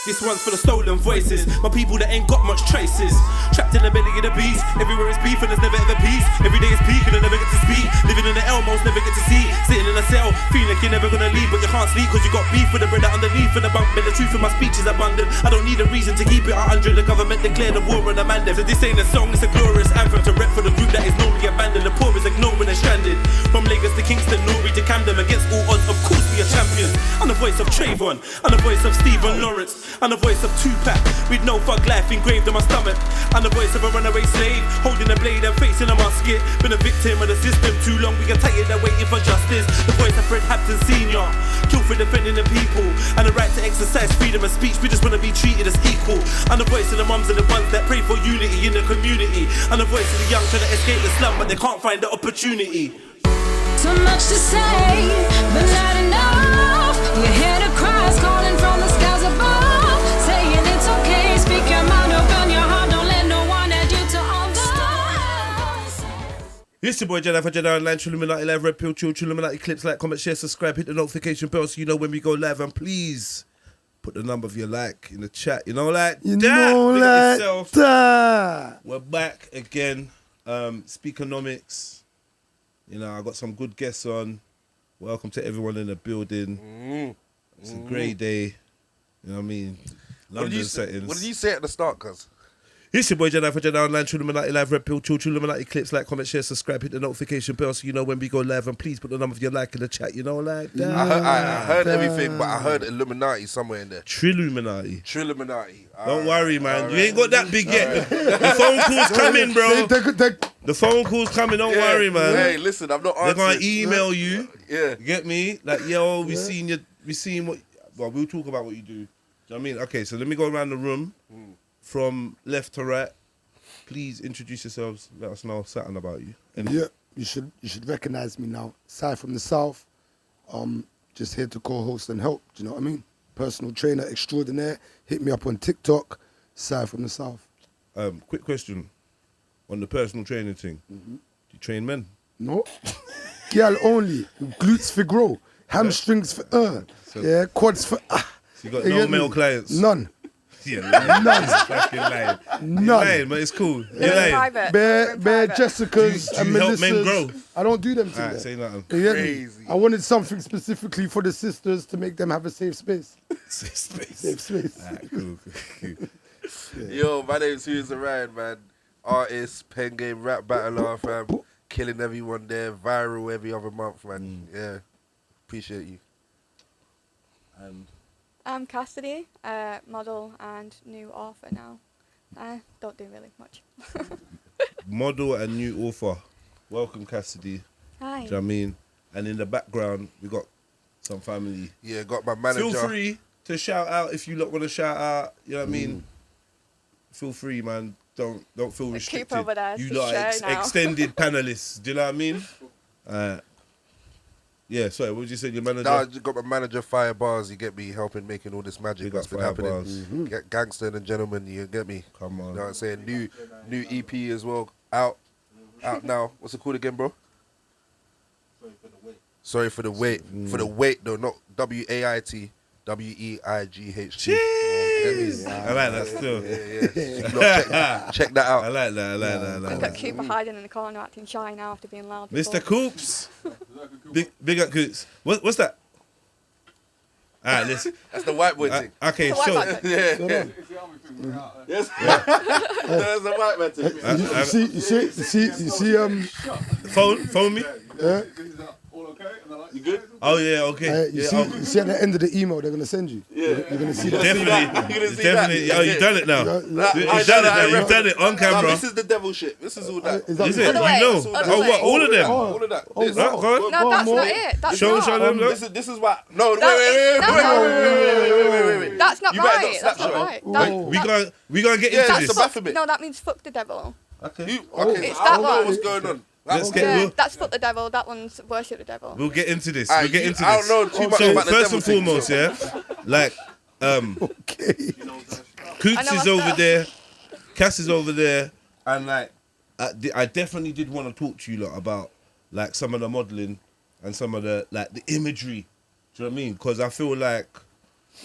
This one's for the stolen voices. My people that ain't got much traces. Trapped in the belly of the beast. Everywhere is beef and there's never ever peace. Every day is peak and I never get to speak. Living in the Elmos, never get to see. Sitting in a cell, feeling like you're never gonna leave, but you can't sleep cause you got beef with the brother underneath in the bunk bed. The truth in my speech is abundant. I don't need a reason to keep it 100. The government declared the war on the man. So this ain't a song, it's a glorious anthem to rep for the group that is normally abandoned. The poor is ignored when they're stranded. From Lagos to Kingston, Newry to Camden. Against all odds, of course we are champions. I'm the voice of Trayvon, I'm the voice of Stephen Lawrence, I'm the voice of Tupac, with no thug life engraved on my stomach. I'm the voice of a runaway slave, holding a blade and facing a musket. Been a victim of the system too long, we get tired of waiting for justice. The voice of Fred Hampton Sr., killed for defending the people and the right to exercise freedom of speech. We just want to be treated as equal. I'm the voice of the mums and the ones that pray for unity in the community. I'm the voice of the young trying to escape the slum, but they can't find the opportunity. So much to say, but not enough. You hear the cries calling from the skies above, saying it's okay, speak your mind, open your heart, don't let no one add you to others. It's your boy Jedi for JEDIONLINE, Illuminati Live, Red Pill, Illuminati Clips, like, comment, share, subscribe, hit the notification bell so you know when we go live, and please put the number of your like in the chat, you know, like You that. know, Big like yourself. that. We're back again. Speakenomix. You know, I got some good guests on. Welcome to everyone in the building. It's a great day. You know what I mean? London settings. What did you say at the start, cuz? It's your boy Jedi for JEDIONLINE, Illuminati Live, Red Pill, Illuminati Clips, like, comment, share, subscribe, hit the notification bell so you know when we go live, and please put the number of your like in the chat, you know, like that. I heard everything, but I heard Illuminati somewhere in there. Trilluminati. Trilluminati. Don't worry, man. You ain't got that big yet. The phone calls coming, bro. The phone calls coming. Don't worry, man. Hey, listen, I'm not They're answering. gonna email you. Yeah. You get me? Like, yo, we seen what. Well, we'll talk about what you do. Do you know what I mean? Okay, so let me go around the room from left to right. Please introduce yourselves. Let us know something about you. Yeah, you should recognize me now. Sai from the South. Just here to co-host and help. Do you know what I mean? Personal trainer extraordinaire. Hit me up on TikTok. Sai from the South. Quick question on the personal training thing. Do you train men? No. Girl only. Glutes for grow. Hamstrings for yeah, quads for So you got no male clients? None. Yeah, None. fucking lying. None. You're lying, but it's cool. You're lying. Private. Bare Jessicas Do and you help Melissas. men grow? I don't do them Alright, today. say nothing. You get me? Crazy. I wanted something specifically for the sisters to make them have a safe space. Safe space. Safe space. Alright, cool. Yo, my name's Whoisorion, man. Artist, pen game, rap battler, fam. Killing everyone there. Viral every other month, man. Yeah. Appreciate you. And I'm Cassidy, model and new author now. Don't do really much. model and new author. Welcome, Cassidy. Hi. Do you know what I mean? And in the background, we got some family. Yeah, got my manager. Feel free to shout out if you lot want to shout out. You know what I mean? Feel free, man. Don't feel restricted. Keep over there. You to lot are share now. extended panelists. Do you know what I mean? Yeah, sorry, what did you say, your manager? Nah, I just got my manager, Fire Bars, you get me, helping making all this magic Big that's up been Fire happening. Bars. Get Gangster and Gentleman, you get me? Come on. You know what I'm saying? New EP as well, out now. What's it called again, bro? Sorry for the wait. For the wait, though, not W-A-I-T, W-E-I-G-H-T. Jeez. I like that still. Yeah. Check that out. I like that. I've got Cooper hiding in the corner acting shy now after being loud before. Mr. Coops. Big up Coops. What's that? Alright, listen. That's the white boy thing. Okay, The white so man thing. Yeah. Yes. That's the white man thing. You see, phone me. yeah? You good? Oh yeah, okay. You Yeah, see at the end of the email they're gonna send you. Yeah. You're gonna see that. definitely. Oh, you've done it now. You've done it on Nah, camera. this is the devil shit. This is all that. Is it? Other way, You know? other Oh, way. what? All of them? All of that. This. wow. Go on. No, that's more. not it. That's Show not. them. Look. This is why. No, wait. That's not You better not right. slap That's not shot. right. We gonna get Yeah, into that's this. the Baphomet. No, that means fuck the devil. Okay. Okay, It's I that don't know one. what's going on. Let's get. Yeah, that's fuck the devil. That one's worship the devil. We'll get into this. Alright, We'll get into this. I don't know too much So about the first devil and thing, foremost, so- yeah, like Okay. Coots I know is my over stuff. there, Cass is over there, and like I definitely did want to talk to you lot about like some of the modelling and some of the like the imagery. Do you know what I mean? Because I feel like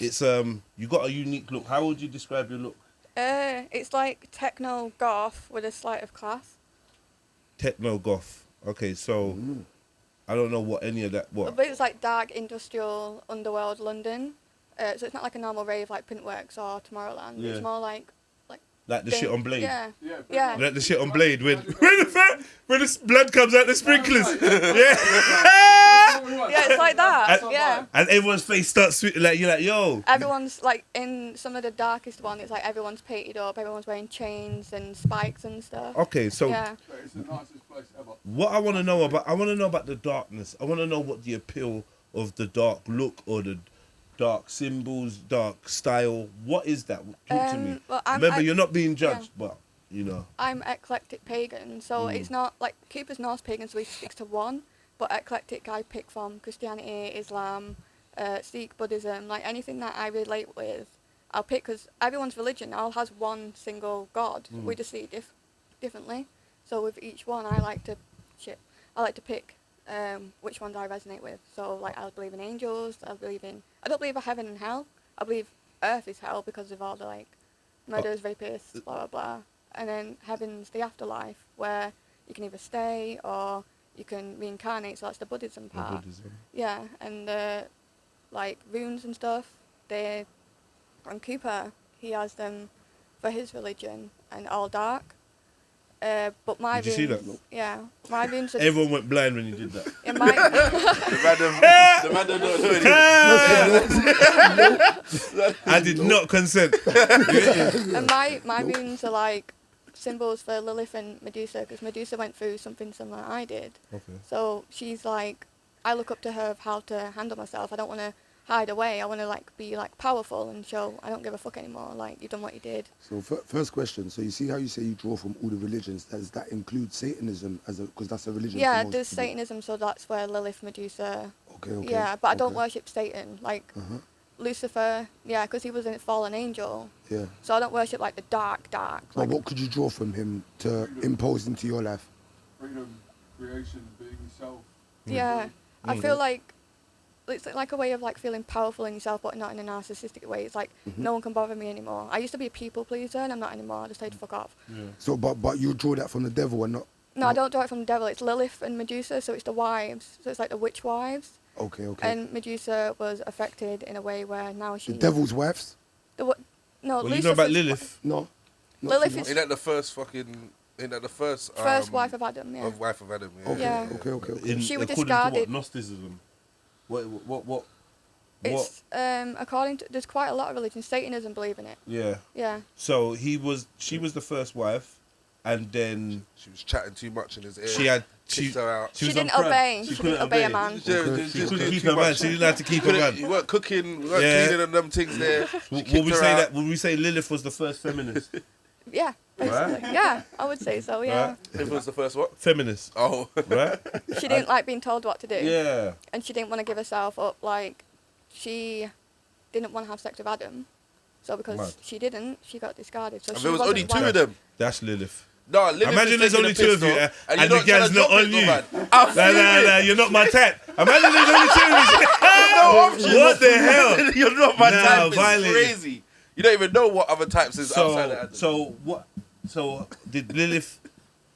it's you got a unique look. How would you describe your look? It's like techno goth with a slight of class. Techno goth. Okay, so I don't know what any of that. What? But it's like dark industrial underworld London. So it's not like a normal rave like Printworks or Tomorrowland. Yeah. It's more like Like the shit on Blade. Yeah. Yeah, Yeah. Like the shit on Blade when the blood comes out the sprinklers. Yeah. Yeah, it's like that. Yeah. And everyone's face starts like you're like, yo. Everyone's like in some of the darkest one. It's like everyone's painted up. Everyone's wearing chains and spikes and stuff. Okay, so Yeah. It's the nicest place ever. what I want to know about the darkness. I want to know what the appeal of the dark look or the dark symbols, dark style. What is that? Talk to me. Well, Remember, you're not being judged, but you know. I'm eclectic pagan, so it's not like Cooper's Norse pagan, so he sticks to one. But eclectic, I pick from Christianity, Islam, Sikh, Buddhism, like anything that I relate with, I'll pick because everyone's religion all has one single God. We just see it differently. So with each one, I like to pick which ones I resonate with. So like I believe in angels. I don't believe in heaven and hell. I believe earth is hell because of all the like murders, rapists, blah blah blah. And then heaven's the afterlife where you can either stay or you can reincarnate. So that's the Buddhism part. Yeah, and like runes and stuff. On Cooper, he has them for his religion and all dark. But my Did you runes, see that? yeah, my runes are Everyone went blind when you did that. in my The man don't know anything. I did not consent. and my runes are like symbols for Lilith and Medusa because Medusa went through something similar I did. Okay. So she's like, I look up to her of how to handle myself. I don't want to hide away. I want to like be like powerful and show I don't give a fuck anymore. Like you've done what you did. So first question. So you see how you say you draw from all the religions? Does that include Satanism because that's a religion? Yeah, for most there's people? Satanism, so that's where Lilith, Medusa. Okay. Yeah, but I don't okay. worship Satan. Like Uh-huh. Lucifer, yeah, because he was a fallen angel. Yeah. So I don't worship like the dark. But Like, what could you draw from him to impose into your life? Freedom, creation, being yourself. yeah, I feel like it's like a way of like feeling powerful in yourself, but not in a narcissistic way. It's like no one can bother me anymore. I used to be a people pleaser, and I'm not anymore. I just take the fuck off. So, but you draw that from the devil and not. No, I don't draw it from the devil. It's Lilith and Medusa, so it's the wives. So it's like the witch wives. Okay. Okay. And Medusa was affected in a way where now the she's devil's wives? No, Well, you know Lucifer's about Lilith. No. Lilith is Ain't that the first fucking? Ain't that the first? first wife of Adam. Yeah. Of wife of Adam. Yeah. Okay. Yeah. Okay. She was according to discarded. what? Gnosticism. What? It's according to there's quite a lot of religions. Satanism believe in it. Yeah. Yeah. So she was the first wife, and then She was chatting too much in his ear. she kicked her out. She was on didn't crack. obey. She couldn't didn't obey a man. She couldn't keep her man. She didn't have to keep her man. You weren't cooking, you weren't Yeah. cleaning and them things there. Would we say that? Would we say Lilith was the first feminist? Yeah. Basically. Right. Yeah, I would say so. Yeah. Right. If it was the first what? Feminist, Oh. right? She didn't like being told what to do. Yeah. And she didn't want to give herself up. Like she didn't want to have sex with Adam. So because Mad. she didn't, she got discarded. So And she there was wasn't only two one- of them. That's Lilith. No, Lilith Imagine is there's taking only the two of piss, you, though, and you're the not girl's trying to not drop on it, you. though, man. Nah, you're not my type. Imagine there's only two of you. No options. What the hell? You're not my Nah, type. It's violent. crazy. You don't even know what other types is outside of Adam. So what? So did Lilith,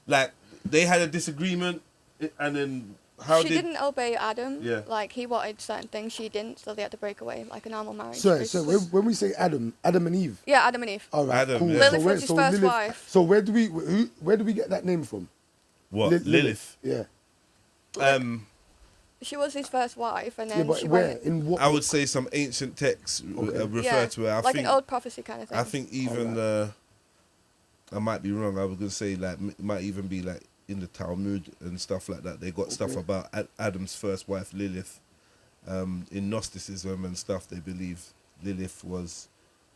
like, they had a disagreement, and then how she did? didn't obey Adam. Yeah. Like he wanted certain things, she didn't, so they had to break away like a normal marriage. So basically. when we say Adam and Eve. Yeah, Adam and Eve. All right. Adam, cool. yeah. Lilith where- was his first wife. So where do we get that name from? What? Lilith. Yeah. She was his first wife, and Yeah, then but she where? went. In what? I would say some ancient texts refer Yeah, to her. I like think an old prophecy kind of thing. I think even I might be wrong. I was gonna say like it might even be like in the Talmud and stuff like that. They got stuff about Adam's first wife Lilith. In Gnosticism and stuff, they believe Lilith was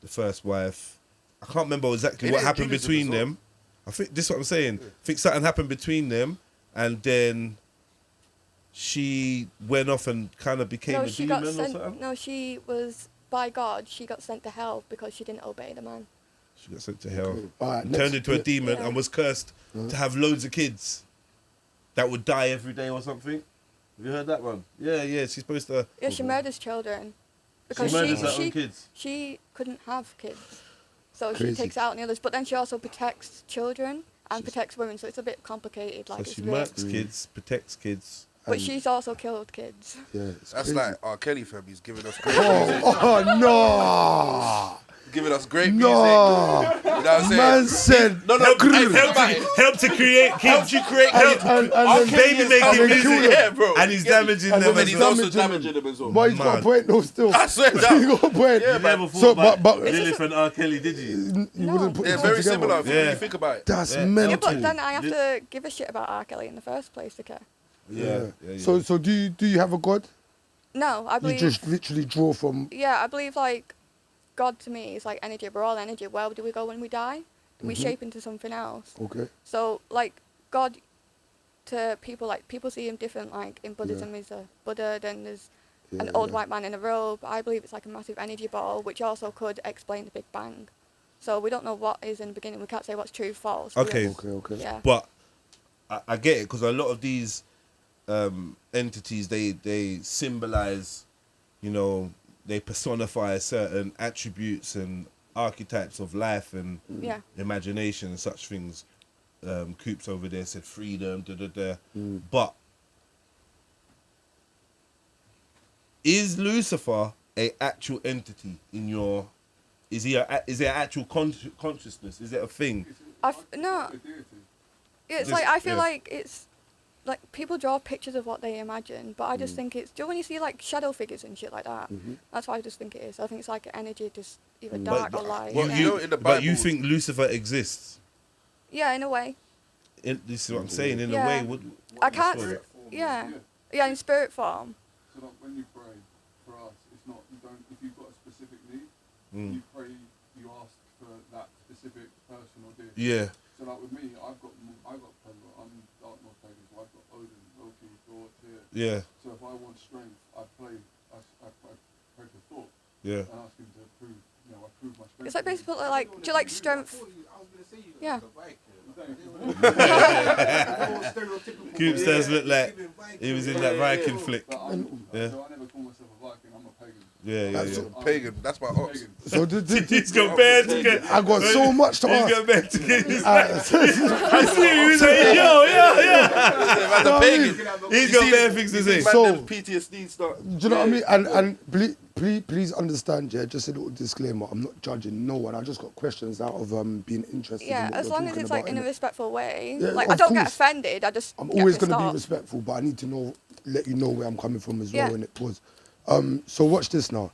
the first wife. I can't remember exactly It what is happened Judaism between as well. them. I think this is what I'm saying. I think something happened between them, and then she went off and kind of became no, a she demon got or sent. something. No, she was by God. She got sent to hell because she didn't obey the man. She got sent to hell. All right, Turned next. into a demon Yeah. and was cursed to have loads of kids that would die every day or something. Have you heard that one? Yeah, she's supposed to. Yeah, she murders children. because murders her own kids. she couldn't have kids, so Crazy. she takes out on the others. But then she also protects children and protects women, so it's a bit complicated. Like So it's she a bit, murks kids, protects kids. but And- she's also killed kids. Yeah, it's That's crazy. like R. Kelly fam. He's giving us great music. Oh, Giving us great no. music. No. You know what I'm saying? Man said, No, Help to create kids. Helps you create kids. and R. then- Baby making and then music. kill them. Yeah, bro. And he's Yeah, damaging and them then as he's well. also damaging damaging them as well. But he's got a Man. point though still. I swear He's down. got a point. Yeah, You never thought So, about but Lilith and R. Kelly, did you? you No. wouldn't put They're the two very together. similar when Yeah. you think about it. That's Yeah. mental. Yeah, but then I have to give a shit about R. Kelly in the first place, okay? Yeah. So do you have a god? No, I You believe. just literally draw from. Yeah, I believe like God to me is like energy. We're all energy. Where do we go when we die? We shape into something else. Okay. So like God to people, like people see him different. Like in Buddhism is a Buddha, then there's an Yeah, old yeah. white man in a robe. I believe it's like a massive energy ball, which also could explain the Big Bang. So we don't know what is in the beginning. We can't say what's true, false. We Okay. just- Okay. Yeah. But I get it, because a lot of these entities, they symbolize, you know, they personify certain attributes and archetypes of life and Yeah. imagination and such things. Coops over there said freedom, But is Lucifer a actual entity in your? Is there actual consciousness? Is it a thing? No. A deity. Yeah, it's Just- like I feel yeah. like it's like people draw pictures of what they imagine, but I just think it's. Do you know when you see like shadow figures and shit like that? That's what I just think it is. I think it's like energy, just either dark or light. Well, yeah. you know in the But you Bible- think Lucifer exists? Yeah, in a way. This is what I'm saying. In Yeah. a way, what, I can't. Spirit Yeah. Yeah, in spirit form. So like when you pray for us, it's not you don't. If you've got a specific need, Mm. you pray. You ask for that specific person or deity. Yeah. So like with me, I've got Pagan. I'm Dark North Pagan, so I've got Odin, Loki, Thor, Tyr. Yeah. So if I want strength, I pray for Thor Yeah. and ask him to prove. You know, I prove my strength. It's like basically like, do you like strength? Yeah. Coops does look like he was in that Viking flick. But Yeah. so I never call myself a Viking. I'm a pagan. Yeah, That's yeah. Pagan. That's my ox. Pagan. So He's got bad to get. I got so much to He's ask. got bad to get. I See, he was like, yo. Man's a pagan. He's got bad things to say. So- Man, them PTSD start. Do you know what I mean? And please understand, yeah, just a little disclaimer. I'm not judging no one. I just got questions out of being interested Yeah, in what as we're long as talking it's like about, in a innit? respectful way. Yeah, Like I of don't get course. offended. I just. I'm get always pissed going to be off. respectful, but I need to let you know where I'm coming from as well, Yeah. and it was. So watch this now.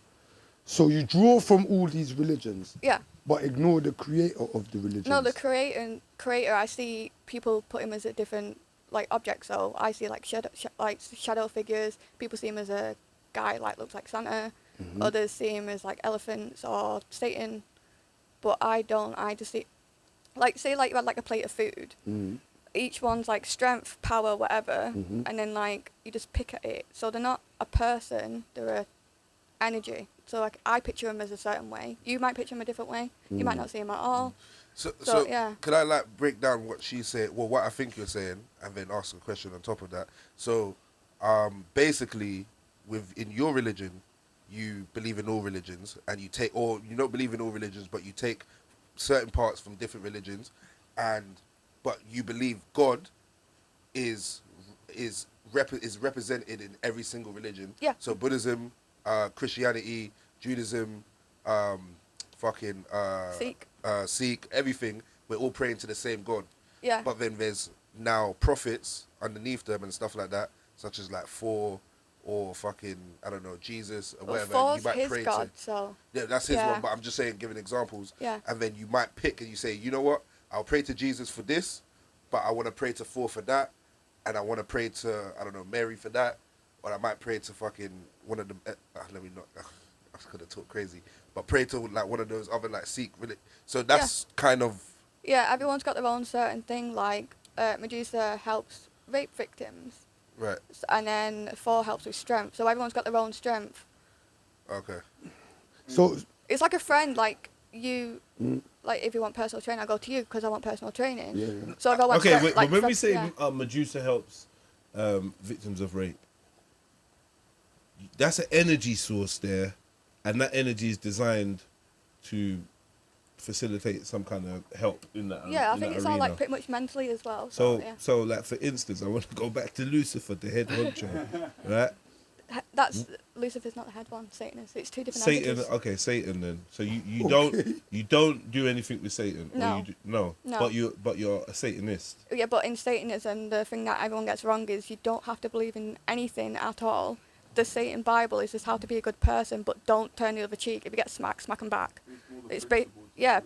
So you draw from all these religions, Yeah. but ignore the creator of the religions. No, the creator. I see people put him as a different like object. So I see like shadow figures. People see him as a guy like looks like Santa. Others see him as like elephants or Satan. But I don't. I just see, like say like you had like a plate of food. Each one's like strength, power, whatever, and then like you just pick at it. So they're not a person. They're a energy. So like I picture him as a certain way. You might picture him a different way. You might not see him at all. So yeah. could I like break down what she's saying? Well, what I think you're saying, and then ask a question on top of that. So, basically, in your religion, you believe in all religions, and you take, or you don't believe in all religions, but you take certain parts from different religions, but you believe God is represented in every single religion. Yeah. So Buddhism, Christianity, Judaism, Sikh, everything, we're all praying to the same God. Yeah. But then there's now prophets underneath them and stuff like that, such as like Thor or fucking, I don't know, Jesus or Well, whatever. Thor's You might his pray god, to. so Yeah, that's his Yeah. one, but I'm just saying, giving examples. Yeah. And then you might pick and you say, you know what, I'll pray to Jesus for this, but I want to pray to Thor for that, and I want to pray to, I don't know, Mary for that, or I might pray to fucking one of them, let me not, I could have talked crazy, but pray to like one of those other like Sikh, so that's kind of, yeah, everyone's got their own certain thing. Like Medusa helps rape victims, right, and then Thor helps with strength. So everyone's got their own strength. okay. So It's like a friend. Like you, like if you want personal training, I go to you because I want personal training. Yeah, yeah. So if I want Okay, strength, wait, like but when we for- say yeah. Medusa helps victims of rape, that's an energy source there, and that energy is designed to facilitate some kind of help in that. Yeah, I in think that it's all arena. like pretty much mentally as well. So, yeah. so like for instance, I want to go back to Lucifer, the head honcho, right? That's Lucifer's not the head one. Satan is. It's two different Satan, entities. okay, Satan. Then, so you Okay. don't do anything with Satan. Or No. you do, no. No. But you're a Satanist. Yeah, but in Satanism, the thing that everyone gets wrong is you don't have to believe in anything at all. The Satan Bible is just how to be a good person, but don't turn the other cheek. If you get smacked, smack them back. It's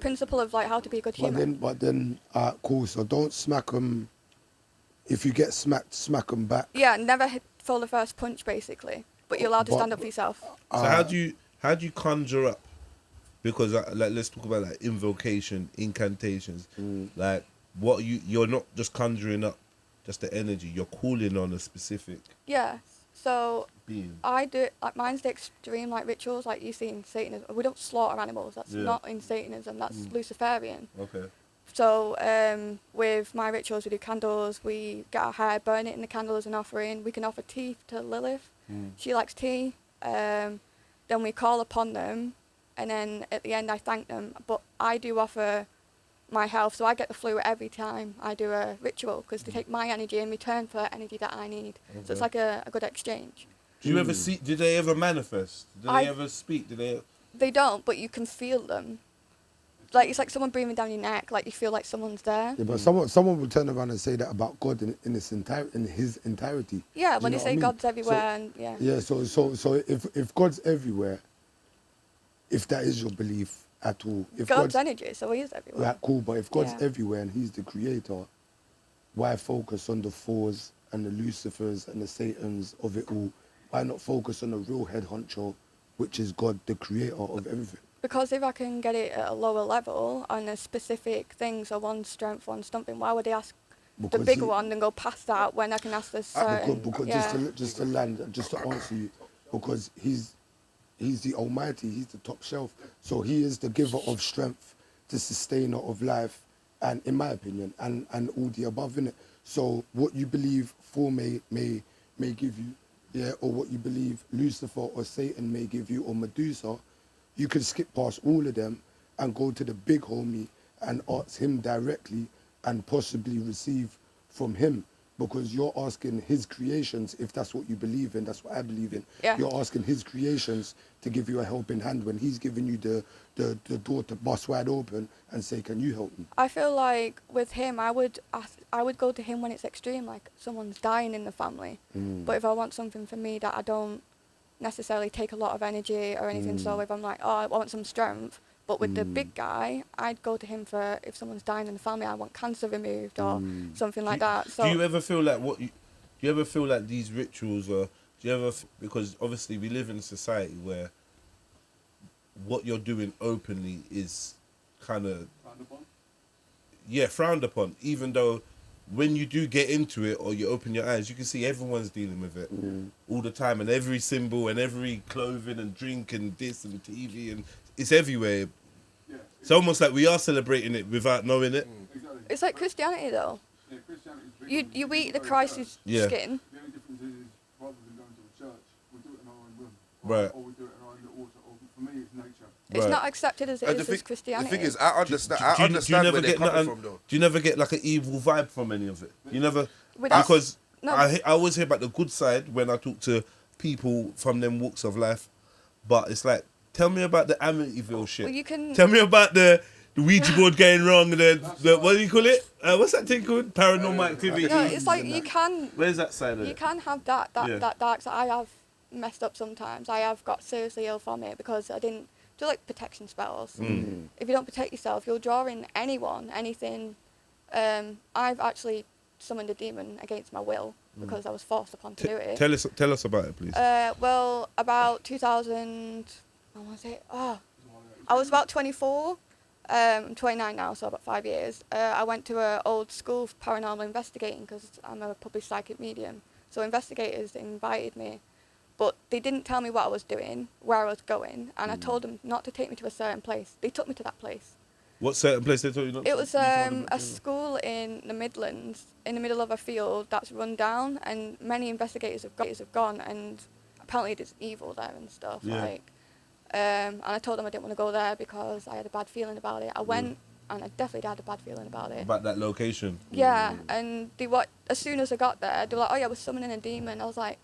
principle of like how to be a good human. But then, cool. So don't smack them. If you get smacked, smack them back. Yeah, never throw the first punch, basically. But you're allowed to stand up for yourself. So how do you conjure up? Because like let's talk about like invocation, incantations. Like what you're not just conjuring up just the energy. You're calling on a specific Yeah. So being. I do like mine's the extreme like rituals like you see in Satanism. We don't slaughter animals. That's not in Satanism. That's Luciferian. Okay. So with my rituals, we do candles. We get our hair, burn it in the candle as an offering. We can offer tea to Lilith. She likes tea. Then we call upon them, and then at the end I thank them. But I do offer my health, so I get the flu every time I do a ritual because they take my energy in return for energy that I need. Okay. So it's like a good exchange. Do you ever see? Did they ever manifest? Did they ever speak? Did they? They don't, but you can feel them. Like it's like someone breathing down your neck. Like you feel like someone's there. Yeah, but someone will turn around and say that about God in his entirety. Yeah, Do when you they know what say I mean? God's everywhere, So- and yeah. Yeah, so if God's everywhere, if that is your belief at all, if God's energy, so he is everywhere. right, cool, but if God's Yeah. everywhere and he's the creator, why focus on the Thors and the Lucifers and the Satans of it all? Why not focus on the real head honcho, which is God, the creator of everything? Because if I can get it at a lower level on a specific thing, so one strength, one something, why would they ask the Because bigger he- one and go past that when I can ask the certain? Because yeah. just to land, just to answer you, because he's the Almighty, he's the top shelf, so he is the giver of strength, the sustainer of life, and in my opinion, and all the above in it. So what you believe Thor may give you, yeah, or what you believe Lucifer or Satan may give you, or Medusa, you can skip past all of them and go to the big homie and ask him directly and possibly receive from him, because you're asking his creations, if that's what you believe in, that's what I believe in. Yeah. You're asking his creations to give you a helping hand when he's giving you the door to bust wide open and say, can you help me? I feel like with him, I would go to him when it's extreme, like someone's dying in the family. But if I want something for me that I don't necessarily take a lot of energy or anything, so if I'm like, oh, I want some strength, but with the big guy, I'd go to him for if someone's dying in the family, I want cancer removed or something like that. So Do you ever feel like do you ever feel like these rituals are? Do you ever? Because obviously we live in a society where what you're doing openly is kind of frowned upon. Even though when you do get into it or you open your eyes, you can see everyone's dealing with it all the time, and every symbol and every clothing and drink and this and TV, and it's everywhere. Yeah, It's almost like we are celebrating it without knowing it. exactly. it's like Christianity though. Yeah, Christianity is You eat the very Christ's Yeah. skin. The only difference is, rather than going to a church, we do it in our own room. Right. Or we do it in our own little altar. Or for me, it's nature. It's Right. not accepted as it And is as Christianity. The thing is, I understand. Do I you understand never where they're get coming nothing- from, though. Do you never get like an evil vibe from any of it? You never, Without- because No. I always hear about the good side when I talk to people from them walks of life, but it's like, tell me about the Amityville shit. Well, you can. Tell me about the Ouija board going wrong, and the what do you call it? What's that thing called? Paranormal activity. No, it's like you can. Where's that side of You it? can have that Yeah. dark side. I have messed up sometimes. I have got seriously ill from it because I didn't do like protection spells. If you don't protect yourself, you'll draw in anyone, anything. I've actually summoned a demon against my will because I was forced upon to do it. Tell us about it, please. Well, about 2000, I want to say, I was about 24. I'm 29 now, so about 5 years. I went to an old school for paranormal investigating because I'm a published psychic medium. So investigators invited me, but they didn't tell me what I was doing, where I was going, and I told them not to take me to a certain place. They took me to that place. What certain place they told you not to? It was you told them a school in the Midlands, in the middle of a field that's run down, and many investigators have gone, and apparently there's evil there and stuff. Yeah. Like, And I told them I didn't want to go there because I had a bad feeling about it. I went, and I definitely had a bad feeling about it. About that location. Yeah, and as soon as I got there, they were like, "Oh yeah, we're summoning a demon." I was like,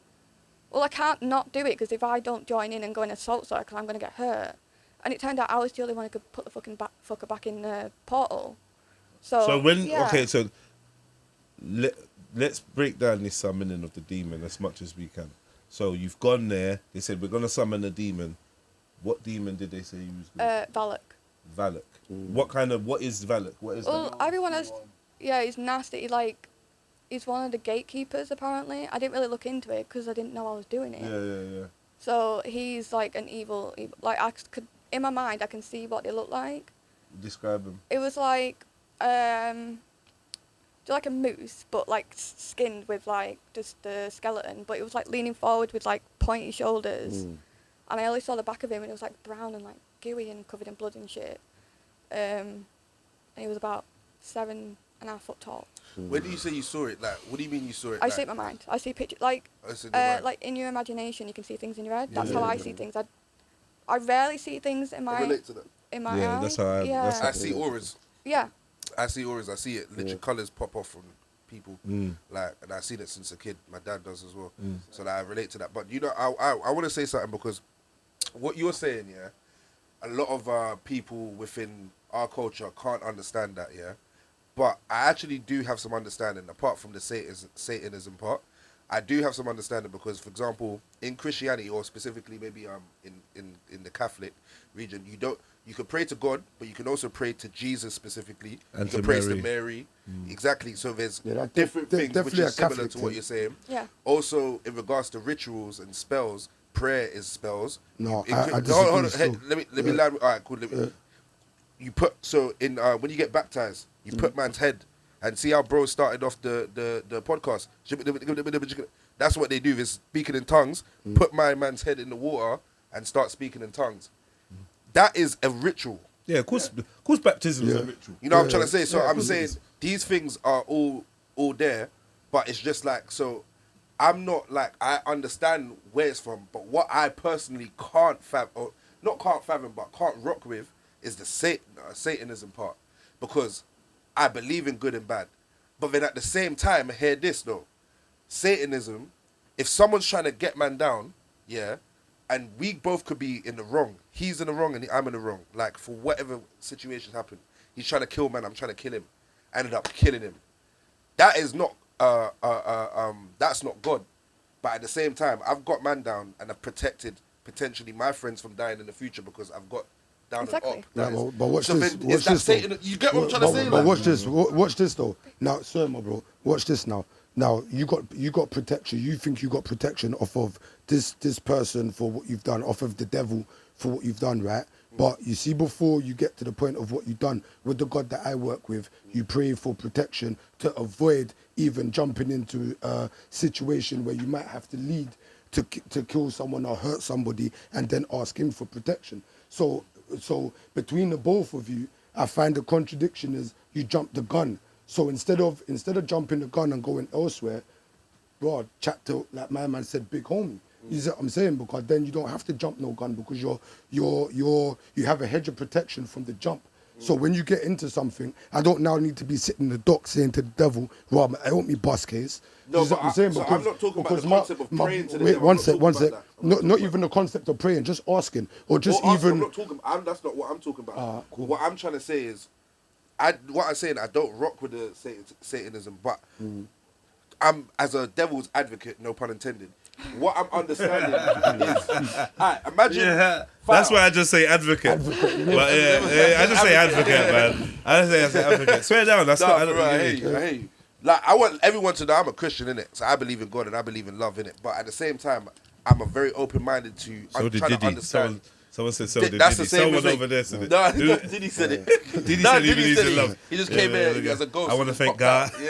"Well, I can't not do it because if I don't join in and go in assault circle, I'm gonna get hurt." And it turned out I was the only one who could put the fucking fucker back in the portal. So So let's break down this summoning of the demon as much as we can. So you've gone there. They said we're gonna summon a demon. What demon did they say you was good? Valak. Valak. What is Valak? What is Well, that? everyone has. Yeah, he's nasty. He's one of the gatekeepers apparently. I didn't really look into it because I didn't know I was doing it. Yeah. So he's like an evil. Like I could, in my mind, I can see what they look like. Describe him. It was like like a moose, but like skinned with like just the skeleton. But it was like leaning forward with like pointy shoulders. And I only saw the back of him, and it was like brown and like gooey and covered in blood and shit. And he was about 7.5 foot tall. When do you say you saw it? Like, what do you mean you saw it? I see it in my mind. I see pictures like Like in your imagination, you can see things in your head. That's how I see things. I rarely see things in my relate to that. in my Yeah, eye. that's how I see auras. Yeah. I see auras. I see it. Literally, colours pop off from people. Like, and I've seen it since a kid. My dad does as well. So that I relate to that. But you know, I want to say something because what you're saying, yeah, a lot of people within our culture can't understand that, yeah. But I actually do have some understanding, apart from the Satanism part. I do have some understanding because, for example, in Christianity, or specifically maybe in the Catholic region, you can pray to God, but you can also pray to Jesus specifically. And you can to pray Mary. to Mary. Exactly. So there's Yeah, different things which definitely is a similar Catholic to what thing. you're saying. Yeah. Also, in regards to rituals and spells, prayer is spells. No, In- I hold disagree on, hey, still. let me land. All right, cool. You put in when you get baptized, you put man's head, and see how bro started off the podcast. That's what they do, is speaking in tongues. Put my man's head in the water and start speaking in tongues. That is a ritual. Yeah, of course baptism is a ritual. You know what I'm trying to say? So Yeah, I'm of course it saying is. these things are all there, but it's just like, so I'm not like, I understand where it's from, but what I personally can't fathom, or not can't fathom, but can't rock with is the Satanism part. Because I believe in good and bad. But then at the same time, hear this though. Satanism, if someone's trying to get man down, yeah, and we both could be in the wrong. He's in the wrong and I'm in the wrong. Like, for whatever situations happen. He's trying to kill man, I'm trying to kill him. I ended up killing him. That is not, that's not God. But at the same time, I've got man down and I've protected potentially my friends from dying in the future because I've got down Exactly. and up. Yeah, That is- but watch so this. then, Watch is that this though. Satan? You get what I'm trying to say? But like? watch this. Watch this though. Now, sorry, my bro. Watch this now. Now you got protection. You think you got protection off of this person for what you've done, off of the devil for what you've done, right? But you see, before you get to the point of what you've done with the God that I work with, you pray for protection to avoid even jumping into a situation where you might have to lead to kill someone or hurt somebody, and then ask him for protection. So between the both of you, I find the contradiction is you jump the gun. So instead of jumping the gun and going elsewhere, bro, chat to, like my man said, big homie. You see what I'm saying? Because then you don't have to jump no gun because you have a hedge of protection from the jump. So when you get into something, I don't now need to be sitting in the dock saying to the devil, "Rob, I want me bus case." No, You see but what I'm saying? so I'm not talking about the because concept of praying to the wait, devil. one I'm sec, not one talking sec. about that. Not even the concept of praying, just asking or just Or ask, even. I'm not talking. That's not what I'm talking about. Cool. What I'm trying to say is, what I'm saying, I don't rock with the Satanism, but I'm, as a devil's advocate, no pun intended. What I'm understanding is, imagine. Yeah, that's why I just say advocate. But yeah, I just say advocate, man. I say advocate. Swear down. That's not. I don't I hear you. Like, I want everyone to know I'm a Christian, innit? So I believe in God and I believe in love, innit? But at the same time, I'm a very open-minded to. So I'm did trying to Diddy. understand. Someone said so did That's Diddy. the same Someone as, like, over there said it. No, Dude, Diddy said it. Diddy No, said he Diddy believes said in it. love. He just Yeah, came yeah, here yeah. as a ghost. I want to and thank just God. popped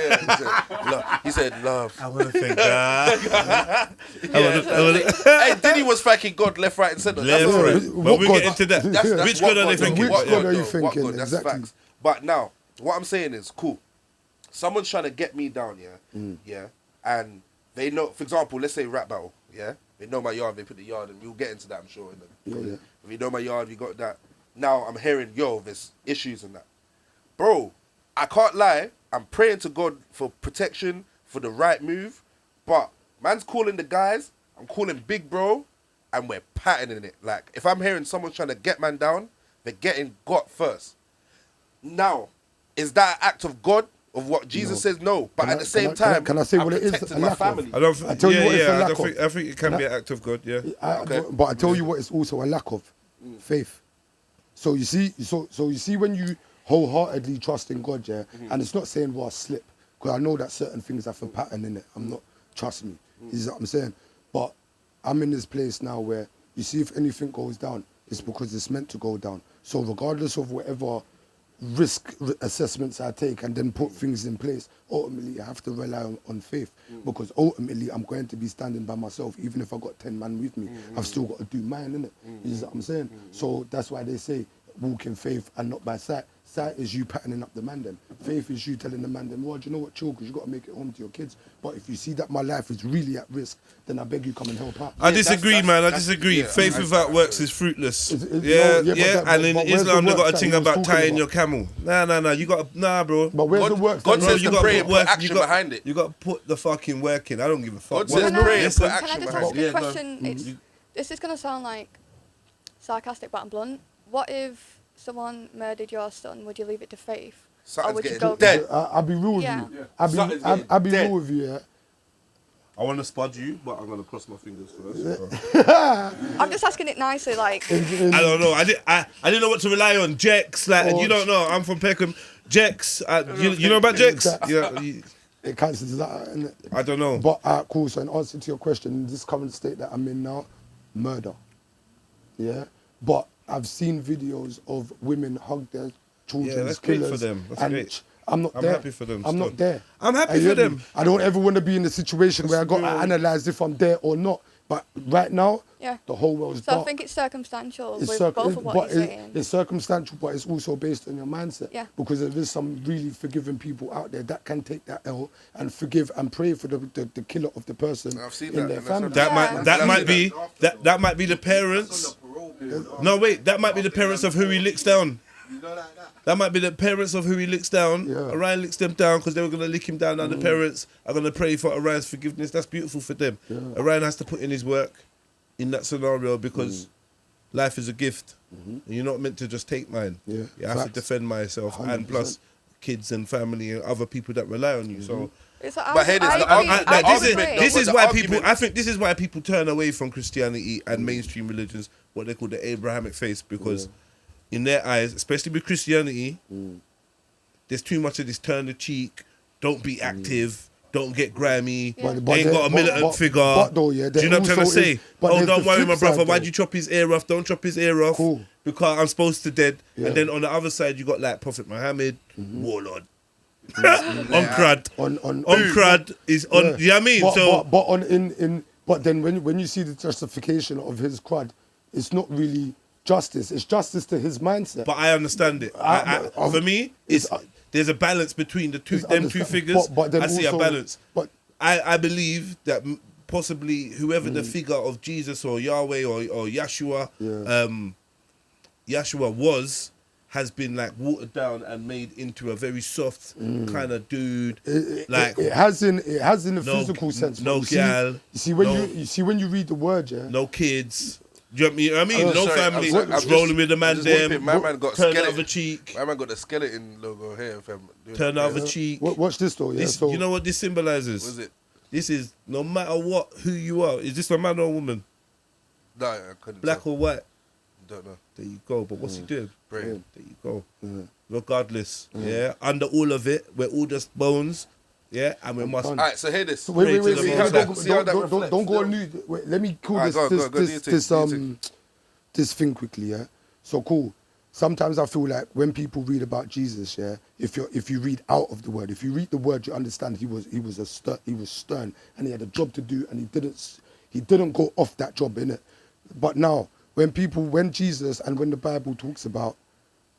out. Yeah, he said love. I want to thank God. Hey, Diddy was thanking God left, right, and centre. Left, That's all right. right. But What we'll God? get into that. That's Which what God are they thinking? Which What God are you though? What thinking? God? That's Exactly. facts. But now, what I'm saying is, cool. Someone's trying to get me down, yeah, and they know. For example, let's say rap battle, yeah. They know my yard. They put the yard, and we'll get into that, I'm sure, in the If you know my yard, we got that. Now I'm hearing, yo, there's issues and that. Bro, I can't lie. I'm praying to God for protection, for the right move. But man's calling the guys, I'm calling big bro, and we're patterning it. Like, if I'm hearing someone trying to get man down, they're getting got first. Now, is that an act of God? Of what Jesus says? No. But at the same time, can I say I'm what it is? protecting A my lack of? family. I don't. I tell you what it's a lack of. I think it can be an act of God. Yeah. But I tell you what, it's also a lack of faith. So you see, so you see when you wholeheartedly trust in God, yeah, and it's not saying well slip, because I know that certain things have a pattern in it. I'm not, trust me, is what I'm saying. But I'm in this place now where you see if anything goes down, it's because it's meant to go down. So regardless of whatever risk assessments I take and then put things in place, ultimately I have to rely on faith, because ultimately I'm going to be standing by myself. Even if I got 10 man with me, I've still got to do mine, innit? You know what I'm saying? So that's why they say walk in faith and not by sight. Sight is you patterning up the man then. Faith is you telling the man then, well, do you know what, chill, because you got to make it home to your kids. But if you see that my life is really at risk, then I beg you come and help out. I disagree, man. I disagree. yeah, Faith without works is fruitless. It's- Yeah, no, yeah. but And in where's the Islam, they works got a that thing he was about talking tying about? your camel. Nah. You got nah, bro. But where's God- the work? God that says he to was pray talking and about? put action behind it. You got to put the fucking work in. I don't give a fuck. God says Can pray and put I action just behind ask it. a Yeah, no. question? This is going to sound like sarcastic, but I'm blunt. What if someone murdered your son? Would you leave it to faith? Something's would you getting go- dead. I'll be real with Yeah. you. Something's getting I'll be dead. real with you, yeah. I want to spud you, but I'm gonna cross my fingers first. I'm just asking it nicely, like. I don't know. I didn't know what to rely on. Jex, like you don't know. I'm from Peckham. Jex, you know about Jex? Yeah. It cancels that, innit? I don't know. But cool. So in answer to your question, in this current state that I'm in now, murder. Yeah. But I've seen videos of women hug their children's Yeah, that's great killers. for them. That's and great. I'm not I'm there. happy for them I'm still. not there. I'm happy You for get me? them. I don't ever want to be in a situation where I got to analyze if I'm there or not. But right now, Yeah. the whole world's So dark. I think it's circumstantial It's with circ- both of what but you're saying. it's circumstantial, but it's also based on your mindset. Yeah. Because there is some really forgiving people out there that can take that L and forgive and pray for the killer of the person I've seen in that, their and that's family. That Yeah. might that I've might seen be that might be the parents. No wait, that might be the parents of who he licks down. That might be the parents of who he licks down. Yeah. Orion licks them down because they were gonna lick him down. Now the parents are gonna pray for Orion's forgiveness. That's beautiful for them. Yeah. Orion has to put in his work in that scenario because life is a gift. And you're not meant to just take mine. Yeah. You have to Facts. defend myself 100%. and plus kids and family and other people that rely on you. So. It's But here, there's the agree, argument- I like, agree. argument- This but is the why argument- people. I think this is why people turn away from Christianity and mainstream religions, what they call the Abrahamic faith, because in their eyes, especially with Christianity, there's too much of this turn the cheek, don't be active, don't get grimy, Yeah. they ain't got a militant figure. But though, yeah, Do you know what I'm trying to there also say? is- but Oh, there's don't the worry, flip my brother. side, Why'd though. you chop his ear off? Don't chop his ear off. Cool. Because I'm supposed to dead. Yeah. And then on the other side, you got like Prophet Muhammad, warlord. On crud. On crud is on. Yeah. You know what I mean? But, So. but on but then when you see the justification of his crud, it's not really justice. It's justice to his mindset. But I understand it. For me, it's there's a balance between the two, It's them two understand- figures. but then I see a also- balance. but- I believe that possibly whoever the figure of Jesus or Yahweh or Yeshua, Yeshua has been like watered down and made into a very soft kind of dude. Like it has in a No- physical sense. no but gal, you see when no- you see when you read the word, yeah. no kids. Do you know what I mean? Oh, No sorry, family. I'm just- rolling with the I'm man just them. whipping. My man got Turn the skeleton. other cheek. My man got the skeleton logo here, fam. Turn the other cheek. Watch this though, yeah. This, so you know what this symbolizes? Was it? This is no matter what, who you are. Is this a man or a woman? No, I couldn't. Black tell. or white? Don't know. There you go. But what's he doing? Praying. There you go. Regardless, yeah. Under all of it, we're all just bones, yeah. And we must. All right, so hear this. So wait, Pray to the See Most how High. that- see how that reflects. don't go on new. Wait, let me call Alright, go on, go on, do your thing. this thing quickly, yeah. So cool. Sometimes I feel like when people read about Jesus, yeah, if you read out of the word, if you read the word, you understand he was stern and he had a job to do and he didn't go off that job, innit? But now when Jesus and when the Bible talks about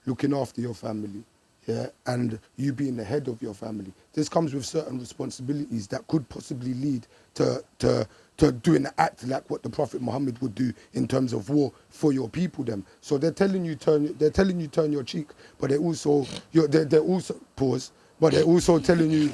looking after your family, yeah, and you being the head of your family. This comes with certain responsibilities that could possibly lead to doing the act like what the Prophet Muhammad would do in terms of war for your people. Them. So they're telling you turn your cheek, but they're also pause. But they're also telling you,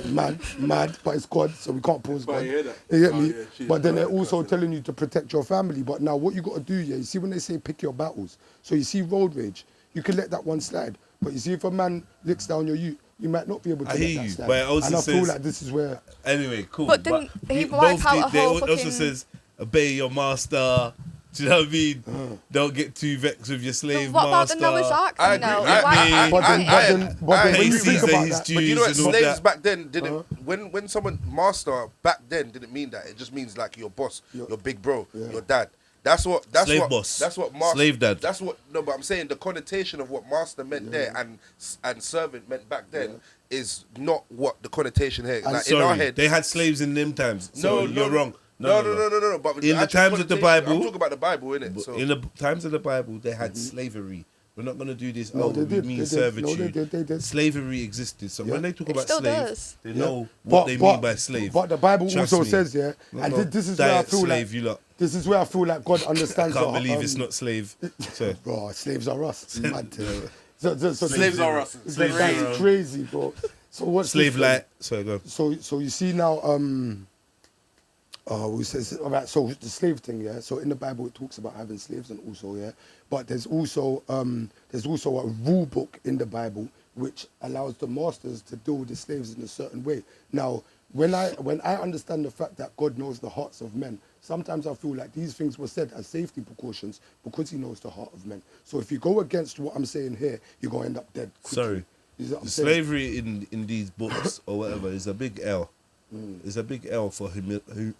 mad, but it's God, so we can't pause But I God. hear that. You get Oh, me? yeah, shit, But then they're right, also that's it. telling you to protect your family. But now what you got to do, yeah, you see when they say pick your battles. So you see road rage, you can let that one slide. But you see if a man licks down your ute, you might not be able to I let hear that you, slide. but it also and I feel says- like this is where... Anyway, cool. But didn't he we wipe both out a they whole also fucking- says obey your master. Do you know what I mean? Don't get too vexed with your slave What about master. the Noah's Ark? I You agree. know, I- why- I- But then when you Pay think Caesar about his that... dues But you know what, and all slaves that. back then didn't. When someone master back then didn't mean that. It just means like your boss, your big bro, your dad. That's what. Slave boss. That's what master. Slave dad. That's what. No, but I'm saying the connotation of what master meant there and servant meant back then is not what the connotation here. Like in our Sorry, head, they had slaves in them times. So you're wrong. No. But In the actual times of the connotation- Bible- I'm talking about the Bible, innit? So In the times of the Bible, they had slavery. We're not going to do this. No, they we did. mean They did. servitude. No, they did. Slavery existed. So when they talk It about still slave, does. they know what they mean by slave. But the Bible Trust also me. says, yeah, No, and no, this is where I diet feel slave, like... you lot. This is where I feel like God I understands... can't believe it's not slave. So, Bro, slaves are us. Mad. So Slaves are us. Slaves That's are us. crazy, bro. So what's slave this light. Sorry, go. So you see now, we says all right. So the slave thing, yeah. So in the Bible it talks about having slaves and also, yeah. But there's also a rule book in the Bible which allows the masters to deal with the slaves in a certain way. Now, when I understand the fact that God knows the hearts of men, sometimes I feel like these things were said as safety precautions because He knows the heart of men. So if you go against what I'm saying here, you're gonna end up dead quickly. Sorry. You see what I'm saying? Slavery in these books or whatever is a big L. It's a big L for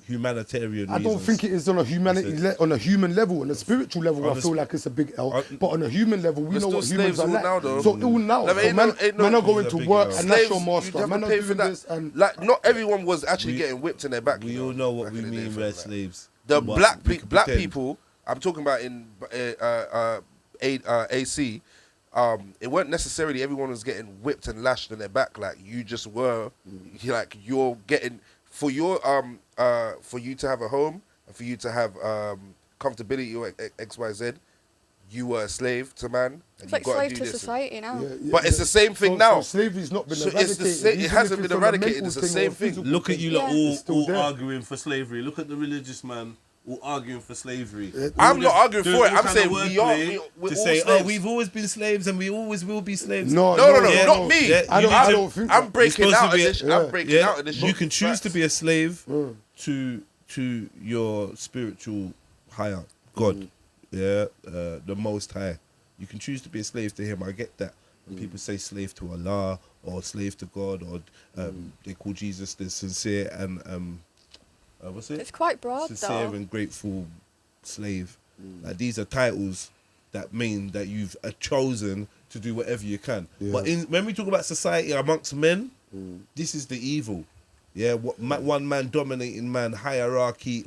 humanitarian I reasons. don't think it is on a on a human level, on a spiritual level. On I a feel sp- like it's a big L. on- but on a human level, we There's know what still humans slaves are all like. now, though. So all now, No, but so ain't man, no- ain't no- man are going It's a to big work L. and that's your slaves, master. you have Man to are pay doing for that. this and Like not everyone was actually We- getting whipped in their back. We you all know what back we in the day, mean fam, by like. slaves. The But black we can black pretend. people, I'm talking about in AC. It weren't necessarily everyone was getting whipped and lashed in their back. Like you just were, like you're getting for your for you to have a home and for you to have comfortability or XYZ. You were a slave to man. And It's you like gotta slave do to this. society now. But it's the same thing now. So slavery's not been So it's eradicated. the same- it even hasn't if been it's on a eradicated, mental it's the thing or same a thing. physical Look at you lot Yeah. all, It's still all there. arguing for slavery. Look at the religious man all arguing for slavery. I'm not arguing Doing for it. all I'm kind saying of we are. wordplay We're to all say, slaves. oh, we've always been slaves and we always will be slaves. No, not me. Yeah, I you don't- I need to- don't think I'm that. breaking You're supposed out to of be this. a- I'm breaking out of this. You can choose to be a slave Mm. to your spiritual higher God, the Most High. You can choose to be a slave to Him. I get that. When people say slave to Allah or slave to God, or they call Jesus the sincere and what's it? It's quite broad Sincere though. and grateful slave. Like these are titles that mean that you've chosen to do whatever you can. Yeah. But when we talk about society amongst men, this is the evil. Yeah, one man dominating man, hierarchy,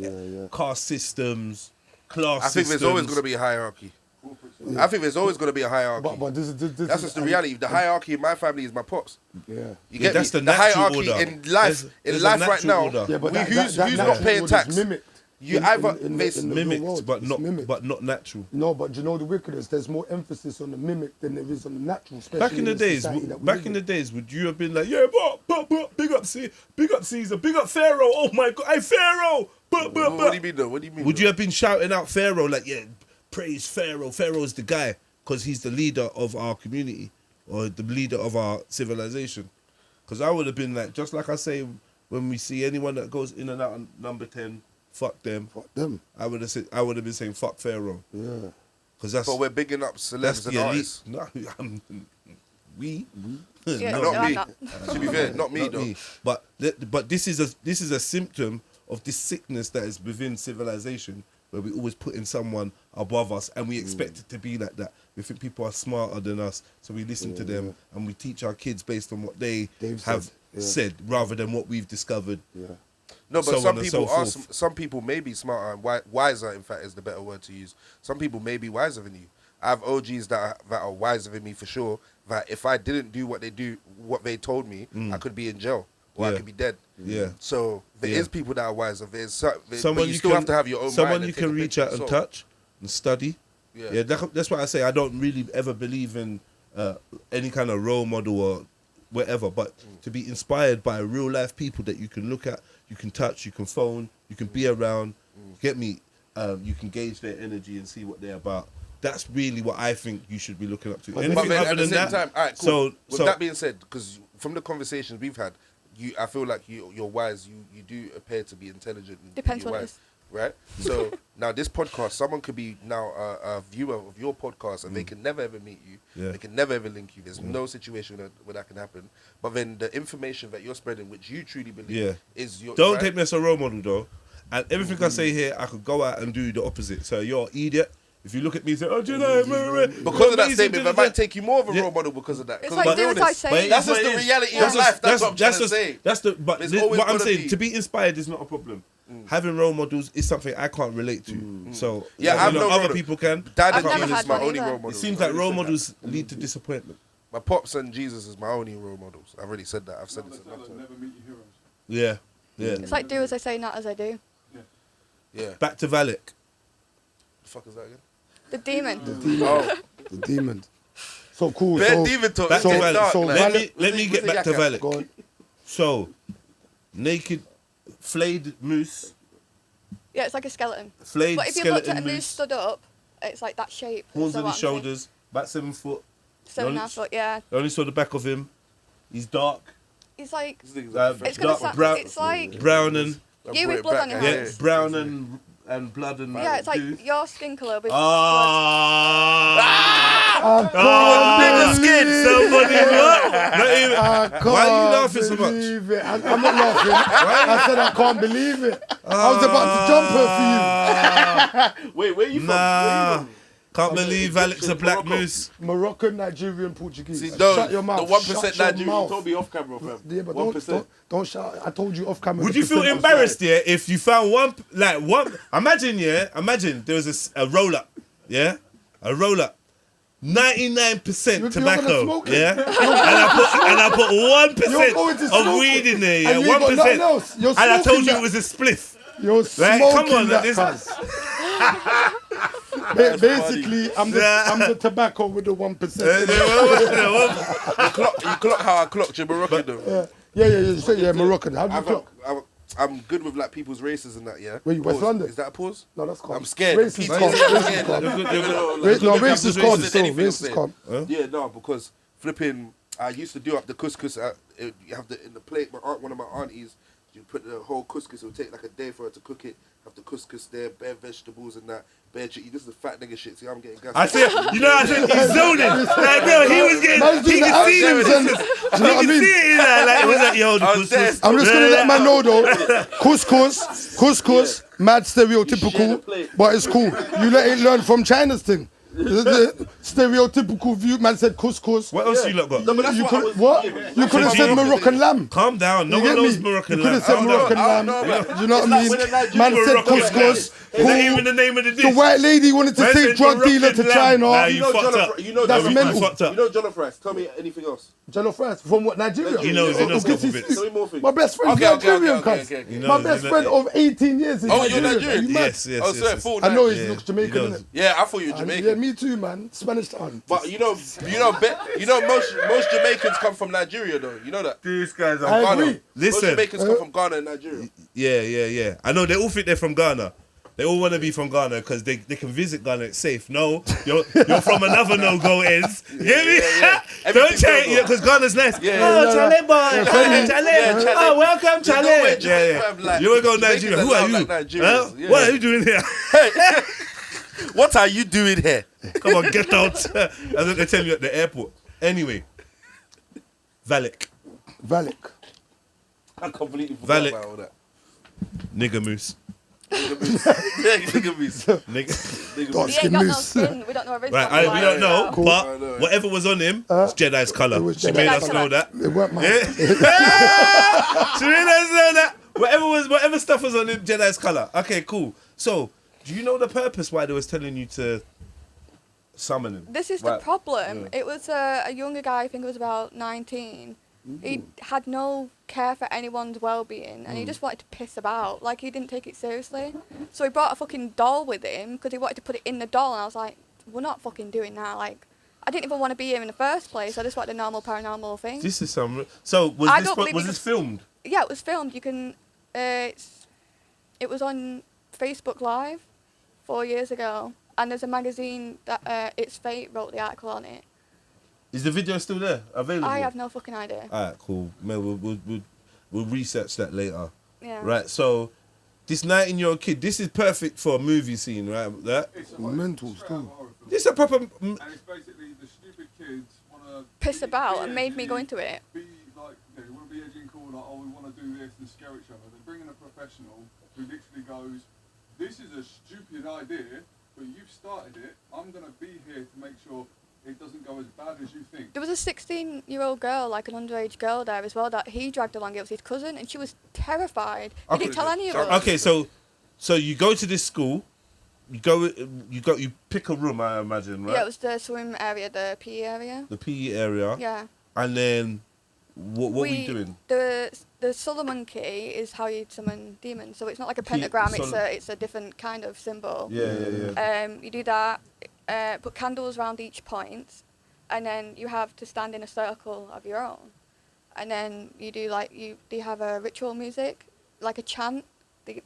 caste systems, class I think systems. there's always going to be a hierarchy. I think there's always going to be a hierarchy. But this That's just the reality. The hierarchy in my family is my pops. Yeah. You Yeah, get that's me? the The natural hierarchy order. in life, There's a right natural now. order. Yeah, but who's that not natural paying order is tax? mimicked You in- either in face the real mimicked, world. but It's not mimicked. but not natural. No, but do you know the wickedness? There's more emphasis on the mimic than there is on the natural. Especially Back in the days, society that we back live in the days, would you have been like, yeah, but big up Caesar, big up Pharaoh. Oh my God, hey Pharaoh. What do you mean though? What do you mean? Would though? you have been shouting out Pharaoh like, yeah, praise Pharaoh. Pharaoh's the guy because he's the leader of our community or the leader of our civilization? Because I would have been like, just like I say, when we see anyone that goes in and out on number 10, fuck them. Fuck them. I would have been saying fuck Pharaoh. Yeah. Because that's But we're bigging up that's celebs and the elite. artists. No, we. Yeah, Not no, I'm me. not. To be fair, not me Not though. me. But this is a symptom of this sickness that is within civilization, where we always putting someone above us and we expect it to be like that. We think people are smarter than us, so we listen to them and we teach our kids based on what they've said, said rather than what we've discovered. Yeah. No, but So some on and people so are. forth. Some people may be smarter and wiser. In fact, is the better word to use. Some people may be wiser than you. I have OGs that are wiser than me for sure. That if I didn't do what they told me, I could be in jail or I Yeah. could be dead. Yeah. So there Yeah. is people that are wiser. But Someone you still have to have your own someone mind you and take can a reach pinch out of and salt. touch and study. Yeah. Yeah, that's why I say I don't really ever believe in any kind of role model or whatever, but to be inspired by real life people that you can look at, you can touch, you can phone, you can be around, get me, you can gauge their energy and see what they're about. That's really what I think you should be looking up to. But Anything then other at the than same that, time, all right, cool. so With that being said, because from the conversations we've had, I feel like you're wise. You do appear to be intelligent. And Depends you're what it wise, is. right? So now this podcast, someone could be now a viewer of your podcast, and they can never ever meet you. Yeah. They can never ever link you. There's no situation where that can happen. But then the information that you're spreading, which you truly believe, is your. don't right? take me as a role model though. And everything I say here, I could go out and do the opposite. So you're an idiot. If you look at me and say, oh, Jedi, Because of that statement, I might take you more of a role model because of that. It's 'Cause like of do my as I realness. say. That's just the reality of life. That's what I'm trying to say. But There's always what I'm gotta saying, be. to be inspired is not a problem. Having role models is something I can't relate to. So Yeah, you I've know, no other model. people can. Dad I've and never Jesus had is my one only either. role model. It seems I like already role said that. models lead to disappointment. My pops and Jesus is my only role models. I've already said that. I've said it Never enough tell her, times. never meet your heroes. Yeah, yeah. It's like do as I say, not as I do. Yeah. Back to Valak. The fuck is that again? The demon. Oh, The demon. So cool. bare So, demon talk. Back It's to getting Valak. dark, so like. Valak- Let me get Where's back the to yak at? go Valak. on. So, naked, flayed moose, Yeah, it's like a skeleton. flayed But if you looked at a skeleton moose moose, stood up, it's like that shape. horns So on what his I'm saying. shoulders, about 7 foot. 7.5 foot, yeah. I only saw the back of him. He's dark, It's like This nigga's Uh, a it's gonna dark sound. brown- It's like brown and you with blood on your yeah, hands. brown and blood and Yeah, it's like goo. your skin colour with blood. Ah! I can't believe Somebody it. what? Not even. I can't Why are you laughing so much? believe it. I'm not laughing. I said I can't believe it. I was about to jump her for you. Wait, where you from? Nah, can't believe Valak's a black Morocco. moose. Moroccan, Nigerian, Portuguese. See, no, Shut your mouth. the 1% Shut your Nigerian. You mouth. told me off camera, fam. Yeah, but 1%. don't shout. I told you off camera. Would the you feel percent. embarrassed, yeah, if you found one? Imagine there was a roll up, yeah, a roll up, 99% You're tobacco, gonna smoke it. yeah, and I put You're going to 1% of smoke weed it. in there, yeah, And you ain't got 1%, nothing else. You're and I told smoking you that. it was a spliff. You're Right, smoking come on, that, this- cuz. Basically, I'm the tobacco with the 1%. You clock how I clocked you, Moroccan though. Yeah. You say Moroccan. How do you clock? I'm good with like people's races and that, yeah. Where you, West Pause. London? Is that a pause? No, that's calm. I'm scared. Race is People calm. say I'm Race is scared. calm. You're good. No, race is calm. Anything Still, I'm race is saying. calm. Yeah, no, because flipping, I used to do up the couscous. You have in the plate. One of my aunties, you put the whole couscous. It would take like a day for her to cook it. Have the couscous there, bare vegetables and that. Bare chicken. This is fat nigga shit. See, I'm getting gas. I said, you know, I said he's zoning. Like, no, he was getting, Man's he doing the could see it. accents and- do you know what I He could mean? see it in there. Like, it was like, yo, the I was there. couscous. I'm just gonna let man know though, couscous, mad stereotypical, but it's cool. You let it learn from China's thing. The stereotypical view, man said couscous. What else you lot got? that's You what I could was what? thinking. You could have said Moroccan lamb. Calm down. No You one get knows me? Moroccan You could lamb. have said Moroccan lamb. no, Do you know what I mean? when a Nigerian Man said Moroccan couscous. Is that even the name of the dish? The white lady wanted to Man take said drug dealer Moroccan to lamb. China. Nah, You know fucked jollof. up. You know That's jollof mental. rice. Fucked up. You know jollof rice. Tell me anything else. Jollof rice from what, Nigeria? He knows Or couple Gussie bits. Street? Tell me more things. My best friend's Okay. Nigerian, cuz. He My knows, best he friend knows. of 18 years is Oh, you're Nigerian. Nigerian? Are you mad? Yes, yes, Oh, yes, sorry, yes. full I know Nigerian. he Yeah, looks Jamaican, he knows. innit? Yeah, I thought you were Yeah, Jamaican. me too, man. Spanish town. But most Jamaicans come from Nigeria though. You know that. These guys I are agree. Most Listen, Jamaicans come from Ghana and Nigeria. yeah. I know they all think they're from Ghana. They all want to be from Ghana because they can visit Ghana. It's safe. No, you're from another no-go ends. You get me? yeah. Don't Everything's check no-go. because Ghana's nice. Yeah, Oh, yeah, Chale boy. Chale. Chale. Oh, welcome, There's no way Chale. Jamaican, like, You want to go Jamaicans Nigeria? are Who are loud you? like Nigerians, Huh? yeah. What are you doing here? What are you doing here? Come on, get out. That's what they tell you at the airport. Anyway, Valak, I completely forgot Valak. about all that. nigga moose. Nigga me. Nigga. Dark He skin ain't got no moose. skin. We don't know where Right, it's we don't know, Cool. but I know. whatever was on him, it's Jedi's colour. It was She Jedi's made us colour. know that. It weren't mine. She made us know that. Whatever stuff was on him, Jedi's colour. Okay, cool. So, do you know the purpose why they was telling you to summoning. This is Right. the problem. Yeah. It was a younger guy, I think it was about 19. He had no care for anyone's well-being, and he just wanted to piss about. Like, he didn't take it seriously. So he brought a fucking doll with him because he wanted to put it in the doll, and I was like, we're not fucking doing that. Like, I didn't even want to be here in the first place. I just wanted a normal paranormal thing. This is some. So I don't believe was it this was- filmed? Yeah, it was filmed. You can. It was on Facebook Live 4 years ago, and there's a magazine that It's Fate wrote the article on it. Is the video still there? Available? I have no fucking idea. Alright, cool. Man, we'll research that later. Yeah. Right. So this 19-year-old kid, this is perfect for a movie scene, right? That. It's a Mental straight still. up horror film. This is a proper. And it's basically the stupid kids want to Piss about and made me go into it. Be like, they want to be edgy and cool, like, oh, we want to do this and scare each other. They bring in a professional who literally goes, this is a stupid idea, but you've started it. I'm going to be here to make sure it doesn't go as bad as you think. There was a 16-year-old girl, like an underage girl there as well, that he dragged along. It was his cousin, and she was terrified. He didn't tell any of us. Okay, so you go to this school, you pick a room, I imagine, right? Yeah, it was the swim area, the PE area. The PE area. Yeah. And then what were you doing? The Solomon key is how you summon demons. So it's not like a pentagram. It's a different kind of symbol. Yeah. You do that. Put candles around each point, and then you have to stand in a circle of your own. And then you do do you have a ritual music, like a chant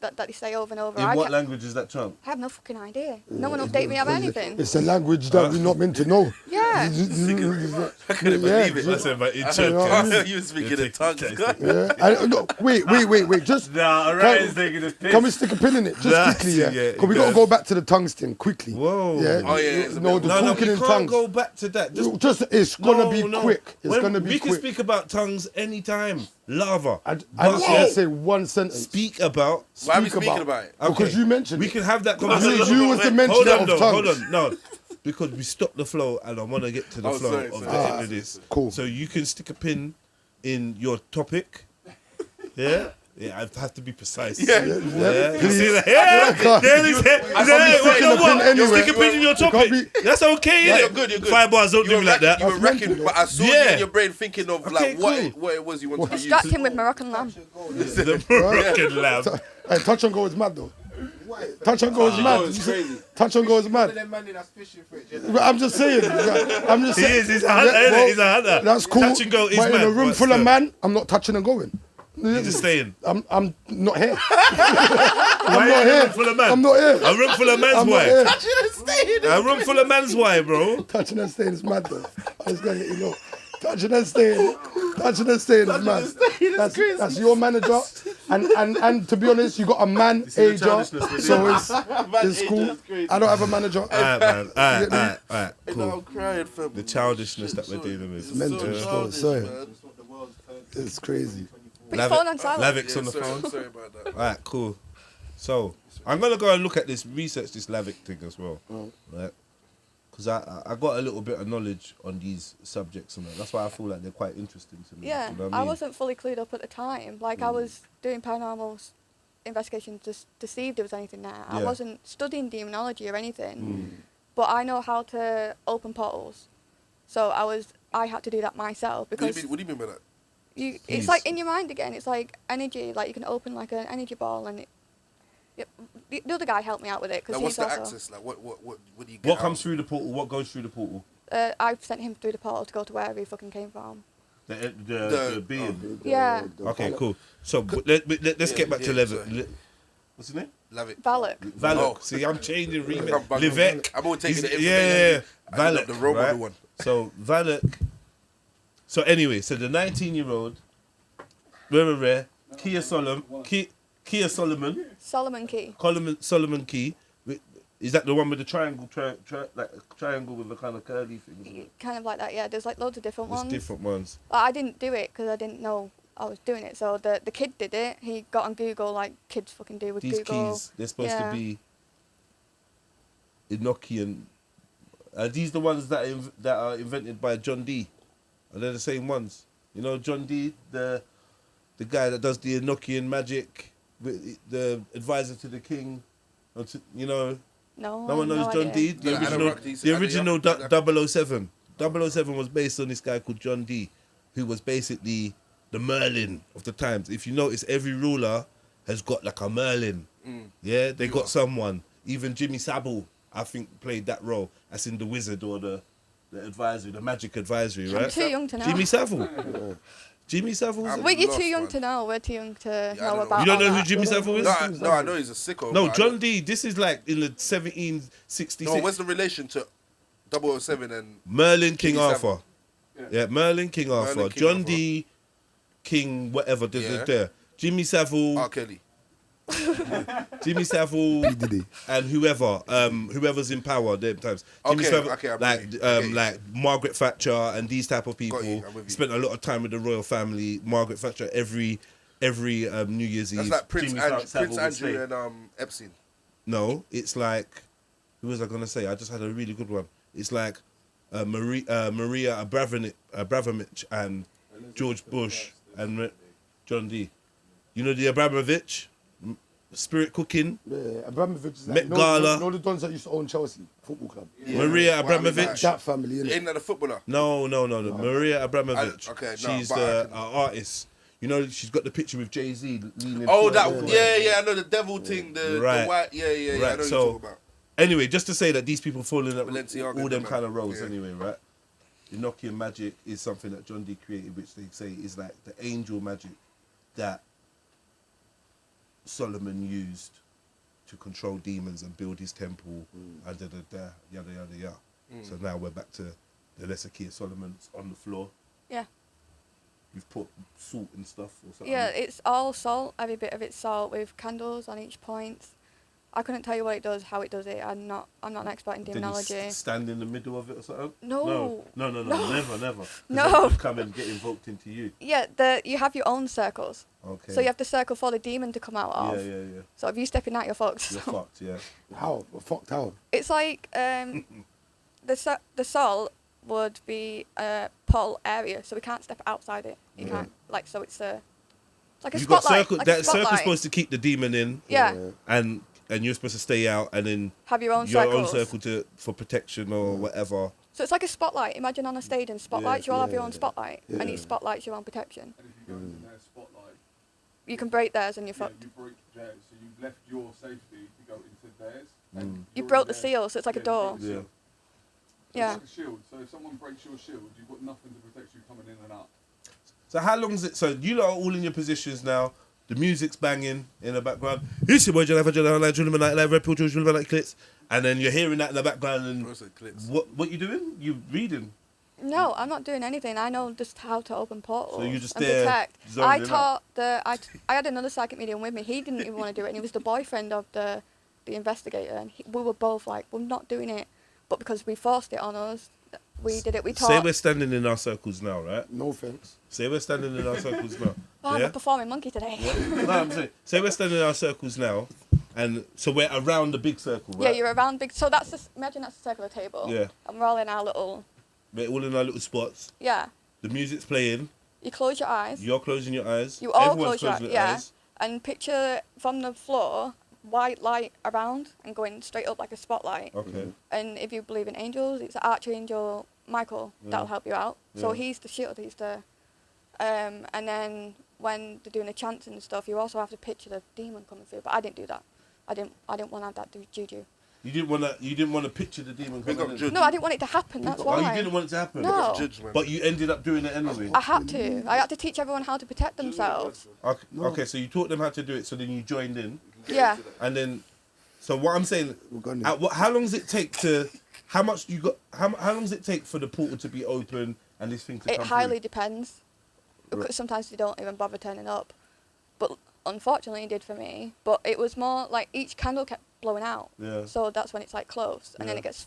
that they say over and over. In what language is that chant? I have no fucking idea. No one update me about anything. It's a language that we're not meant to know. Yeah. I couldn't believe it. I said, but in You were speaking in tongues. Yeah. No, wait. Just Nah, alright, he's taking this piss. can we stick a pin in it? Just Nah, quickly, yeah. yeah, Because we got to yeah. go back to the tongues thing quickly. Whoa. Yeah. Oh, yeah, it's a No, bit- the No, talking we in can't tongues. go back to that. It's gonna be quick. It's gonna be we quick. can speak about tongues anytime. Lava. I But just want to say one sentence. speak about. Why are we speaking about it? Because you mentioned We it. can have that You conversation. was the mention Hold on, of though. tongues. Hold on. No. Because we stopped the flow and I want to get to the Oh, flow sorry, of sorry. the end of this. Cool. So you can stick a pin in your topic. Yeah? Yeah, I have to be precise. Yeah. You Please. see that? Yeah. can't- Yeah, he's here. I can't be sticking a pin anywhere. Stick a pin in your You can't topic. be- That's okay, Yeah, innit? you're good, you're good. 5 bars, don't do me like that. You were That's racking, mental, but I saw you Yeah. in your brain thinking of Okay, like what cool. it was you wanted to use. Distract him with Moroccan lamb. The Moroccan lamb. Hey, touch and go is mad though. Touch and go is mad. it's crazy. Touch and go is mad. But I'm just saying. I'm just He saying. is, he's a hunter, innit? He's a hunter. That's cool. Touch and go is but in a mad, room but full of still. man, I'm not touching and going. You're just staying. I'm not here. Why I'm in not a here. room full of man? I'm not here. A room full of man's I'm not why? here. A room full of man's why, bro? Touching and staying is mad though. I was gonna let you know. Touching and staying is mad. That's your manager. And to be honest, you got a man see the ager, childishness with so it? it's cool. I don't have a manager. Alright, man. Alright, No, cool. I'm crying, fam. The childishness that we're dealing with. Mental So still, childish, sorry. man. It's crazy. Put your phone on silent. Lavix Yeah, on the sorry, phone. sorry about that. Alright, cool. So, I'm going to go and look at this, research this Lavic thing as well. Right? Because I got a little bit of knowledge on these subjects and that's why I feel like they're quite interesting to me. Yeah, you know what I mean? wasn't fully clued up at the time. Like, I was doing paranormal investigations just to see if there was anything there. I Yeah. wasn't studying demonology or anything, but I know how to open portals. So I had to do that myself What do because you mean by that? it's Please. like in your mind again. It's like energy. Like you can open like an energy ball, and the other guy helped me out with it because Like, what's he's the also. access? Like, what do you get? What comes out? through the portal? What goes through the portal? I've sent him through the portal to go to wherever he fucking came from. The being. Yeah, Okay, cool. So let's get back to yeah, Levic. sorry. What's his name? Love it. Valak. Valak. Oh. See, I'm changing remix. I'm bugging. Livek. I'm all taking the Yeah. information. I love Valak. the role model right? one. So Valak. So anyway, so the 19-year-old, rare, Kia Solomon, Solomon Key. Solomon Key. Is that the one with the triangle, like a triangle with the kind of curly things? Kind of like that, yeah. There's like loads of different There's ones. different ones. I didn't do it because I didn't know I was doing it. So the kid did it. He got on Google like kids fucking do with These Google. keys, they're supposed Yeah. to be Enochian. Are these the ones that are invented by John Dee? Are they the same ones? You know John Dee, the guy that does the Enochian magic, the advisor to the king, you know. No. No one knows no John idea. D. Like Adam Rock, The original 007. 007 was based on this guy called John D, who was basically the Merlin of the times. If you notice, every ruler has got like a Merlin. Yeah, they got someone. Even Jimmy Savile, I think, played that role, as in the wizard or the advisory, the magic advisory, right? I'm too young to know. Jimmy Savile. Jimmy Savile. I'm Wait, you're lost, too young man. to know. We're too young to I know don't know. about You don't all know who that. Jimmy Savile is? No, I know he's a sicko. No, but I John don't- D. This is like in the 1766. No, what's the relation to 007 and Merlin, King Jimmy Arthur. Savile? Yeah, Merlin, King Arthur. Merlin, King John Arthur. D. King, whatever. Yeah. Jimmy Savile. R. Kelly? Jimmy Savile Diddy. and whoever's in power them times. Jimmy Okay, Savile, okay, I'm like with you. I get you. like Margaret Thatcher and these type of people. you, I'm with you. Spent a lot of time with the royal family. Margaret Thatcher every New Year's That's Eve. like Prince, Jimmy Andrew, Savile Prince would say- Andrew and Epstein. No, it's like, who was I gonna say? I just had a really good one. It's like Maria Abramovich and George Bush and John D. You know the Abramovich, Spirit Cooking, Yeah, Abramovich is Met like, Gala. know the Dons that used to own Chelsea Football Club. Maria Well, I mean, Abramovich. like- That family, innit? Ain't that a footballer? No. Maria Abramovich. Okay, no, she's but the I can- artist. You know, she's got the picture with Jay-Z leaning Oh, forward. that yeah, I know the devil thing, the Right. white, yeah, I know Right, what so- you're talking about. Anyway, just to say that these people fall in Balenciaga all them man. kind of roles Yeah. anyway, right? Enochian magic is something that John D created, which they say is like the angel magic that Solomon used to control demons and build his temple, and yada yada. So now we're back to the lesser key of Solomon's on the floor. Yeah. You've put salt and stuff or something. Yeah, it's all salt. Every bit of it's salt with candles on each point. I couldn't tell you what it does, how it does it. I'm not an expert in Then you demonology. stand in the middle of it or something? No. No, No. never. 'Cause No. they could come and get invoked into you. Yeah, you have your own circles. Okay. So you have the circle for the demon to come out of. Yeah. So if you step in that, you're fucked. You're fucked, yeah. How? We're fucked how? It's like the soul would be a portal area, so we can't step outside it. You Yeah. can't so it's like a You've got spotlight. circle. like a That circle's spotlight. supposed to keep the demon in, Yeah. and you're supposed to stay out, and then Have your own your circles. own circle for protection or whatever. So it's like a spotlight. Imagine on a stage and spotlights, you all have your own spotlight, and Yeah. each spotlight's your own protection. And if you go into their spotlight, You can break theirs and you're yeah, fucked. you break theirs, so you've left your safety to go into theirs. And You you're broke in the theirs. seal, so it's like a Yeah, you door. broke the Yeah. seal. So Yeah. It's like a shield. So if someone breaks your shield, you've got nothing to protect you coming in and out. So how long is it? So you lot are all in your positions now. The music's banging in the background. It's your boy Jedi, Red Pill, Clits, and then you're hearing that in the background. And What's it, Clits? what you doing? You reading? No, I'm not doing anything. I know just how to open portals So you just and there protect. zoning I out. taught I had another psychic medium with me. He didn't even want to do it, and he was the boyfriend of the investigator. And we were both like, we're not doing it, but because we forced it on us, we did it. We Say taught. we're standing in our circles now, right? No offense. Say we're standing in our circles now. Oh, I'm yeah? a performing monkey today. No, I'm saying. Say we're standing in our circles now, and so we're around the big circle, right? Yeah, you're around big. So imagine that's the circle of the table. Yeah. And we're all in our little. We're all in our little spots. Yeah. The music's playing. You close your eyes. You're closing your eyes. You all Everyone's close your eyes. closing Yeah. eyes. And picture from the floor white light around and going straight up like a spotlight. Okay. And if you believe in angels, it's Archangel Michael that'll help you out. So Yeah. he's the shield. He's the. And then when they're doing the chants and stuff, you also have to picture the demon coming through. But I didn't do that. I didn't want to have that juju. You didn't want to picture the demon Big coming up in. Jude. No, I didn't want it to happen. That's Oh, why. you didn't want it to happen. No. Judge, man. But you ended up doing it anyway. I had to. I had to teach everyone how to protect themselves. Okay, so you taught them how to do it. So then you joined in, Yeah. and then. So what I'm saying, We're gonna. how long does it take to? How much you got? How long does it take for the portal to be open and this thing to It come highly through? depends. Because sometimes they don't even bother turning up. But unfortunately, it did for me. But it was more like each candle kept blowing out. Yeah. So that's when it's like close, and then Yeah. it gets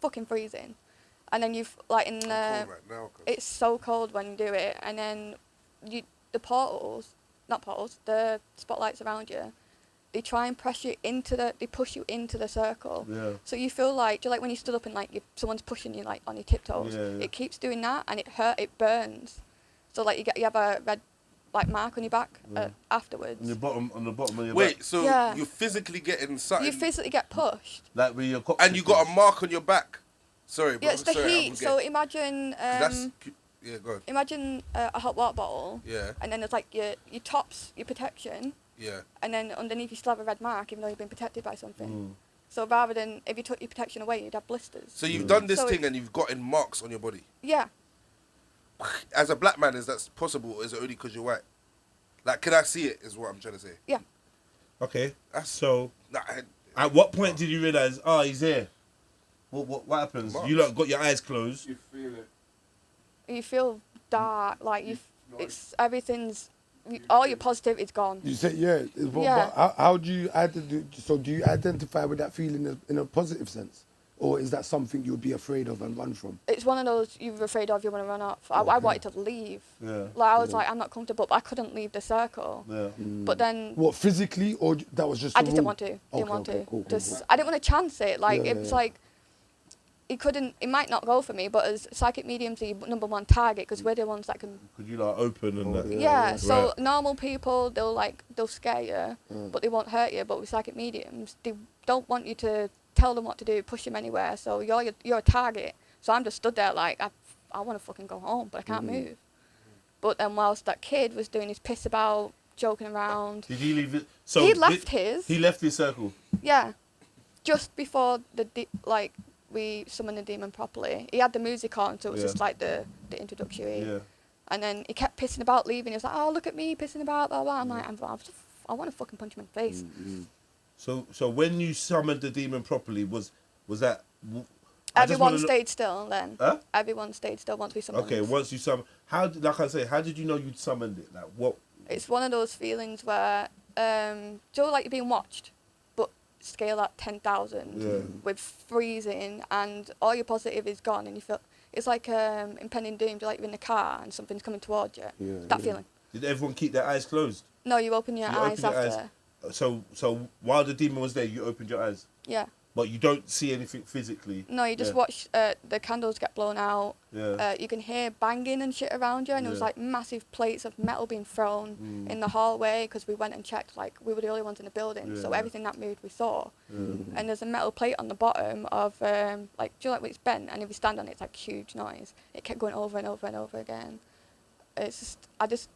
fucking freezing. And then you've like in I'm the. cold right now, 'cause- It's so cold when you do it, and then the spotlights around you, they try and push you into the circle. Yeah. So you feel like, just like when you stood up and like someone's pushing you like on your tiptoes, Yeah, yeah. it keeps doing that and it burns. So like you have a red like mark on your back afterwards. On the bottom of your Wait, back. so Yeah. you're physically getting something, You physically get pushed. Like with your cock and you got a mark on your back. Sorry, bro. Yeah, it's the sorry, heat. So imagine yeah, go on. imagine a hot water bottle. Yeah, And then there's like your tops, your protection, yeah. and then underneath you still have a red mark, even though you've been protected by something. So rather than if you took your protection away, you'd have blisters. So you've done this So thing and you've gotten marks on your body. Yeah. As a black man, is that possible, or is it only because you're white? Like, can I see it, is what I'm trying to say. Yeah. Okay. That's- So Nah, at what point did you realise, he's here? What happens? Marks. You lot got your eyes closed. You feel it. You feel dark, like Like- it's everything's, all your positive is gone. You say, yeah. Yeah. But how do you so do you identify with that feeling in a positive sense? Or is that something you'd be afraid of and run from? It's one of those you're afraid of, you want to run off. I Okay. wanted to leave. Yeah. Like I was like, I'm not comfortable, but I couldn't leave the circle. Yeah. But then What, physically, or that was just I a didn't rule? want to. Didn't Okay, want okay, to. cool, Just I didn't want to chance it. Like Yeah, it was yeah. like it might not go for me, but as psychic mediums, are your #1 target because we're the ones that can. Could you like open and that? Yeah. So Right. normal people, they'll scare you, but they won't hurt you. But with psychic mediums, they don't want you to tell them what to do, push them anywhere. So you're a target. So I'm just stood there like I want to fucking go home, but I can't move. But then whilst that kid was doing his piss about, joking around, Did he leave it? So he left his. He left his circle. Yeah, just before we summoned the demon properly. He had the music on, so it was Yeah. just like the introductory. Yeah. And then he kept pissing about, leaving. He was like, "Oh, look at me pissing about, blah blah." I'm like, I want to fucking punch him in the face. So when you summoned the demon properly, was that? I just Everyone wanna know- stayed still then. Huh? Everyone stayed still once we summoned. Okay, once you summon, like I say, how did you know you'd summoned it? Like what? It's one of those feelings where, Joe, like you're being watched, but scale at 10,000 Yeah. with freezing and all your positive is gone and you feel, it's like impending doom, like you're in the car and something's coming towards you. Yeah, That yeah. feeling. Did everyone keep their eyes closed? No, you open your You eyes opened your after. eyes. So while the demon was there, you opened your eyes, Yeah. but you don't see anything physically. No, you just Yeah. watch the candles get blown out. Yeah. You can hear banging and shit around you, and there was Yeah. like massive plates of metal being thrown in the hallway because we went and checked. Like we were the only ones in the building, so Yeah. everything that moved we saw. And there's a metal plate on the bottom of like, do you know, like when it's bent, and if you stand on it, it's like huge noise. It kept going over and over and over again. It's just,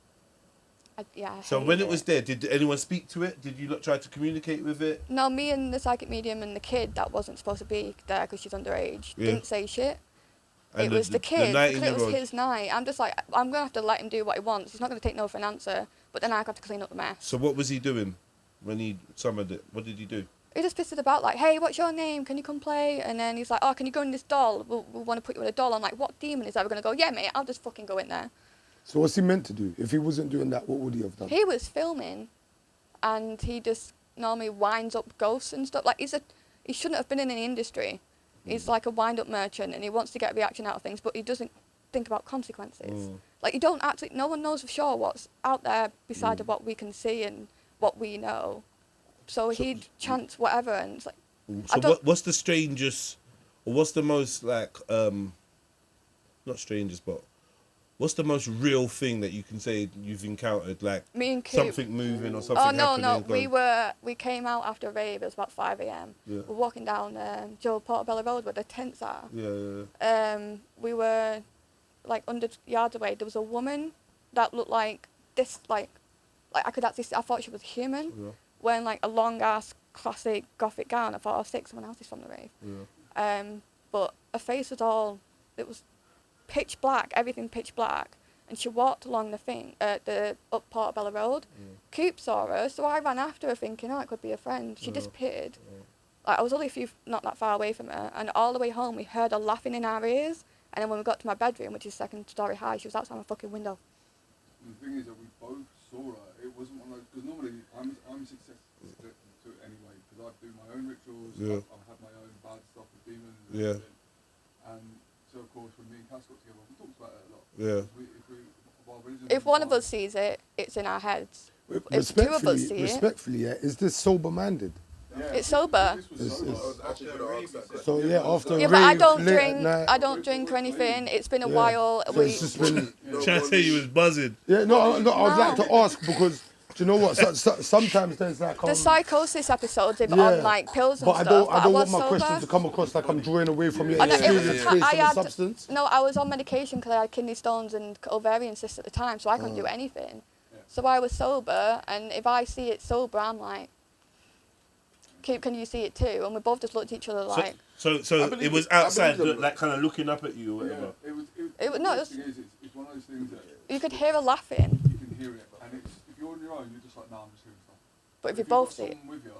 yeah. I So hate when it was there, did anyone speak to it? Did you lot try to communicate with it? No, me and the psychic medium and the kid that wasn't supposed to be there because she's underage Yeah. didn't say shit. And It was the kid, because it was 19-year-old his night. I'm just like, I'm going to have to let him do what he wants. He's not going to take no for an answer, but then I have to clean up the mess. So what was he doing when he summoned it? What did he do? He just pissed it about, like, hey, what's your name? Can you come play? And then he's like, oh, can you go in this doll? We want to put you in a doll. I'm like, what demon is that? We're going to go, yeah, mate, I'll just fucking go in there. So what's he meant to do? If he wasn't doing that, what would he have done? He was filming, and he just normally winds up ghosts and stuff. Like, he shouldn't have been in the industry. He's like a wind-up merchant, and he wants to get a reaction out of things, but he doesn't think about consequences. Like, you don't actually, no one knows for sure what's out there beside of what we can see and what we know. So he'd chance whatever, and it's like, So what's the strangest, or what's the most like, not strangest, but what's the most real thing that you can say you've encountered? Like me and Coop. something moving or something Oh no, happening? we came out after Rave. It was about 5 a.m. Yeah. We're walking down Joe Portobello Road where the tents are. Yeah. We were like 100 yards away. There was a woman that looked like this, like I could actually see, I thought she was human, Yeah. wearing like a long ass classic gothic gown. I thought, oh sick, someone else is from the Rave. Yeah. But her face was all, it was pitch black, everything pitch black. And she walked along the thing, the up Portobello Road. Coop saw her, so I ran after her thinking, oh, it could be a friend. She disappeared. Like, I was only not that far away from her, and all the way home we heard her laughing in our ears. And then when we got to my bedroom, which is 2nd story high, she was outside my fucking window. And the thing is that we both saw her. It wasn't one of those, because normally I'm successful to it anyway, because I do my own rituals, Yeah. I've had my own bad stuff with demons and Yeah. everything. And so of course when me and Cass got together, we talked about it a lot. Yeah. Our religion If one of was us sees it, it's in our heads. If two of us see it, Respectfully, yeah, is this sober-minded? It's sober. This was sober. So yeah, after Yeah, but I rave, don't late drink. at night, I don't drink or anything. It's been a yeah. while. So it's just been. Trying to say you was buzzing. Yeah, no, I'd like to ask because do you know what? Sometimes there's like The psychosis episodes are yeah. on like pills and but stuff. I don't was want my sober. question to come across like I'm drawing away from your I know, it was experience the based I on the had substance. no. I was on medication because I had kidney stones and ovarian cysts at the time, so I couldn't do anything. So I was sober, and if I see it sober, I'm like, can you see it too? And we both just looked at each other like. So it was outside, like kind of looking up at you or whatever. It was- no, it was- It's one of those things that You could hear her laughing, you can hear it, and it's, if you're on your own, you're just like, nah, I'm just hearing stuff. but if you you've both got see it, someone with you,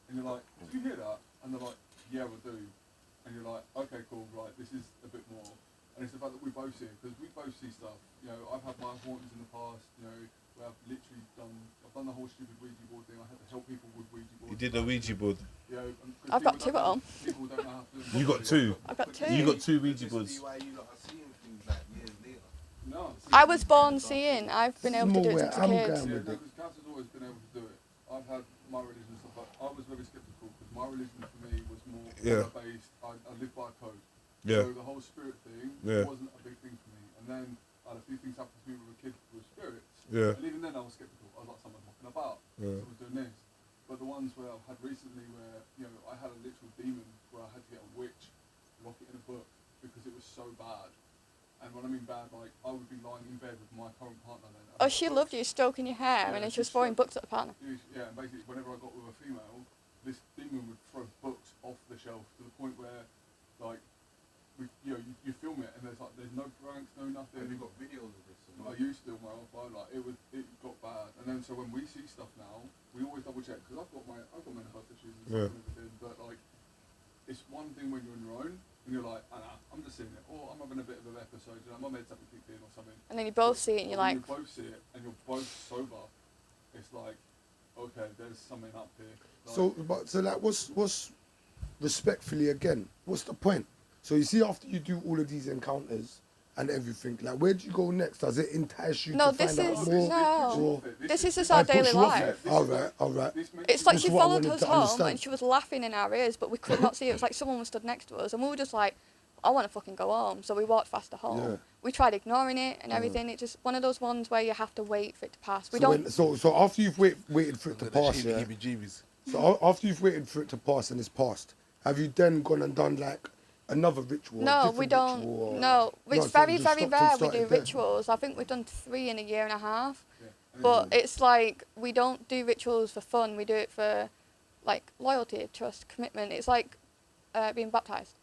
and you're like, do you hear that? And they're like, yeah, we do. And you're like, okay, cool, right, this is a bit more. And it's the fact that we both see it, because we both see stuff. You know, I've had my hauntings in the past, you know, where I've literally done the whole stupid Ouija board thing. I had to help people with Ouija boards. You did the Ouija board. You know, 'cause I've got people two at home. People don't know how to. You got two. I've got two. You got two Ouija boards. No. I was born seeing. I've been able to do it Somewhere since a I'm kid. going Yeah, with no, it. because Cass has always been able to do it. I've had my religion and stuff, but I was very sceptical because my religion for me was more based. I live by code. Yeah. So the whole spirit thing wasn't a big thing for me. And then I had a few things happen to me with a kid with spirits. Yeah. And even then I was sceptical. I was like, someone's knocking about. Yeah. Someone's doing this. But the ones where I've had recently where, you know, I had a literal demon where I had to get a witch, lock it in a book because it was so bad. And when I mean bad, like, I would be lying in bed with my current partner then. Oh, she loved you stroking your hair, and then she was throwing books at the partner. Yeah, and basically, whenever I got with a female, this demon would throw books off the shelf to the point where, like, you film it and there's no pranks, no nothing. Have you got videos of this? I used to on my old phone, like, it got bad. And then so when we see stuff now, we always double check because I've got mental health issues and stuff and everything. But like, it's one thing when you're on your own and you're like, I'm just seeing it, or I'm having a bit of an episode, you know, my meds haven't kicked in or something. And then you both see it, and you're When like, you both see it and you're both sober, it's like, okay, there's something up here. Like, So like, what's respectfully again? What's the point? So you see, after you do all of these encounters and everything, like, where do you go next? Does it entice you no, to this find out is more? no, or this is just I our push daily you off life. it? All right. this makes It's like This she is what I followed wanted us to home understand. and she was laughing in our ears, but we could not see it. It was like someone was stood next to us, and we were just like, I want to fucking go home. So we walked faster home. Yeah. We tried ignoring it and everything. It's just one of those ones where you have to wait for it to pass. We So, don't. so after you've waited for it to pass, yeah. Heebie-jeebies. So after you've waited for it to pass and it's passed, have you then gone and done like another ritual? No, we don't. No, it's so very, you just very stopped and rare we do started there? rituals. I think we've done 3 in a year and a half. and But it's like we don't do rituals for fun. We do it for like loyalty, trust, commitment. It's like being baptized.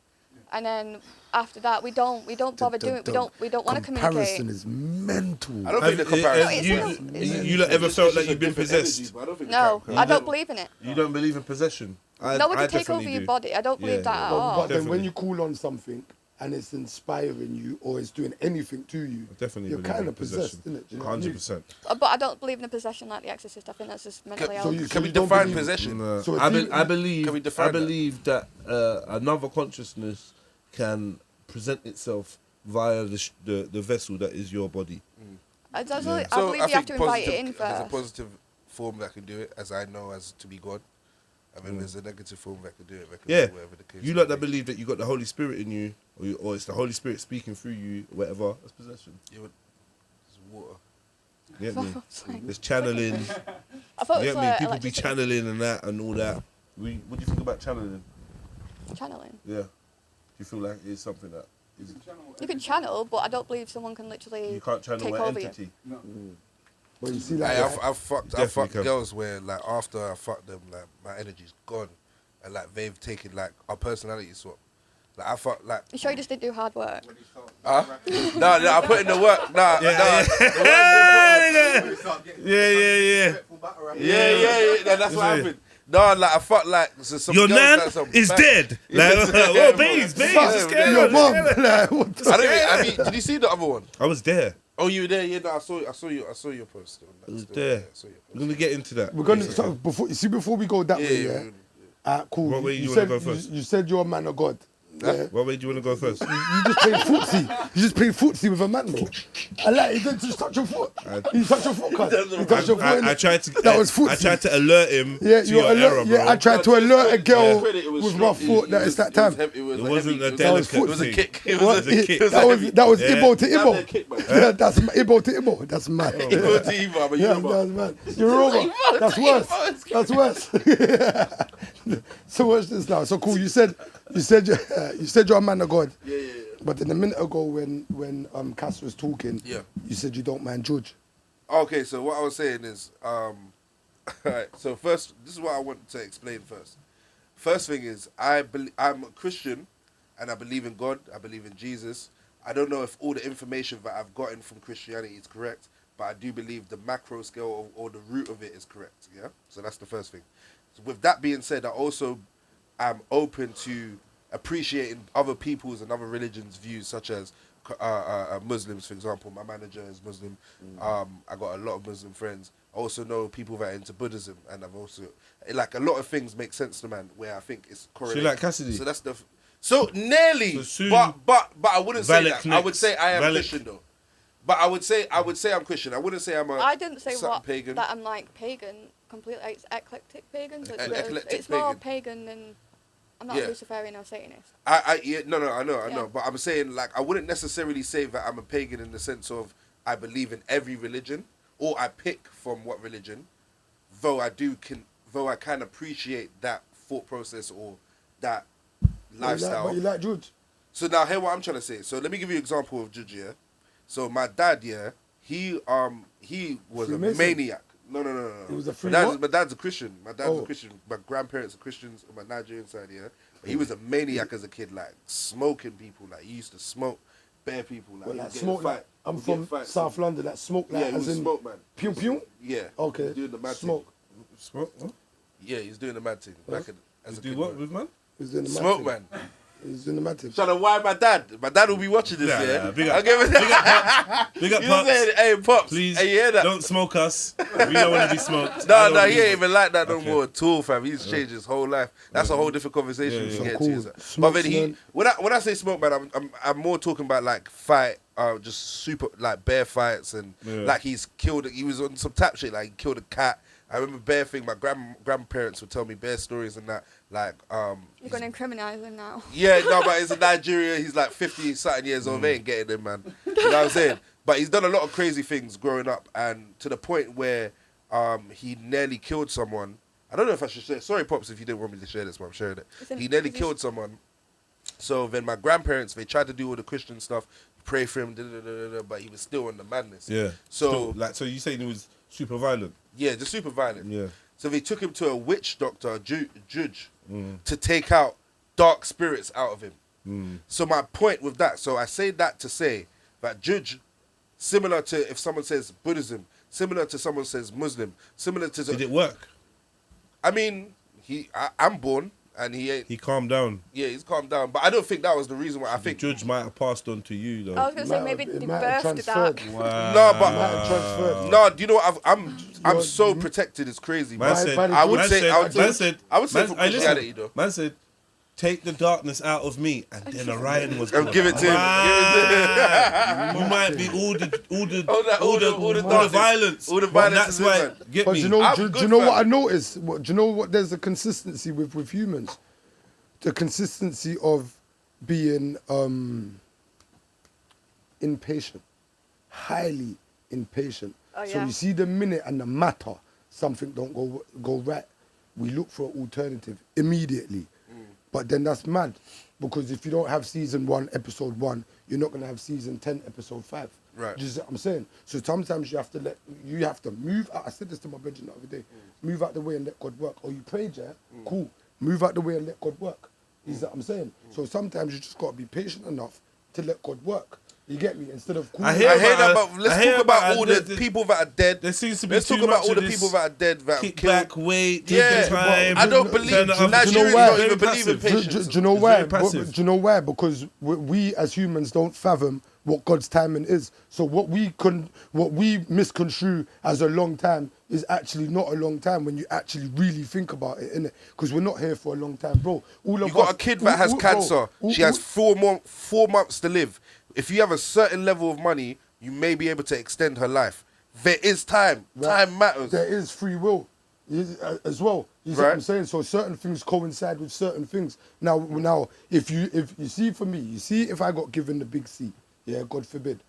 And then after that, we don't bother doing it. We don't want to communicate. Comparison is mental. I don't think the comparison. You lot ever felt like you've been possessed? No, I don't believe in it. You don't believe in possession? No one I can take over definitely your do. body. I don't believe Yeah, that yeah. at But all. then when Definitely. you call on something and it's inspiring you or it's doing anything to you, I definitely you're believe kind in of possessed, possession. isn't it? Do you know what I mean? 100%. But I don't believe in a possession like The Exorcist. I think that's just mentally So ill. you- Can we don't define believe- possession? No. So I, if you- I believe. Can we define I believe that another consciousness can present itself via the vessel that is your body. I Yeah. believe you have to invite it in There's a first. positive form that can do it, as I know, as to be God. And then there's a negative form that can do it. That can Yeah, do whatever the case you may lot that be. believe that you got the Holy Spirit in you, or it's the Holy Spirit speaking through you, whatever. That's possession. Yeah, but it's water. You get me? Sorry. There's channeling. I thought You it get was me? People be electricity. channeling and that and all that. What do you think about channeling? Channeling. Yeah. Do you feel like it's something that is, You can channel, but I don't believe someone can literally you can't channel take an over you. entity? No. But you see, Like, like, I've fucked Definitely can. girls where, like, after I fucked them, like, my energy's gone. And, like, they've taken, like, our personality swap. Like, I fucked, like... You sure you just didn't do hard work? Huh? No, I put in the work. Nah, Yeah. Yeah, that's what happened. No, like, I fucked, like, so some Your girls, nan like, some is bad- dead. Like, oh, babes, what's going your on? mum, like, what the- I mean, did you see the other one? I was there. Oh, you were there? Yeah, no, I saw your post. I was there. I saw your We're gonna get into that. We're gonna so before we go that way, yeah. Yeah. Cool. What way you you wanna said go first? you said you're a man of God. Yeah. What way do you want to go first? You just play footsie. You just play footsie with a man, bro. I like he didn't just touch your foot. He touched your foot, cuz. He touched your foot. I tried to. That was footsie. I tried to alert him. Yeah, to you your error, bro. yeah. I tried to alert a girl with my straight. foot that it's that time. It wasn't a was delicate foot. It was a thing. kick. It What? was a kick. That was Yeah. Ibo to Ibo. That's a kick, man. Yeah, that's Ibo to Ibo. That's mad. Ibo to Ibo, but Yeah, you're that's mad. You're over. That's worse. That's worse. So watch this now. So cool. You said you're a man of God. Yeah. But then a minute ago when Cass was talking, Yeah. you said you don't mind Judge. Okay, so what I was saying is, alright, so first, this is what I want to explain first. First thing is, I'm a Christian, and I believe in God, I believe in Jesus. I don't know if all the information that I've gotten from Christianity is correct, but I do believe the macro scale or the root of it is correct, yeah? So that's the first thing. So with that being said, I also am open to appreciating other people's and other religions' views, such as Muslims, for example. My manager is Muslim. I got a lot of Muslim friends. I also know people that are into Buddhism, and I've also like a lot of things make sense to man where I think it's correlated. So you like Cassidy? So that's the so nearly, So soon- but I wouldn't say that. Valak I would say I am Valak. Christian though. But I would say I'm Christian. I wouldn't say I'm a. I didn't say something what pagan. that I'm like pagan completely. It's eclectic pagan. So it's, Eclectic it's more pagan. pagan than. I'm not Yeah. a Luciferian or Satanist. Yeah, no, I know, Yeah. but I'm saying like I wouldn't necessarily say that I'm a pagan in the sense of I believe in every religion or I pick from what religion, though I can appreciate that thought process or that lifestyle. But you like Judge. So now hear what I'm trying to say. So let me give you an example of Judge, yeah. So my dad, yeah, he was a Freemason? maniac. No. He was a free my what? dad's a Christian. My dad's Oh. a Christian. My grandparents are Christians on my Nigerian side, yeah. But he was a maniac as a kid, like smoking people. Like he used to smoke bare people. Like, Well, he'd like get in smoke fight. like I'm He'd get in from fights. South London. That smoke like Yeah, he as was in smoke man. pew pew. Yeah. Okay. He was doing the mad Smoke. Smoke? What? thing. Yeah, he's doing the mad thing. Back as You a do kid, what man. with man? He's doing the mad Smoke thing. man. He's doing the mad thing. Trying to wire my dad. My dad will be watching this, Nah, yeah. nah, big up. I'll give it. Big up, You know what I'm Pops. saying? Hey, Pops. Please, Hey, you hear that? don't smoke us. We don't want to be smoked. No, I don't he do ain't it. even like that no Okay. more at all, fam. He's changed his whole life. That's a whole different conversation Yeah, we yeah. can get Cool. to. But Smoke then man. when I say smoke man, I'm more talking about like fight, just super like bear fights and Yeah. like he was on some tap shit, like he killed a cat. I remember bear thing. My grandparents would tell me bear stories and that. Like You're going to criminalise him now. yeah, no, but it's in Nigeria. He's like 50-something years old. They ain't getting him, man. You know what I'm saying? But he's done a lot of crazy things growing up, and to the point where he nearly killed someone. I don't know if I should share. Sorry, Pops, if you didn't want me to share this, but I'm sharing it. He nearly killed someone. So then my grandparents, they tried to do all the Christian stuff, pray for him, but he was still on the madness. Yeah. So so you saying he was super violent? yeah, just super violent. Yeah. So they took him to a witch doctor, judge, to take out dark spirits out of him. So my point with that, so I say that to say that judge, similar to if someone says Buddhism, similar to someone says Muslim, similar to... Did it work? I mean, I'm born and he ain't... He calmed down. Yeah, he's calmed down. But I don't think that was the reason why. I The think... judge might have passed on to you, though. I was going to say maybe It they might have birthed transferred. that. Wow. No, but... Might have transferred. No, do you know what? I'm You're- so protected, it's crazy. Man Man. said, by the I would man say- said, I would say- man said, I would say man- from hey, listen, Christianity, though. Man said, take the darkness out of me, and then Orion was I'll gonna give it to him. Wow. You might be all the violence. All the But violence that's is in, why. man. Get But me. do you know, I'm do good, you know fam. what I noticed? Do you know what there's a consistency with humans? The consistency of being impatient, highly impatient. Oh, So yeah. you see the minute and the matter, something don't go right, we look for an alternative immediately. But then that's mad, because if you don't have season 1, episode 1, you're not gonna have season 10, episode 5. Right. Do you see what I'm saying? So sometimes you have to move out. I said this to my bedroom the other day. Move out the way and let God work. Or you prayed, yeah? Cool. Move out the way and let God work. You see what I'm saying? So sometimes you just gotta be patient enough to let God work. You get me? Instead of I hear I hear that, about- but let's I hear talk about about all the- the people that are dead. There seems to be Let's too talk about much all of the this people that are dead that kick killed. back, wait, Yeah, taking time. I don't believe turn it up. Nigerians Do you know don't why? even Very believe in passive. patience. Do you know It's why? very passive. Do you know why? Because we as humans don't fathom what God's timing is. So what we misconstrue as a long time is actually not a long time when you actually really think about it, innit? Because we're not here for a long time, bro. You got a kid that has cancer. She has 4 months to live. If you have a certain level of money, you may be able to extend her life. There is time. Right. Time matters. There is free will as well. You see what I'm saying? So certain things coincide with certain things. Now, if you see, for me, if I got given the big C, yeah, God forbid,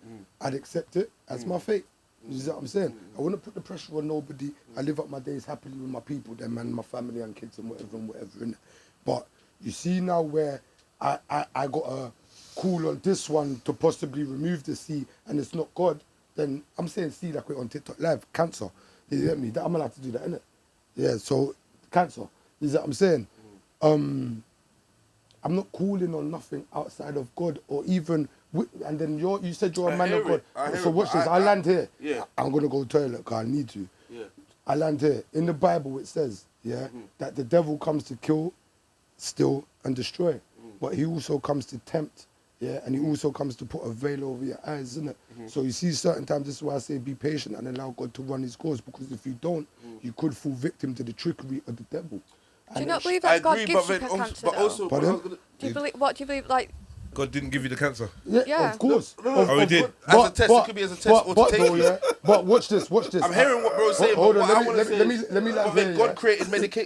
I'd accept it as my fate. You see what I'm saying? I wouldn't put the pressure on nobody. I live up my days happily with my people, them, man, my family and kids and whatever, innit? But you see now where I got a call on this one to possibly remove the C and it's not God, then I'm saying C like we're on TikTok Live, cancer. You get me? I'm gonna have to do that, innit? Yeah, so cancer. You see what I'm saying? I'm not calling on nothing outside of God or even, and then you said you're a man of God. So watch this, I land here. Yeah. I'm gonna go to the toilet because I need to. Yeah. I land here. In the Bible it says, that the devil comes to kill, steal and destroy. But he also comes to tempt, and he also comes to put a veil over your eyes, isn't it? So you see certain times, this is why I say be patient and allow God to run his course, because if you don't, you could fall victim to the trickery of the devil. Do you not believe that God gives you cancer, but also, do you believe, like... God didn't give you the cancer. Yeah. Of course. Oh, he did. As a test, it could be as a test or to take it. But watch this. I'm hearing what bro's saying. Hold on, what I want to say let me is,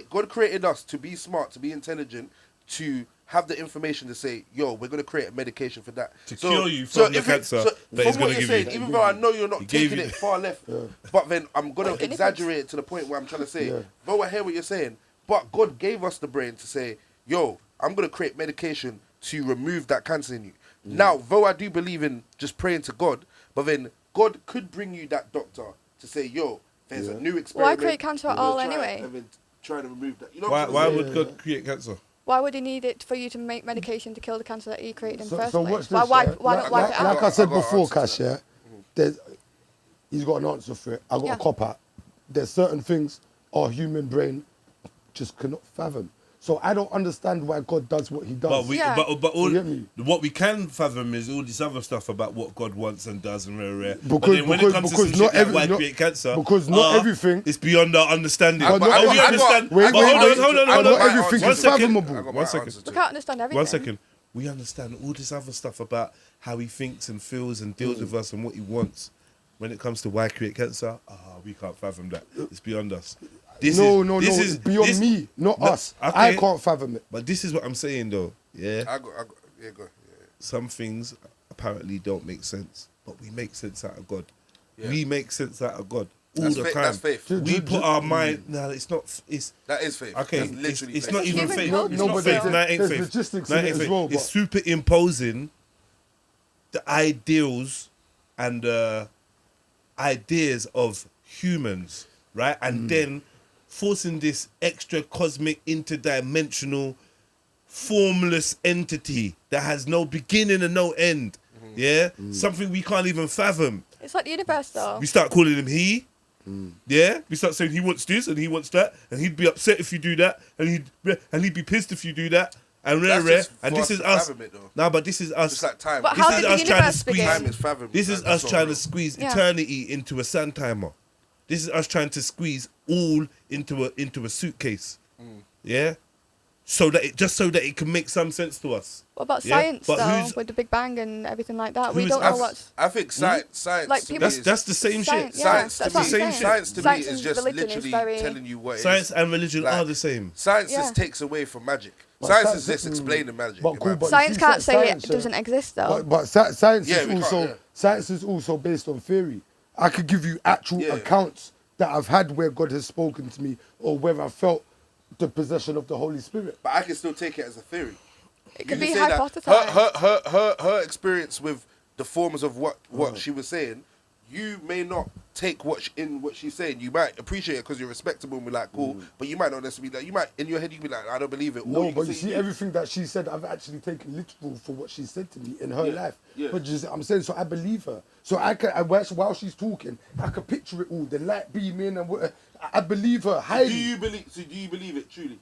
God created us to be smart, to be intelligent, to have the information to say, yo, we're going to create a medication for that. To cure you from the cancer that he's going to give you. Even though I know you're not taking it far left, Yeah. but then I'm going to exaggerate it to the point where I'm trying to say, though I hear what you're saying, but God gave us the brain to say, yo, I'm going to create medication to remove that cancer in you. Now, though I do believe in just praying to God, but then God could bring you that doctor to say, yo, there's a new experiment. Why create cancer at all anyway? And then try to remove that. You know Why would God create cancer? Why would he need it for you to make medication to kill the cancer that he created in the first so place? watch this, Why not wipe it out? Like I said I got an before, answer to Cash, that. he's got an answer for it. I got Yeah. a cop out. There's certain things our human brain just cannot fathom. So I don't understand why God does what he does. But all You get me? what we can fathom is all this other stuff about what God wants and does and rare. Because- But then when it comes to some because shit not like every- why not- create cancer, because not everything- it's beyond our understanding. But But not we every- understand. Wait, but hold on. not everything One is second. fathomable. One second. We can't understand everything. One second. We understand all this other stuff about how he thinks and feels and deals with us and what he wants. When it comes to why create cancer, we can't fathom that. It's beyond us. This It's beyond me, not us. Okay. I can't fathom it. But this is what I'm saying, though. Yeah. I got, yeah, go. Yeah. Some things apparently don't make sense, but we make sense out of God. Yeah. We make sense out of God all That's the faith, time. that's faith. We put our mind. No, it's not. It's That is faith. okay. That's literally It's faith. not even Human faith. culture. It's No, not but faith. there's- No, it ain't there's faith. logistics No, in it it ain't as faith. well, It's but- superimposing the ideals and ideas of humans, right? And then forcing this extra cosmic, interdimensional, formless entity that has no beginning and no end. Yeah, something we can't even fathom. It's like the universe, though. We start calling him he. Yeah, we start saying he wants this and he wants that, and he'd be upset if you do that, and he'd be pissed if you do that, and That's rare. just And for this us is to us. fathom it, though. No, but this is us. Just like time. But This how is did the us trying to universe squeeze. begin? Time is fathom. This is That's us not trying real. to squeeze Yeah. eternity into a sand timer. This is us trying to squeeze all into a suitcase. Yeah, so that it can make some sense to us. What about Yeah, science, but though, who's- with the Big Bang and everything like that? We who's don't know us? what's... I think science Like to me people- is- That's the same Science, shit. yeah, Science that's to what me, I'm saying. science to me Science is and just religion is literally very- telling you what it is. Science and religion Like, are the same. Science Yeah. just takes away from magic. But Science science- is just explaining magic. But in cool, my but- opinion. Science see, can't say science, it doesn't exist, though. But science Yeah, is we can't, also yeah. science is also based on theory. I could give you actual Yeah. accounts that I've had where God has spoken to me or where I felt the possession of the Holy Spirit. But I can still take it as a theory. It You could can be say that hypothesized. her experience with the forms of what she was saying, you may not take what she's saying. You might appreciate it because you're respectable and be like, cool, but you might not necessarily be like, you might, in your head, you be like, I don't believe it. Or No, can but you say see, everything that she said, I've actually taken literal for what she said to me in her life. yeah. But just, I'm saying, so I believe her. So while she's talking, I could picture it all, the light beaming and what. I believe her highly. Do you believe it truly?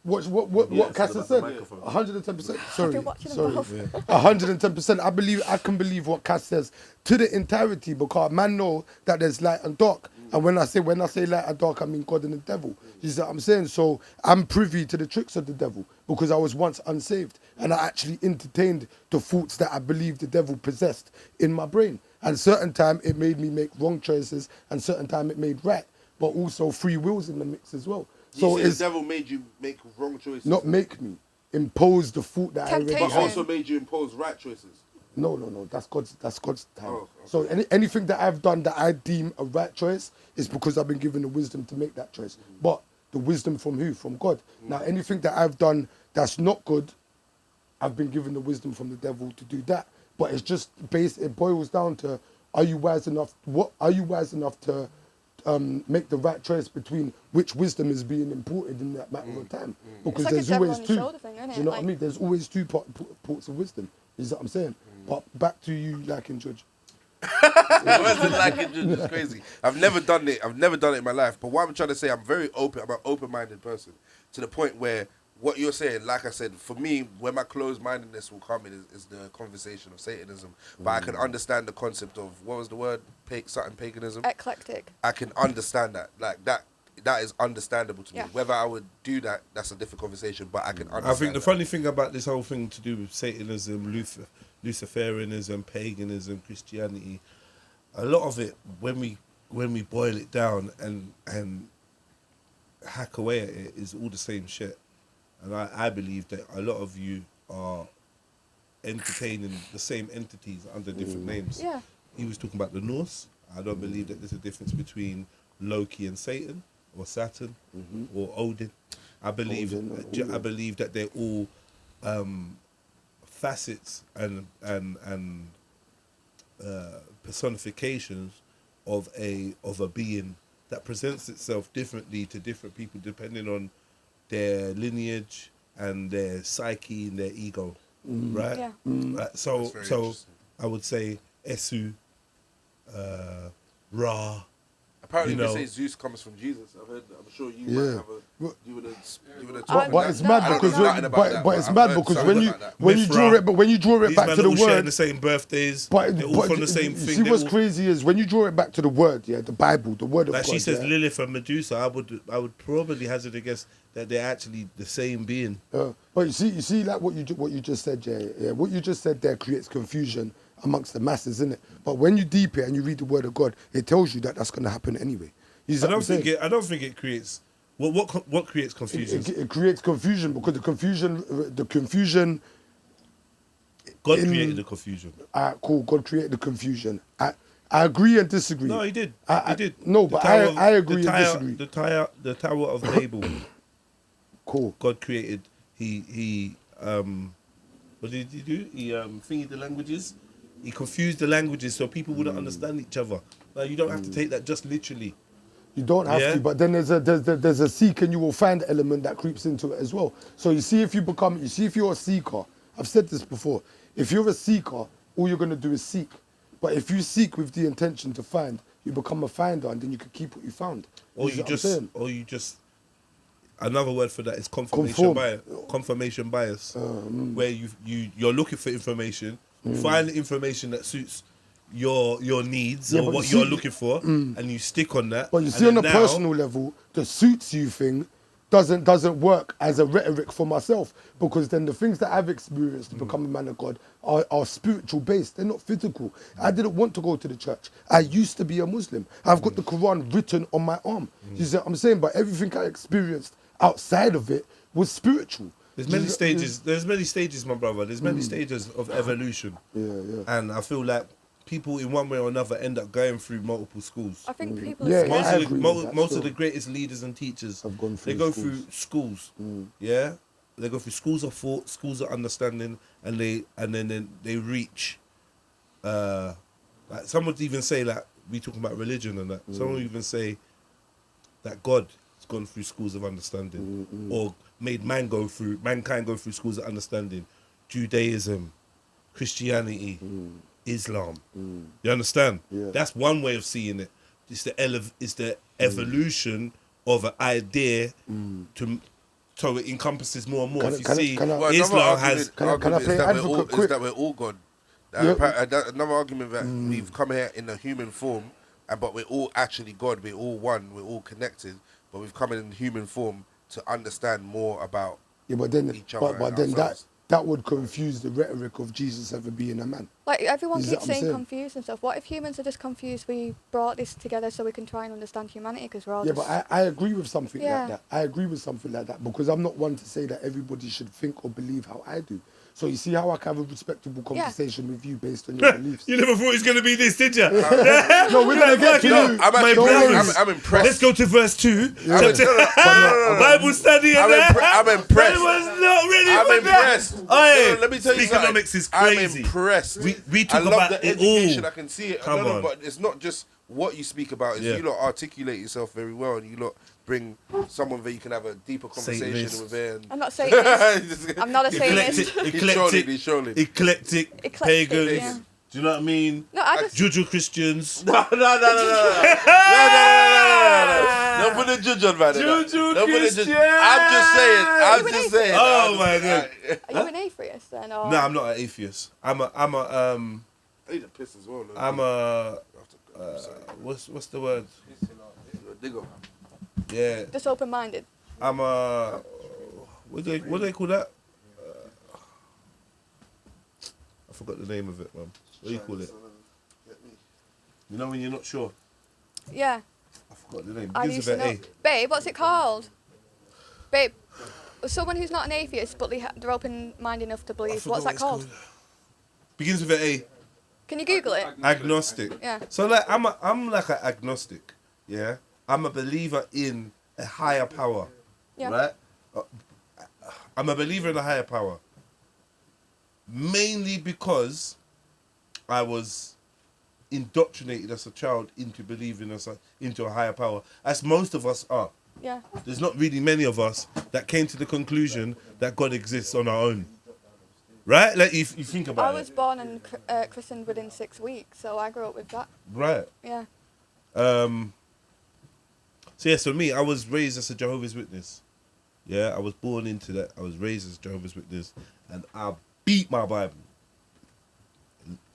what Cass has said. 110%. Sorry. 110%. I can believe what Cass says to the entirety, because man know that there's light and dark. And when I say light and dark, I mean God and the devil. You see what I'm saying? So I'm privy to the tricks of the devil because I was once unsaved and I actually entertained the thoughts that I believed the devil possessed in my brain. And certain time it made me make wrong choices, and certain time it made right. But also free will's in the mix as well. So the devil made you make wrong choices. Not make me. Impose the thought that I already But had. also made you impose right choices. No. That's God's time. Oh, okay. So anything that I've done that I deem a right choice is because I've been given the wisdom to make that choice. But the wisdom from who? From God. Now anything that I've done that's not good, I've been given the wisdom from the devil to do that. But it's just it boils down to, are you wise enough to make the right choice between which wisdom is being imported in that matter of time? Because It's like there's a devil always on the two. shoulder thing, isn't Do you it? know what I Like- mean? There's always two parts of wisdom. Is that what I'm saying? But back to you, like in Judge. It's crazy. I've never done it in my life. But what I'm trying to say, I'm very open. I'm an open-minded person to the point where what you're saying, like I said, for me, where my closed-mindedness will come in is the conversation of Satanism. But I can understand the concept of, what was the word? Something paganism? Eclectic. I can understand that. Like, that is understandable to me. Yeah. Whether I would do that, that's a different conversation, but I can understand I think the that. funny thing about this whole thing to do with Satanism, Luciferianism, paganism, Christianity, a lot of it, when we boil it down and hack away at it, is all the same shit. And I believe that a lot of you are entertaining the same entities under different names. Yeah. He was talking about the Norse. I don't believe that there's a difference between Loki and Satan, or Saturn, or Odin. I believe that they're all facets and personifications of a being that presents itself differently to different people depending on their lineage and their psyche and their ego, right? Yeah. So That's very interesting. I would say Esu, Ra. Apparently, you know, they say Zeus comes from Jesus. I've heard that. I'm sure you Yeah. might have But- you would have But it's mad because but when you draw it These back men to are the all sharing word. the same birthdays. They're all from the same you thing. See They're what's all- crazy is when you draw it back to the word, yeah, the Bible, the word of Like God. she says, yeah? Lilith and Medusa. I would probably hazard a guess that they're actually the same being. But you see, like what you just said, yeah, what you just said there creates confusion amongst the masses, isn't it? But when you deep it and you read the word of God, it tells you that that's going to happen anyway. You see I what I'm saying? I don't think it creates. What creates confusion? It creates confusion because the confusion. God created the confusion. Cool. God created the confusion. I agree and disagree. No, he did. I He did. No, The but Tower of- I agree the and Tower- disagree. The Tower of Babel. Cool. God created. He what did he do? He thingied the languages. He confused the languages so people wouldn't understand each other. Now you don't have to take that just literally. You don't have Yeah. to, but then there's a seek and you will find element that creeps into it as well. So you see if you're a seeker, I've said this before, if you're a seeker, all you're gonna do is seek. But if you seek with the intention to find, you become a finder and then you can keep what you found. Or see you what I'm saying? just another word for that is confirmation bias. Where you're looking for information, you find the information that suits your needs Yeah, or but what you you're see- looking for, and you stick on that. But you and see, on a then now- personal level, the suits you thing doesn't work as a rhetoric for myself, because then the things that I've experienced to become a man of God are spiritual based. They're not physical. I didn't want to go to the church. I used to be a Muslim. I've got the Quran written on my arm. You see what I'm saying? But everything I experienced outside of it was spiritual. There's many stages. There's many stages, my brother. There's many stages of evolution. Yeah. And I feel like people, in one way or another, end up going through multiple schools. I think people Yeah, are Most, I of, agree the, with that most still. of the greatest leaders and teachers, Have gone they through go schools. through schools. Yeah, they go through schools of thought, schools of understanding, and then they reach. Like some would even say, like we talking about religion and that. Some would even say that God has gone through schools of understanding, or made mankind go through schools of understanding. Judaism, Christianity, Islam. You understand? Yeah. That's one way of seeing it. It's the evolution of an idea to so it encompasses more and more. Can I- If you can I- see, can I- Well, another Islam has. argument, Can I argument play is that advocate we're all, quick? is that we're all God. Yeah. Another argument that we've come here in a human form, but we're all actually God. We're all one. We're all connected. But we've come in human form to understand more about Yeah, but then, each other. but and then ourselves. that would confuse the rhetoric of Jesus ever being a man. Like everyone Is that keeps what I'm saying saying? confused and stuff. What if humans are just confused? We brought this together so we can try and understand humanity because we're all Yeah, just. but I agree with something Yeah. like that. I agree with something like that because I'm not one to say that everybody should think or believe how I do. So you see how I can have a respectable conversation with you based on your beliefs. You never thought it was going to be this, did you? No, we're gonna get to No, you. I'm actually brothers. I'm impressed. Let's go to verse 2. Chapter- no. Bible study. And I'm impressed. I was not ready I'm for impressed. that. No, let me tell you something. Speakenomix is crazy. I'm impressed. We I talk love about the it education. all. I can see it. Come on. But it's not just what you speak about. It's Yeah. you lot articulate yourself very well, and you lot bring someone that you can have a deeper conversation Satanist. with. And I'm not saying this. I'm not a Satanist. He's trolling. Eclectic, Eclectic, pagans. yeah. Do you know what I mean? No, I just. Juju Christians. No. Don't put the judge on, man. Juju Don't put the judge. Christian. I'm just saying. Oh my God. Are you an atheist then? Or? No, I'm not an atheist. I'm a I need a piss as well. though. I'm a what's the word? Digger. Yeah, Just open-minded. I'm a what do they call that? I forgot the name of it, man. What do you call it? You know when you're not sure? Yeah. I forgot the name. I Begins used with to know. an Babe, what's it called? Babe, someone who's not an atheist but they're open-minded enough to A. I believe. forgot What's that what it's called? Begins with an A. Can you Google it? Agnostic. Yeah. So like I'm like an agnostic. Yeah. I'm a believer in a higher power. Yeah. Right? I'm a believer in a higher power. Mainly because I was indoctrinated as a child into believing into a higher power, as most of us are. Yeah. There's not really many of us that came to the conclusion that God exists on our own. Right? Like if you think about I was it. born and christened within 6 weeks, so I grew up with that. Right. Yeah. So yes, for me, I was raised as a Jehovah's Witness. Yeah, I was born into that. I was raised as a Jehovah's Witness, and I beat my Bible.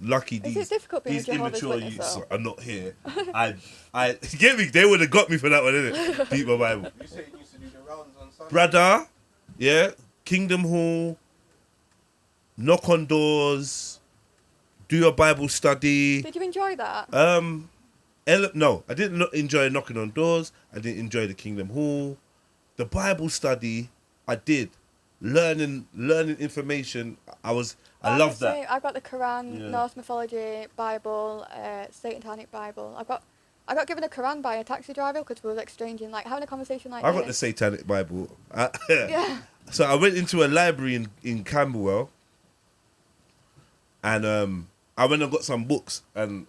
Lucky Is it these difficult being a these Jehovah's immature Witness, youths though? are not here. I you get me? They would have got me for that one, innit? Beat my Bible. You said you used to do the rounds on Sunday. Brother, yeah, Kingdom Hall, knock on doors, do your Bible study. Did you enjoy that? No, I didn't enjoy knocking on doors. I didn't enjoy the Kingdom Hall. The Bible study, I did. Learning information, I loved that. Same. I've got the Quran, Yeah. Norse mythology, Bible, Satanic Bible. I got given a Quran by a taxi driver because we were exchanging, like having a conversation like I got the this. Satanic Bible. Yeah. So I went into a library in Camberwell, and I went and got some books, and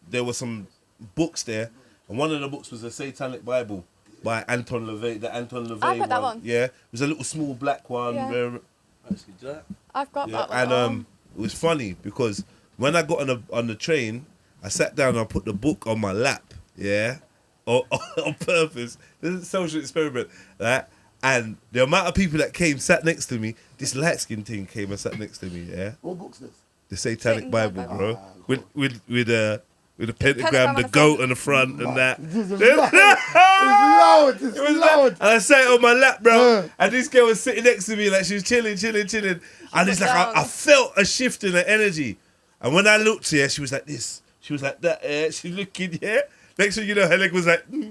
there were some books there, and one of the books was a Satanic Bible by Anton LaVey, the Anton LaVey I've got that one. Yeah, it was a little small black one. Yeah. Actually, do that. I've got Yeah, that one. and it was funny because when I got on the train, I sat down and I put the book on my lap, yeah, on purpose. This is a social experiment, right? And the amount of people that sat next to me, this light skinned thing came and sat next to me, yeah. What book's this? The Satanic Satan's Bible, Bible. bro, with a pentagram, pentagram on the the goat front. on the front, and that. It's loud. It's It was loud. and I sat on my lap, bro. Yeah. And this girl was sitting next to me, like she was chilling. And it's like I felt a shift in her energy. And when I looked to her, she was like this. She was like that. She's looking, yeah. Next thing you know, her leg was like. Let me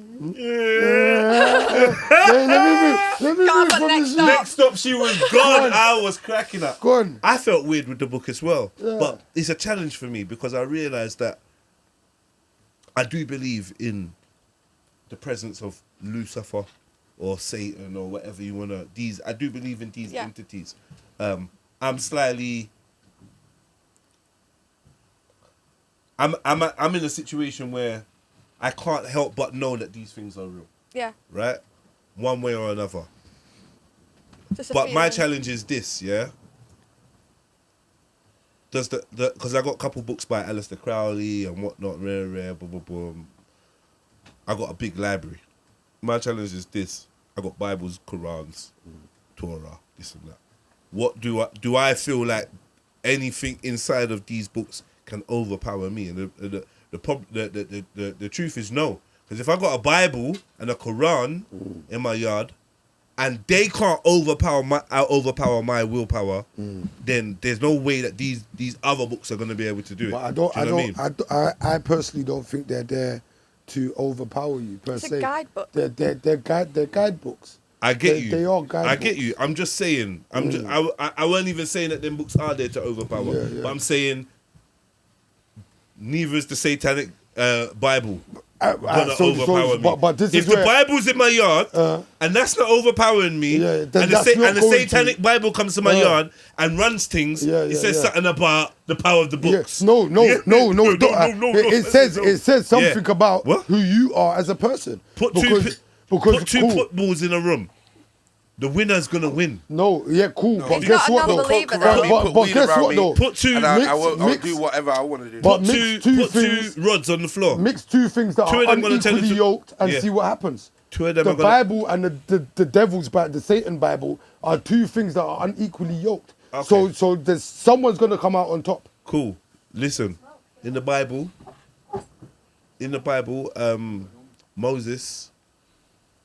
Go on read for from next this stop. Next stop, she was gone. I was cracking up. Go on. I felt weird with the book as well. Yeah. But it's a challenge for me because I realised that I do believe in the presence of Lucifer or Satan or whatever you want to. I do believe in these Yeah. entities. I'm slightly. I'm in a situation where I can't help but know that these things are real, Yeah. right? One way or another. Just a But my feeling. challenge is this, yeah. Does because I got a couple books by Aleister Crowley and whatnot, rare, blah blah blah. I got a big library. My challenge is this: I got Bibles, Qurans, Torah, this and that. What do I feel like anything inside of these books can overpower me? And the truth is no. Because if I got a Bible and a Quran in my yard, and they can't overpower my willpower, then there's no way that these other books are going to be able to do it. But I personally don't think they're there to overpower you per se. It's a guidebook. They're guidebooks. I get you. They are guidebooks. I get you. I'm just saying. I weren't even saying that them books are there to overpower. Yeah. But I'm saying neither is the Satanic Bible. Gonna overpower me. But this if is the where, Bible's in my yard and that's not overpowering me, Yeah, then and that's not the going Satanic to- Bible comes to my yard and runs things, it says something about the power of the books. No. It says something Yeah. about What? who you are as a person. Put because two cool. footballs in a room. The winner's gonna win. No, yeah, cool. But He's guess not what a though? non-believer, But- though. But guess what though? Put two And I'll mix- do whatever I want to do. But put mix two two put two things. rods on the floor. Mix two things that Two are of them gonna tell unequally you to- yoked and Yeah. see what happens. Two of them The are gonna- Bible and the Devil's Bible, the Satan Bible, are two things that are unequally yoked. Okay. So there's someone's gonna come out on top. Cool. Listen, in the Bible, Moses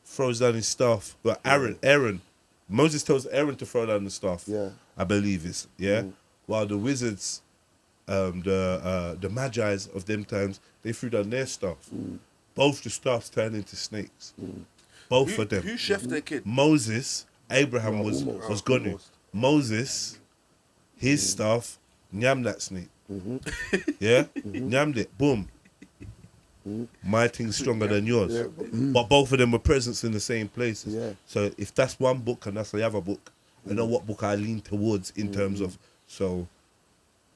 throws down his staff. Well, Aaron. Moses tells Aaron to throw down the staff. Yeah. I believe it's While the wizards, the magi's of them times, they threw down their staff. Both the staffs turned into snakes. Both of them. Who chefed their kid? Moses, Abraham was gonna. Almost. Moses, his staff, nyammed that snake. Yeah? Nyammed it. Boom. My thing's stronger than yours. Yeah, But both of them were presents in the same places. Yeah. So if that's one book and that's the other book, I know what book I lean towards in terms of, so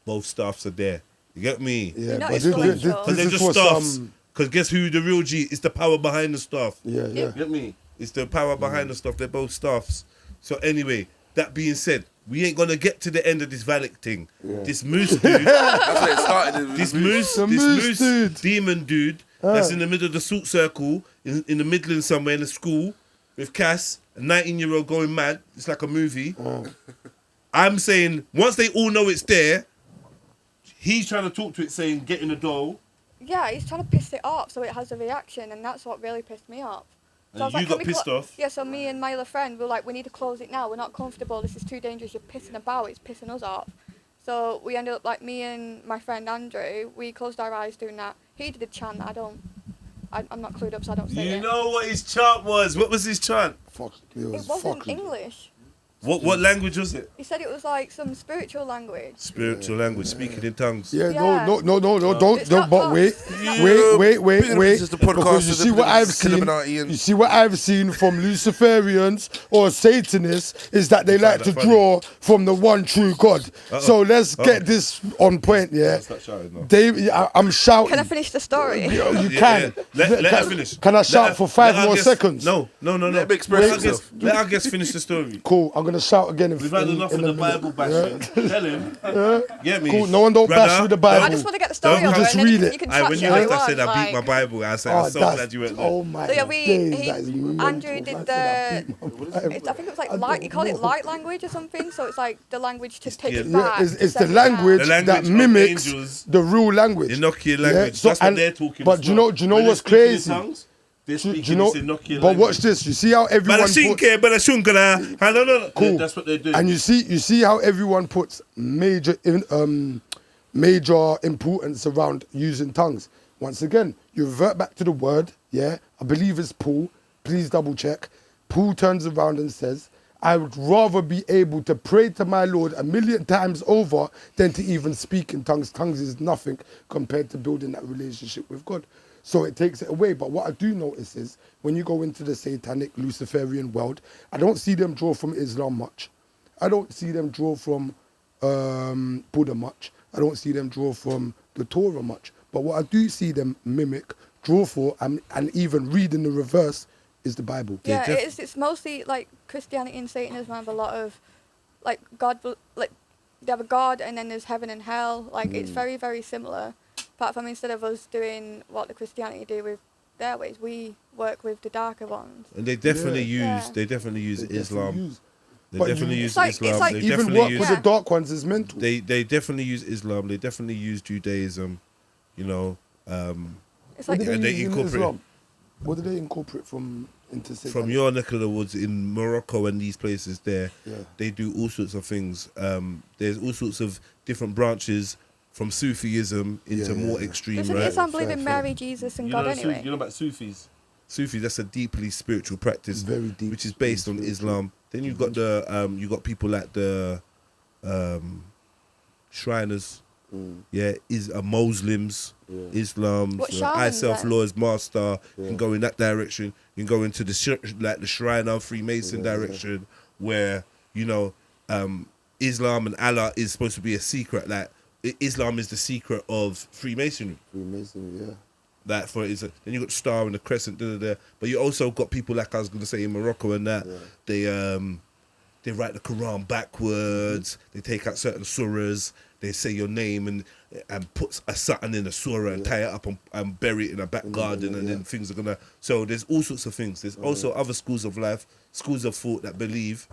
both staffs are there. You get me? Yeah, You're not but influential. Because they're is just for staffs. Because guess who the real G is? The power behind the staff. Yeah. Get me? It's the power behind the stuff. They're both staffs. So anyway, that being said, we ain't gonna get to the end of this Valak thing. This moose dude, That's where it started. this The moose moose dude. demon dude that's in the middle of the salt circle in the Midlands somewhere in the school with Cass, a 19-year-old going mad. It's like a movie. I'm saying once they all know it's there, he's trying to talk to it, saying get in the doll. Yeah, he's trying to piss it off so it has a reaction, and that's what really pissed me off. So I was And you "Can got we pissed off? Yeah, so me and my other friend were like, we need to close it now. We're not comfortable. This is too dangerous. You're pissing about. It's pissing us off. So we ended up, like, me and my friend Andrew, we closed our eyes doing that. He did a chant that I'm not clued up, so I don't say it. You know what his chant was? What was his chant? Fuck, It wasn't English. What language was it? He said it was like some spiritual language. Spiritual language, speaking in tongues. Yeah, Yeah. no, don't, It's not but tough. wait. This is the podcast Because you of see the what I've seen, Illuminati and- you see what I've seen from Luciferians or Satanists is that they like that to funny? draw from the one true God. So let's get this on point, yeah. Start shouting now. I'm shouting. Can I finish the story? You Yeah, can. yeah. Let her finish. Can I shout Let for her- 5 let our more guest- seconds? No. Let him express Let our himself. guest- let our guest finish the story. Cool. I'm gonna shout again. We've had enough of the Bible bashing. Tell him. Get me. Cool. No one don't Brother, bash with the Bible. I just want to get the story Don't over, just and then read you can, it. you can Aye, trash when it you all left, you I said want, I beat my like- Bible. I said I'm so glad you went there. Oh my So yeah, days, that is Andrew did mental. the. I said I beat my Bible. I think it was like light. You call it light language or something. So it's like the language to take it yeah, back. It's to the send it back. language, The language that of mimics angels. the real language. Enochian language. so- That's what and- they're talking. but do you know When what's they're speaking in crazy? tongues, They're Do speaking you know? this Enochian But watch language. this. You see how everyone puts, No. Cool. That's what they do. and you see how everyone puts major importance around using tongues. Once again, you revert back to the word. Yeah, I believe it's Paul. Please double check. Paul turns around and says, I would rather be able to pray to my Lord 1,000,000 times over than to even speak in tongues. Tongues is nothing compared to building that relationship with God. So it takes it away. But what I do notice is when you go into the satanic Luciferian world, I don't see them draw from Islam much. I don't see them draw from Buddha much. I don't see them draw from the Torah much. But what I do see them mimic, draw for, and even read in the reverse is the Bible. Yeah, it's mostly like Christianity and Satanism have a lot of like God, like they have a God and then there's heaven and hell. Like it's very, very similar. Apart from instead of us doing what the Christianity do with their ways. We work with the darker ones. And they definitely Yeah. use Islam. They But definitely you- use It's like- Islam. it's like- They Even definitely work use with the dark ones is mental. they definitely use Islam. They definitely use Judaism. You know, It's What like do and they they use in incorporate- Islam? What do they incorporate from into Satan? from your neck of the woods in Morocco and these places there, Yeah. they do all sorts of things. There's all sorts of different branches from Sufism into Yeah, more yeah. extreme, doesn't right? Islam believe fair, in fair. Mary, Jesus, and You God know, anyway? you know about Sufis? Sufi, that's a deeply spiritual practice, Very deep which is based on spiritual. Islam. Then you've got you got people like the Shriners, is Muslims, Islam. What So I shamans self then? law as master. You can go in that direction. You can go into the the Shriner Freemason direction, where Islam and Allah is supposed to be a secret. Like Islam is the secret of Freemasonry. Freemason, yeah. That for is then you got the star and the crescent, but you also got people like I was going to say in Morocco and that they write the Quran backwards. They take out certain surahs. They say your name and put a something in a surah and tie it up and bury it in a back garden, and then things are gonna. So there's all sorts of things. There's also other schools of life, schools of thought that believe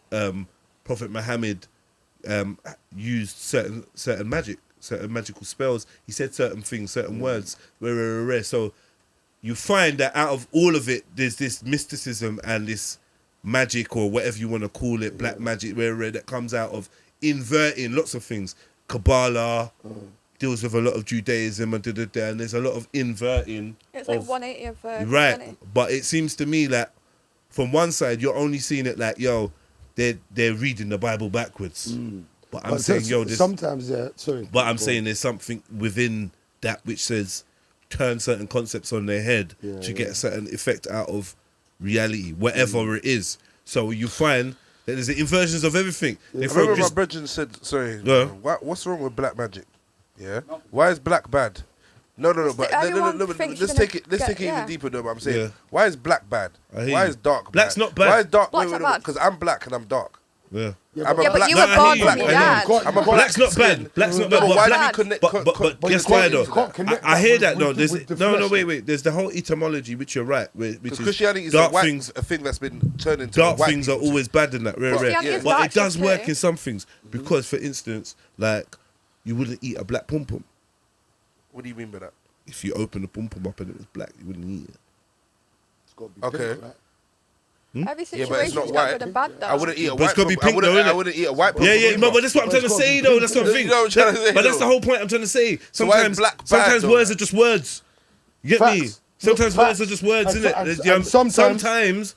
Prophet Muhammad used certain magic. Certain magical spells. He said certain things, certain words. Rare. So you find that out of all of it, there's this mysticism and this magic, or whatever you want to call it, black magic, rare that comes out of inverting lots of things. Kabbalah deals with a lot of Judaism and and there's a lot of inverting. It's like of, 180 of right. Christianity. But it seems to me that from one side you're only seeing it like, they're reading the Bible backwards. But I'm saying, sometimes, sorry. But I'm saying there's something within that which says turn certain concepts on their head to get a certain effect out of reality, whatever it is. So you find that there's inversions of everything. I remember my brethren said, sorry, what's wrong with black magic? Yeah? Why is black bad? No, but Everyone but thinks let's you're take it gonna even get- deeper though, but I'm saying, Yeah. why is black bad? I hear Why you. is dark Black's bad? not bad. Why is dark? Black's not bad. Because I'm black and I'm dark. Yeah. I'm a Yeah, but black. you No, were I born hear you. from your I know. dad. I'm a Black's not skin. bad. Black's not No, bad. but But why black, do you connect? but guess you why can't though? use that. Connect I hear that with though. the- with the flesh. Wait. There's the whole etymology, which you're right. Which Because is Christianity is dark a things. thing that's been turned into Dark white things are people's always bad in that, rare. Christianity is But dark it does stuff work too. in some things. Because, for instance, like, you wouldn't eat a black pom pom. What do you mean by that? If you open the pom pom up and it was black, you wouldn't eat it. It's got to be Okay. pink, right? Every Yeah, but it's situation's not got white. good and bad though. I wouldn't eat a But white. it's gotta be pom- I pink wouldn't- though, innit? I wouldn't eat a white. Yeah, pom-pom but either. that's what I'm trying to It's gotta say, be though. pink. That's what I'm saying. You know what I'm trying to say, But that's though. the whole point I'm trying to say. So why is Sometimes, black bad, sometimes though, words man? are just words. You get me? Facts. Sometimes Look, words are just words, facts. innit? And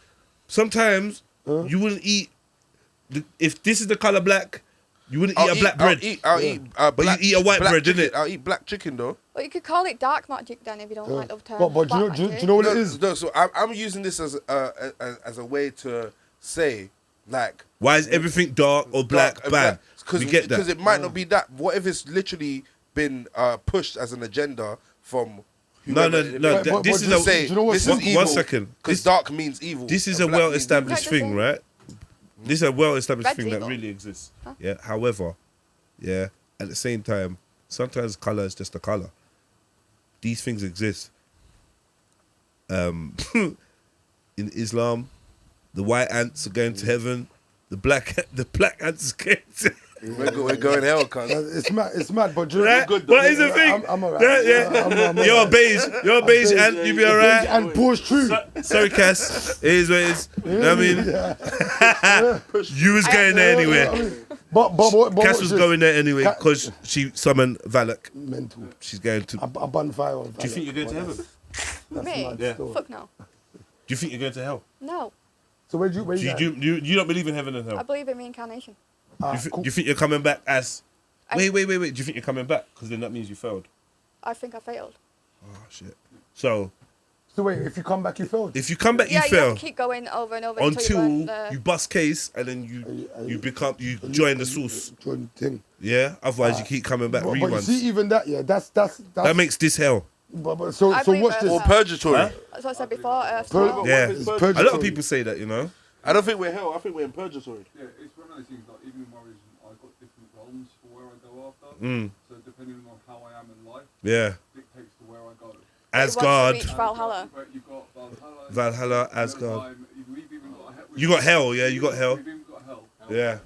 Sometimes you wouldn't eat. If this is the color black, you wouldn't eat a black bread. I'll eat But you black, eat a white black bread, chicken. innit? I'll eat black chicken though. Well, you could call it dark magic then if you don't like the term. But do black you magic. know what No, it is? no, so I'm using this as a way to say like Why is everything dark or black bad? We get because that. it might not be that. What if it's literally been pushed as an agenda from? No. But This do is you a say do you know what's this is one evil. second. Because dark means evil. This is and a black means well-established evil. thing, right? This is a well-established Red's thing that evil. really exists. Huh? Yeah. However, yeah, at the same time, sometimes color is just a color. These things exist. In Islam, the white ants are going to heaven. The black ants are going to We're going hell, cuz. It's mad, but do you right? good, What is the thing? I'm alright. Yeah. I'm You're a beige ant. You be alright. And Poor's true. Sorry, Cass. It is what it is. You know what I mean? You was going there anyway. But Cass was going there anyway because she summoned Valak. mental. She's going to. I bun fire on. Do you think you're going to heaven? Me? Yeah. Fuck no. Do you think you're going to hell? No. So where you at? You don't believe in heaven and I hell? believe in reincarnation. Do you think you're coming back as? I- Wait. Do you think you're coming back? Because then that means you failed. I think I failed. Oh shit. So So wait, if you come back, you failed. if you come back, Yeah, you you have fail to keep going over and over until learn you bust case and then you join the source. Join the thing. Yeah. Otherwise, you keep coming back But you reruns. see, even that, yeah, that's That makes this hell. But so I so believe watch it. this. Or purgatory. Huh? That's what I said before. Pur- Yeah. It's A lot purgatory. of people say that, you know. I don't think we're hell. I think we're in purgatory. Yeah, it's one of those things like even in my religion, I've got different realms for where I go after. Mm. So depending on how I am in life, Yeah. dictates to where I go. Asgard. Reach Valhalla. But you've got Valhalla, Asgard. We've even got You got hell, yeah, you got hell. We've even got hell. Yeah,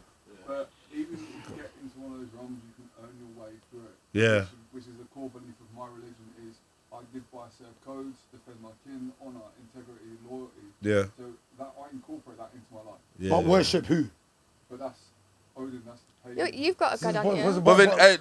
But even if you get into one of those realms, you can earn your way through it. yeah. Which is the core belief of my religion is I live by a set of codes, defend my kin, honour, integrity, loyalty. Yeah. So that I incorporate that into my life. Yeah. But worship who? But that's Odin, that's the pagan. You've got a god on you.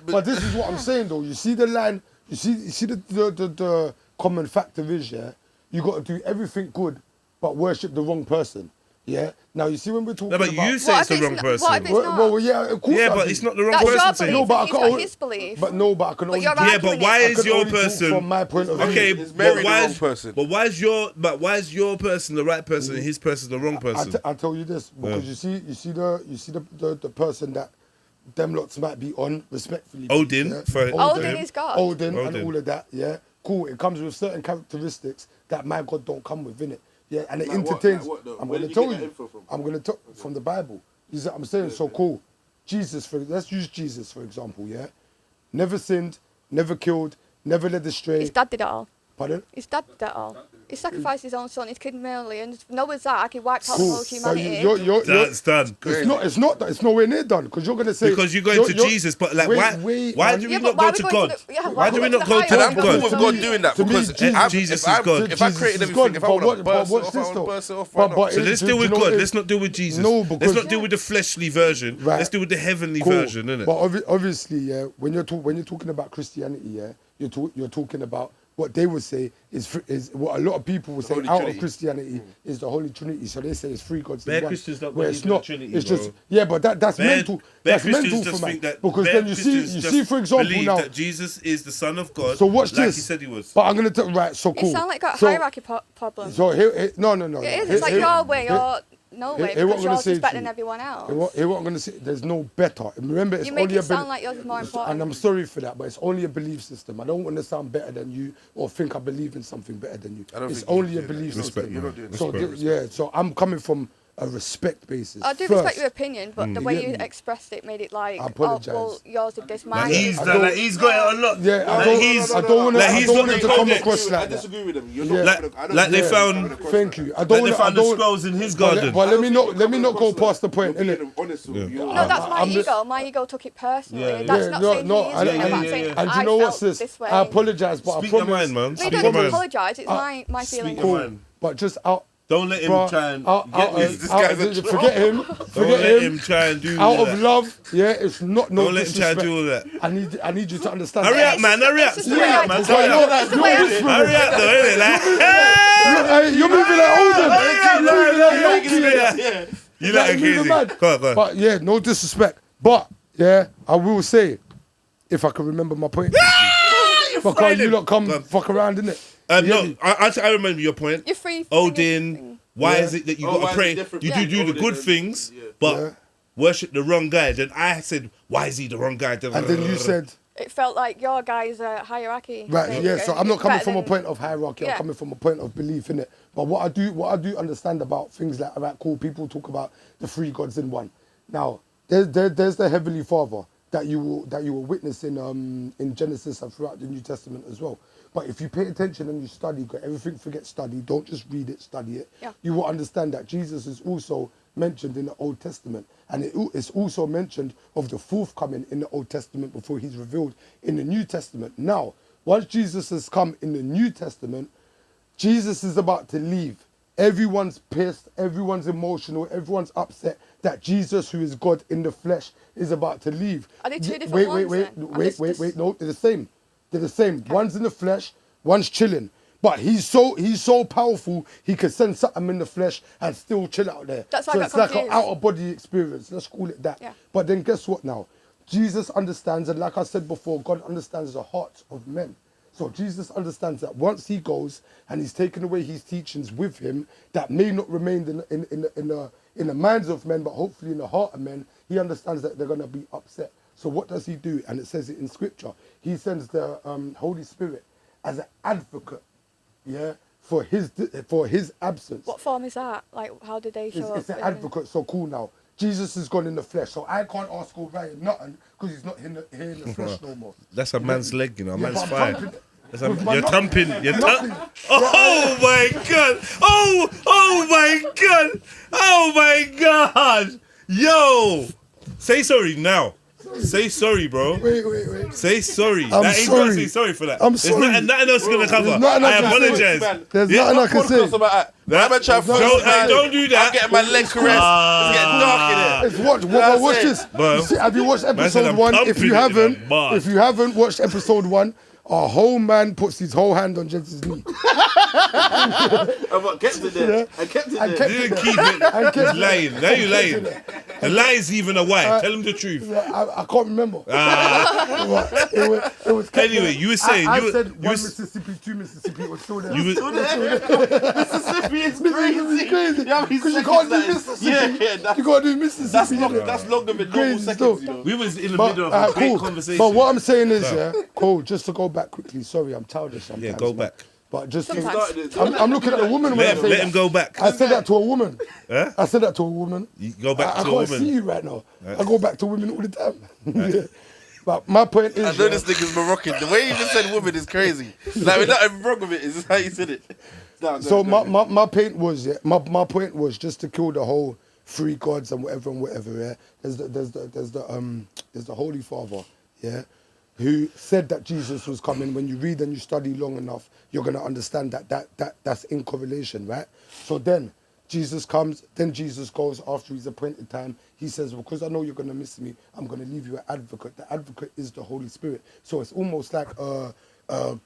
But this is what I'm saying though. You see the line. You see the common factor is, yeah. You got to do everything good, but worship the wrong person. Yeah. Now you see when we're talking No, but about. you say it's the wrong person. What if it's not? Well, yeah, of course. Yeah, I but do. it's not the wrong That's your person. belief. No, but I He's can got only- his belief. But no, but I can only. you're Yeah, but arguing why it. I is can your only talk person? from my point of view. Okay, It's Mary but the wrong person. But why is your person the right person and his person the wrong person? I'll tell you this because you see the person that them lots might be on respectfully. Odin, yeah? for Odin is God. Odin and Odin. all of that. Yeah, cool. It comes with certain characteristics that my God don't come with, innit? Yeah, and it Like what? entertains. Like what though? I'm Where going did to you tell get that you. info from? I'm going to talk from the Bible. You see what I'm saying? So cool. Jesus, let's use Jesus for example. Yeah, never sinned, never killed, never led astray. His dad did it all. Pardon? His dad did it all. He sacrificed his own son, his kid millions. Noah's Ark, he wiped out the Cool. whole So humanity. That's done. It's not that. It's nowhere near done because you're going to say Because you're going to Jesus, but like, why do we Yeah, not but go why to we God? going to the- yeah, Why do we going not to go the to And higher I'm God? cool with God doing that To me, because Jesus is if God. I created everything, if I want to burst it off, I want to burst it off. Why not? So let's deal with God. Let's not deal with Jesus. No, Let's because- not deal with the fleshly version. Right. Let's deal with the heavenly Cool. version, innit? But obviously, yeah, when you're talking about Christianity, yeah, you're talking about what they would say is what a lot of people would say Holy out Trinity. of Christianity is the Holy Trinity. So they say it's three gods in Bare one. Christians don't where believe it's in the not. Trinity, It's bro. just but that's mental. Bare That's Christians mental just for me think that because bare then you Christians see just for example believe now. that Jesus is the Son of God. So watch like this. he said he was. But I'm gonna right. So cool. You sound like got a So- hierarchy problem. So here, no. It is. It's like your way or no way here what because I'm gonna yours say is to better you. than everyone else. Here what I'm gonna say. There's no better. Remember, it's You make only it sound like yours is more And important. I'm sorry for that, but it's only a belief system. I don't want to sound better than you or think I believe in something better than you. I don't It's think you're only a doing belief that. system. You're not doing that. So yeah, so I'm coming from a respect basis. I do first. respect your opinion, but the way You you get me? expressed it made it like, I oh, apologise. well, yours did this, Like mine he's did I don't- like he's got it on lock. Yeah, I Like don't, he's I don't want like I he's don't got want the it to come codex. across I like that. disagree with him. You're Like- not coming- I don't like they think found- you're coming across Thank like you. that. I Like don't they want. I found the don't. scrolls in his But garden. let me I don't not think let me you're not go coming across past the like point, that. You're innit? being honest with Yeah. you. No, that's my I'm just- ego. My ego took it personally. Yeah, That's yeah. not No, saying no, he is and- doing it. and- I'm saying And do I you know what's felt this? this way. I apologise, but Speak I your promise. mind, man. No, you Speak don't your need to mind. apologise. It's my feeling. your mind. But just out. Don't let him bruh, try and out, get out, you. This guy's a troll. forget him. Don't Forget let him him. try and do Out that. of love, yeah, it's not no Don't let him try and disrespect. do all that. I need you to understand. Hurry that. up, man. Hurry up. It's just Hurry the way up, I- man. it's the way Hurry I- up. it's the way I- Hurry up, though, innit? Like, Hey, you're moving like Odin. you like moving crazy. mad. Go on, go on. But yeah, no disrespect. But yeah, I will say, if I can remember my point. Because fighting. you lot come Go on. fuck around, innit? No, I remember your point. You're free. Odin, why is it that you Oh, why got to is pray? it different? You Yeah. do the Odin good and- things, yeah. but Yeah. worship the wrong guy. Then I said, why is he the wrong guy? And then you said, It felt like your guy's hierarchy. right, yeah. So I'm not coming from a point of hierarchy. Yeah. I'm coming from a point of belief in it. But what I do understand about things like, alright, cool. People talk about the three gods in one. Now, there's the Heavenly Father that you will witness in Genesis and throughout the New Testament as well. But if you pay attention and you study, got everything, forget study. Don't just read it, study it. Yeah. You will understand that Jesus is also mentioned in the Old Testament, and it's also mentioned of the forthcoming in the Old Testament before he's revealed in the New Testament. Now, once Jesus has come in the New Testament, Jesus is about to leave. Everyone's pissed, everyone's emotional, everyone's upset that Jesus, who is God in the flesh, is about to leave. Are they two different Wait, ones wait, then? I'm wait, just- wait. No, they're the same. They're the same. One's in the flesh, one's chilling. But he's so powerful, he can send something in the flesh and still chill out there. That's why so I got it's like an confused. out-of-body experience. Let's call it that. Yeah. But then guess what now? Jesus understands, and like I said before, God understands the hearts of men. So Jesus understands that once he goes and he's taken away his teachings with him, that may not remain in the minds of men, but hopefully in the heart of men, he understands that they're going to be upset. So what does he do? And it says it in scripture. He sends the Holy Spirit as an advocate, yeah, for his absence. What form is that? Like, how did they show It's up? an advocate, so cool now. Jesus is gone in the flesh, so I can't ask Orion nothing because he's not here in the flesh no more. That's a man's leg, you know. A Yeah, man's but fire. You're thumping. Oh my god! Oh my god! Oh my god! Yo! Say sorry now. Say sorry, bro. Wait. Say sorry. I'm That ain't sorry. gonna say sorry for that. I'm There's sorry. nothing else gonna cover. There's nothing I I can say. apologize. There's nothing I can say. Don't do that. I'm getting my leg caressed. It's getting dark in it. Watch this. Bro. You see, have you watched said episode I'm 1? pumping it in a bar. Watched episode 1, our whole man puts his whole hand on Jensen's knee. I kept it there. I kept it there. You didn't keep it. He's lying. Now you're lying. The lie's even a why. Tell him the truth. I can't remember. It was Anyway, you were saying I you said were, one Mississippi, 2 Mississippi. It was still there. you were, Mississippi is crazy. Crazy. Yeah, Because you can't do Mississippi. Yeah, You can't do Mississippi. that's longer than normal Crazy seconds, stuff. you know. we was in the But, middle of a great cool. conversation. But what I'm saying is, cool, just to go back quickly. Sorry, I'm childish sometimes. Yeah, go man. back. But just Sometimes. I'm looking at a woman when I say Let that. him go back. I said that to a woman. Huh? I said that to a woman. You go back I to a can't woman. see you right now. I go back to women all the time. But my point is, I know this nigga's Moroccan. The way you even said woman is crazy. Like, we're not even wrong with it. It's just how you said it. so my point was, my point was just to kill the whole three gods and whatever. Yeah, there's the Holy Father, yeah, who said that Jesus was coming. When you read and you study long enough, you're gonna understand that's in correlation, right? So then Jesus comes, then Jesus goes after his appointed time. He says, because I know you're gonna miss me, I'm gonna leave you an advocate. The advocate is the Holy Spirit. So it's almost like a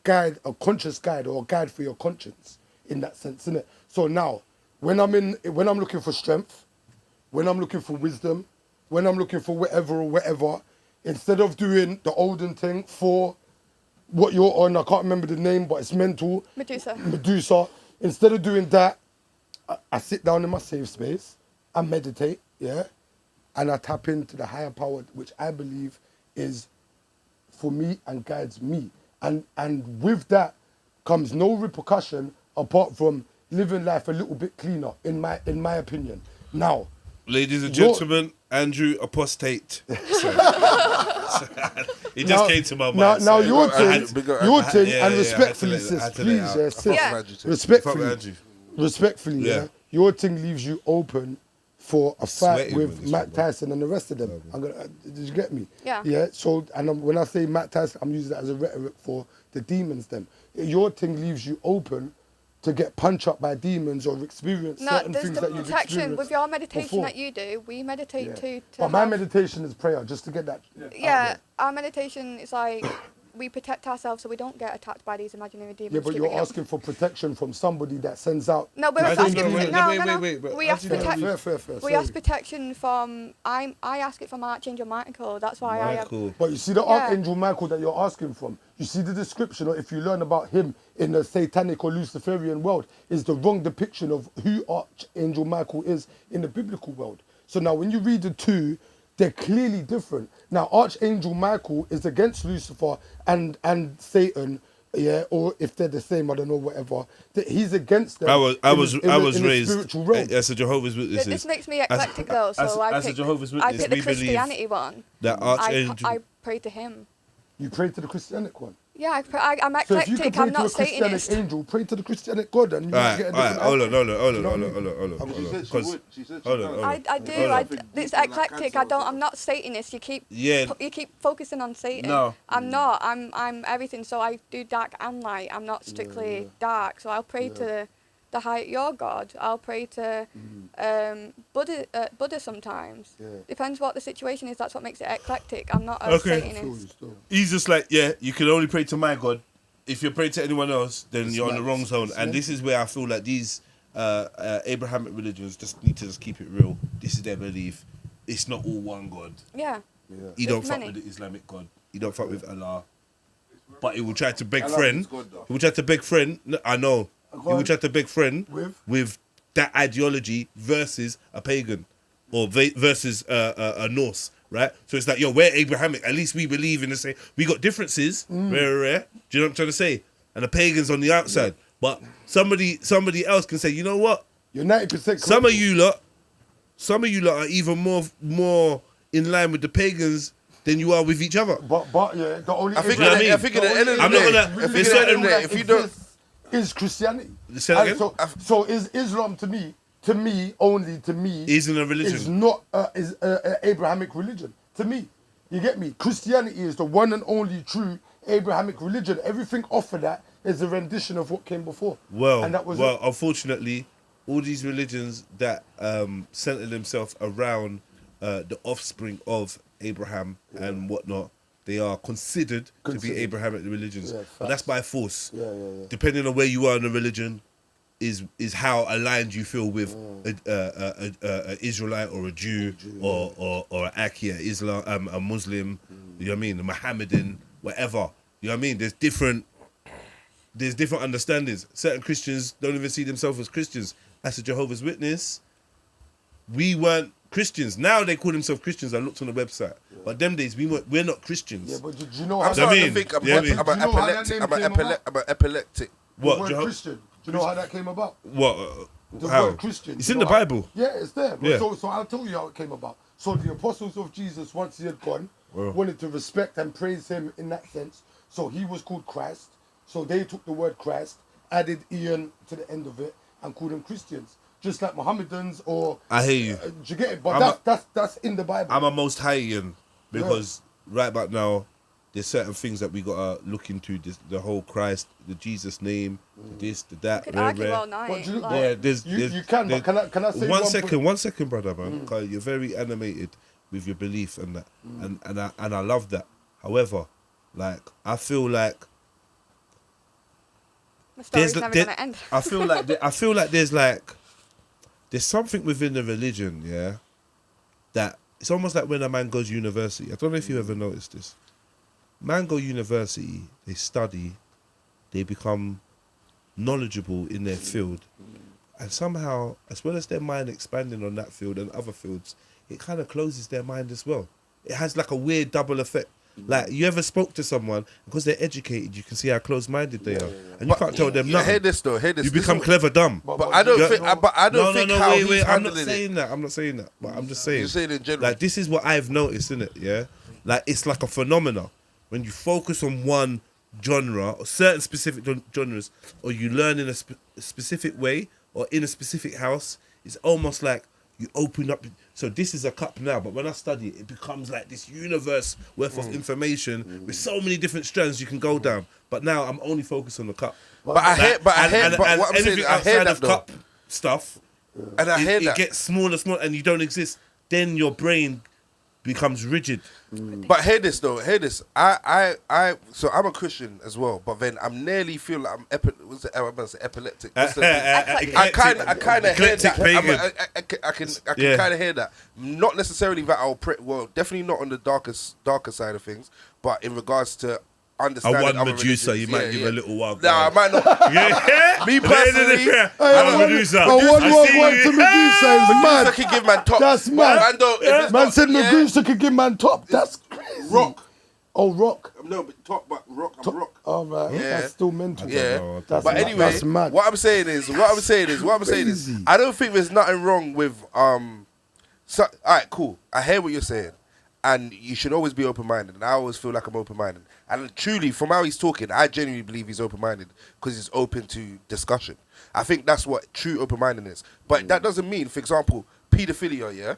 guide, a conscious guide, or a guide for your conscience in that sense, innit? So now, when I'm looking for strength, when I'm looking for wisdom, when I'm looking for whatever, instead of doing the olden thing for what you're on, I can't remember the name, but it's mental. Medusa. Instead of doing that, I sit down in my safe space, I meditate, yeah, and I tap into the higher power, which I believe is for me and guides me. And with that comes no repercussion apart from living life a little bit cleaner, in my opinion. Now, ladies and gentlemen, Andrew Apostate. It just came to my mind. Now your thing, yeah, and yeah, respectfully, I sis, had to let it please, out. yeah, sis, Yeah. respectfully, Yeah. yeah, your thing leaves you open for a fight Sweating with with this Matt one, bro. Tyson and the rest of them. Did you get me? Yeah. Yeah. So, when I say Matt Tyson, I'm using that as a rhetoric for the demons. Them. Your thing leaves you open to get punched up by demons or experience No, certain there's things the that you've protection experienced with your meditation before. that you do. We meditate Yeah. too. But my meditation is prayer, just to get that. Yeah, our meditation is like we protect ourselves so we don't get attacked by these imaginary demons. Yeah, but you're keeping up. asking for protection from somebody that sends out. No, we're Wait, asking. wait, No. but We how ask do you know protection. Fair. We sorry. ask protection from. I ask it from Archangel Michael. That's why I have. Michael. But you see the Yeah. Archangel Michael that you're asking from, you see the description, or if you learn about him in the satanic or Luciferian world, is the wrong depiction of who Archangel Michael is in the biblical world. So now when you read the two, they're clearly different. Now Archangel Michael is against Lucifer and Satan, yeah, or if they're the same, I don't know, whatever. That he's against them. I was in the raised spiritual realm. as a Jehovah's Witness. This makes me eclectic though, so I as a pick. Jehovah's I Witness, pick the we believe Christianity one. that I Archangel. pray to him. You pray to the Christianic one. Yeah, I'm So if you can eclectic. pray I'm to a not Christianic Satanist. angel, pray to the Christianic God, and you might get a different Hold on, outcome. hold know on. what I mean? She said she Because would. She said she hold on, does. hold on. I do. Hold on. It's eclectic. I'm not Satanist. You keep. Yeah. You keep focusing on Satan. No. I'm not. I'm everything. So I do dark and light. I'm not strictly dark. So I'll pray to the your God. I'll pray to Buddha sometimes. Yeah. Depends what the situation is. That's what makes it eclectic. I'm not a Okay. Satanist. He's just like, yeah, you can only pray to my God. If you pray to anyone else, then you're on the wrong zone. And this is where I feel like these Abrahamic religions just need to just keep it real. This is their belief. It's not all one God. Yeah. You don't There's fuck many. with the Islamic God. You don't fuck with Allah. But he will try to beg Allah friend. is God, though. He will try to beg friend. No, I know. He will try to beg friend with that ideology versus a pagan or versus a Norse, right? So it's like, yo, we're Abrahamic. At least we believe in the same. We got differences, rare. Do you know what I'm trying to say? And the pagans on the outside. But somebody else can say, you know what? You're 90%. Some of you lot are even more in line with the pagans than you are with each other. But yeah, the only I think You know what I mean? at the end of the I'm not day, gonna- I think there's at the end certain- of the day, if you don't, is Christianity. Say that And again? so is Islam to me Isn't a religion. is not is a Abrahamic religion to me. You get me? Christianity is the one and only true Abrahamic religion. Everything off of that is a rendition of what came before. And that was it. Unfortunately, all these religions that center themselves around the offspring of Abraham and whatnot, they are considered to be Abrahamic religions. Yeah, but that's by force. Yeah. Depending on where you are in the religion, is how aligned you feel with a Israelite or a Jew or an Akia, Islam, a Muslim, you know what I mean, a Mohammedan, whatever. You know what I mean? There's different understandings. Certain Christians don't even see themselves as Christians. As a Jehovah's Witness, we weren't Christians. Now they call themselves Christians. I looked on the website. But them days, we're not Christians. Yeah, but do you know how I'm starting mean? to think Yeah, I mean. I'm an epileptic. What? The word Christian. Do you know how that came about? What? The How? word Christian. It's you in know the how- Bible. Yeah, it's there. Yeah. So I'll tell you how it came about. So the apostles of Jesus, once he had gone, wanted to respect and praise him in that sense. So he was called Christ. So they took the word Christ, added Ian to the end of it, and called them Christians. Just like Mohammedans or... I hear you. Do you get it? But that's in the Bible. I'm a Most Highian because right about now, there's certain things that we gotta look into. The whole Christ, the Jesus name, this, the that. Could argue all night. But you- like- Yeah, you can, but can I say one point? second, brother, man. 'Cause you're very animated with your belief and that, and I love that. However, like I feel like the story's never there- gonna end. I feel like there's something within the religion, yeah, that it's almost like when a man goes university. I don't know if you ever noticed this. Man go university, they study, they become knowledgeable in their field, and somehow, as well as their mind expanding on that field and other fields, it kind of closes their mind as well. It has like a weird double effect. Like, you ever spoke to someone, because they're educated, you can see how close-minded they are. And you can't tell them Hear nothing. this though. Hear this. You This become is- clever dumb. But I don't Yeah. think. But I don't think how wait, he's I'm not handling it. saying that. I'm not saying that. But I'm just saying. You're saying in general. Like, this is what I've noticed, innit? Yeah? Like, it's like a phenomena. When you focus on one genre, or certain specific genres, or you learn in a specific way, or in a specific house, it's almost like you open up. So this is a cup now, but when I study it, it becomes like this universe worth of information with so many different strands you can go down. But now I'm only focused on the cup. But I hear. But I hear. And But what I'm saying, anything I hear outside that of though. cup stuff, And I hear it that. gets smaller, and you don't exist. Then your brain becomes rigid. But hear this though. Hear this. So I'm a Christian as well, but then I'm nearly feel like I'm epileptic. What's the thing? I kind of hear Eclectic that. Pagan. I can Yeah. kind of hear that. Not necessarily that I'll pray. Well, definitely not on the darker side of things, but in regards to understanding one other Medusa, religions. you might give a little wild Nah, I card. might not. Yeah. Me personally, I'm a Medusa. I want I one see word you. to Medusa is Medusa mad. can give man top. That's But mad. Man, don't, if it's Man not- said yeah. Medusa could give man top. That's crazy. Rock. Oh, rock. No, but top, but rock. I'm rock. All right. Yeah. That's still mental. Yeah, That's but mad. anyway, That's mad. what I'm saying is, Crazy. I don't think there's nothing wrong with So, all right, cool. I hear what you're saying, and you should always be open-minded. And I always feel like I'm open-minded. And truly, from how he's talking, I genuinely believe he's open-minded because he's open to discussion. I think that's what true open-mindedness is. But that doesn't mean, for example, paedophilia. Yeah,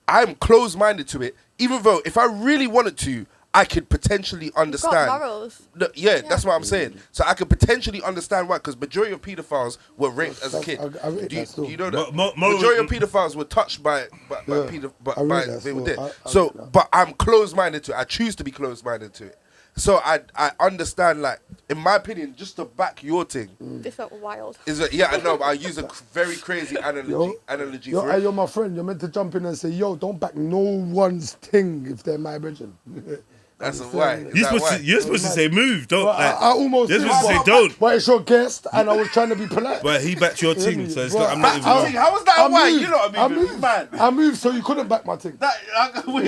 I'm closed-minded to it, even though if I really wanted to, I could potentially understand. Got morals. No, yeah, that's what I'm saying. So I could potentially understand why, because majority of pedophiles were raped as a kid. I rate Do you, that still. you know that? Mo- majority of pedophiles were touched by Yeah, I rate that they were still. dead. I So, rate that. but I'm closed-minded to it. I choose to be closed-minded to it. So I understand, like, in my opinion, just to back your thing, This felt wild. is that, yeah, I know, but I use a very crazy Yo, analogy yo, for hey, it. you're my friend. You're meant to jump in and say, yo, don't back no one's thing if they're my brethren. That's I'm why. saying- You're supposed to say move, don't. Well, Like, I almost you're did, supposed to say but- don't. But it's your guest, and I was trying to be polite. But he backed your team, so it's Well, like I'm not I- even. How was that I why? moved. You know what I mean? I moved. Man. I moved, so you couldn't back my thing. How do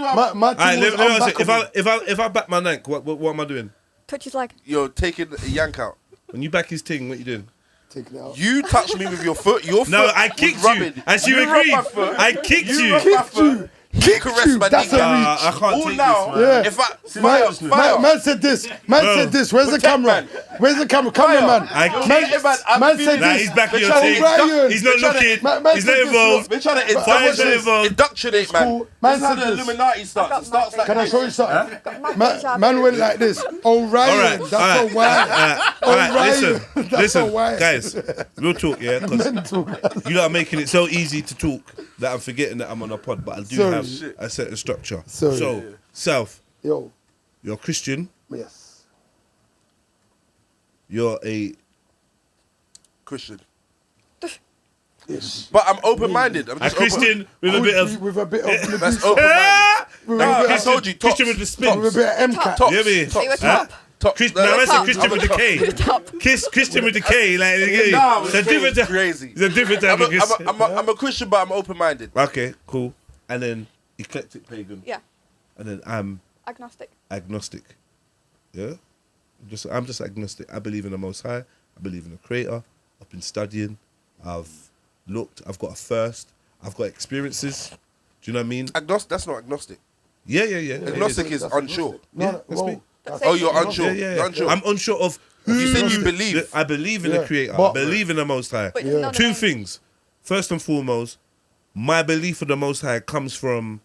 I... My team Alright, was let me ask you, unbackable. if I back my neck, what am I doing? Touch his leg. You're taking a yank out. When you back his thing, what you doing? Taking it out. You touched me with your foot. Your No, foot I was kicked you, rubbing. and she You rubbed agreed. my foot. I kicked you. rubbed my foot. kicked caress you. my That's nigga. a I can't All take now, this, man. Yeah. if I Man said this. Man said this. Where's the camera? Where's the camera? Cameraman. I Man said Nah, this. he's back in your They're thing. Ryan. He's not looking. Man He's said not this, involved. We're trying to Fire's not involved. indoctrinate, man. cool. Man This is how said the this. Illuminati starts. It starts like Can I this. show you something? Huh? Man went like this. Oh, Ryan. All right, That's a why. All right, Ryan. listen, That's listen, a why. guys, real talk, yeah, because Mental. you lot are making it so easy to talk that I'm forgetting that I'm on a pod, but I do Sorry. have a certain structure. Sorry. So, South, Yo. you're a Christian, Yes. you're a Christian. Ish. But I'm open-minded. I'm just Christian with a bit of. With a bit of That's Medusa. open-minded. With Nah, a bit I of- told you, tops. Christian with the spin. with a bit of MCAT. Tops. You hear me? They were Huh? top. Tops. Christian, no, I said top. Christian with the K. Top. Christian with the K, like Nah, it's a different type. crazy. It's a different type of Christian. I'm a Christian, but I'm open-minded. Okay, cool. And then eclectic pagan. Yeah. And then I'm Agnostic. agnostic. Yeah? I'm just agnostic. I believe in the Most High. I believe in the Creator. I've been studying. I've looked. I've got a thirst. I've got experiences. Do you know what I mean? Agnostic. That's not agnostic. Yeah. Agnostic is unsure. Yeah, No, that's me. Oh, you're unsure. Yeah. You're unsure. I'm unsure of who. You said you believe. I believe in Yeah, the Creator. I but- believe in the Most High. But Yeah. none of Two them- things. First and foremost, my belief in the Most High comes from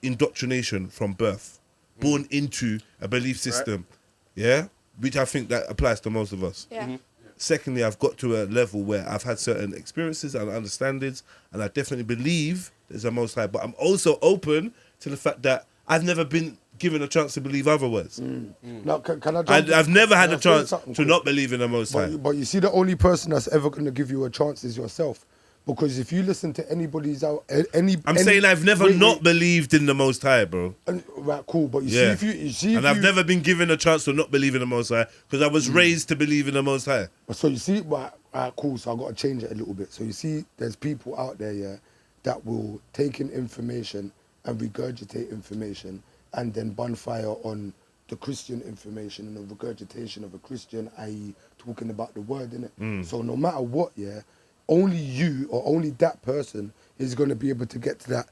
indoctrination from birth, born into a belief system, yeah, which I think that applies to most of us. Yeah. Secondly, I've got to a level where I've had certain experiences and understandings, and I definitely believe there's a Most High. But I'm also open to the fact that I've never been given a chance to believe otherwise. Now, can I jump in? I've never had Can a I say chance something to quick? not believe in the Most High. But you see, the only person that's ever going to give you a chance is yourself. Because if you listen to anybody's out, I'm saying I've never not believed in the Most High, bro. Right, cool. But you Yeah. see, if And I've never been given a chance to not believe in the Most High because I was raised to believe in the Most High. So you see, right, cool. So I got to change it a little bit. So you see, there's people out there, yeah, that will take in information and regurgitate information and then bonfire on the Christian information and the regurgitation of a Christian, i.e., talking about the word, innit? So no matter what, yeah, only you or only that person is going to be able to get to that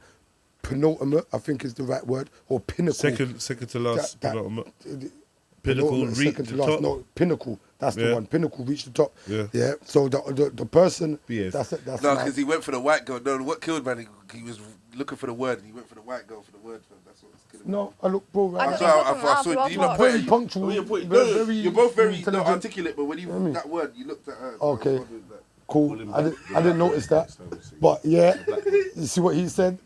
penultimate, I think is the right word, or pinnacle. Second to last. That- Pinnacle, penultimate, reach second to the last. top. No, pinnacle. That's the Yeah. one. Pinnacle, reach the top. Yeah. So the person. Behave. That's it. That's No, my- because he went for the white girl. No, what killed man? He was looking for the word, and he went for the white girl for the word. That's what was killing him. No, I look, bro. I Right. don't I saw. know. You not Very very punctual. You're very you're both very intelligent. articulate, but when you that word, you looked at her. so I was Okay. wondering that. Cool. I didn't notice that. But yeah, you see what he said?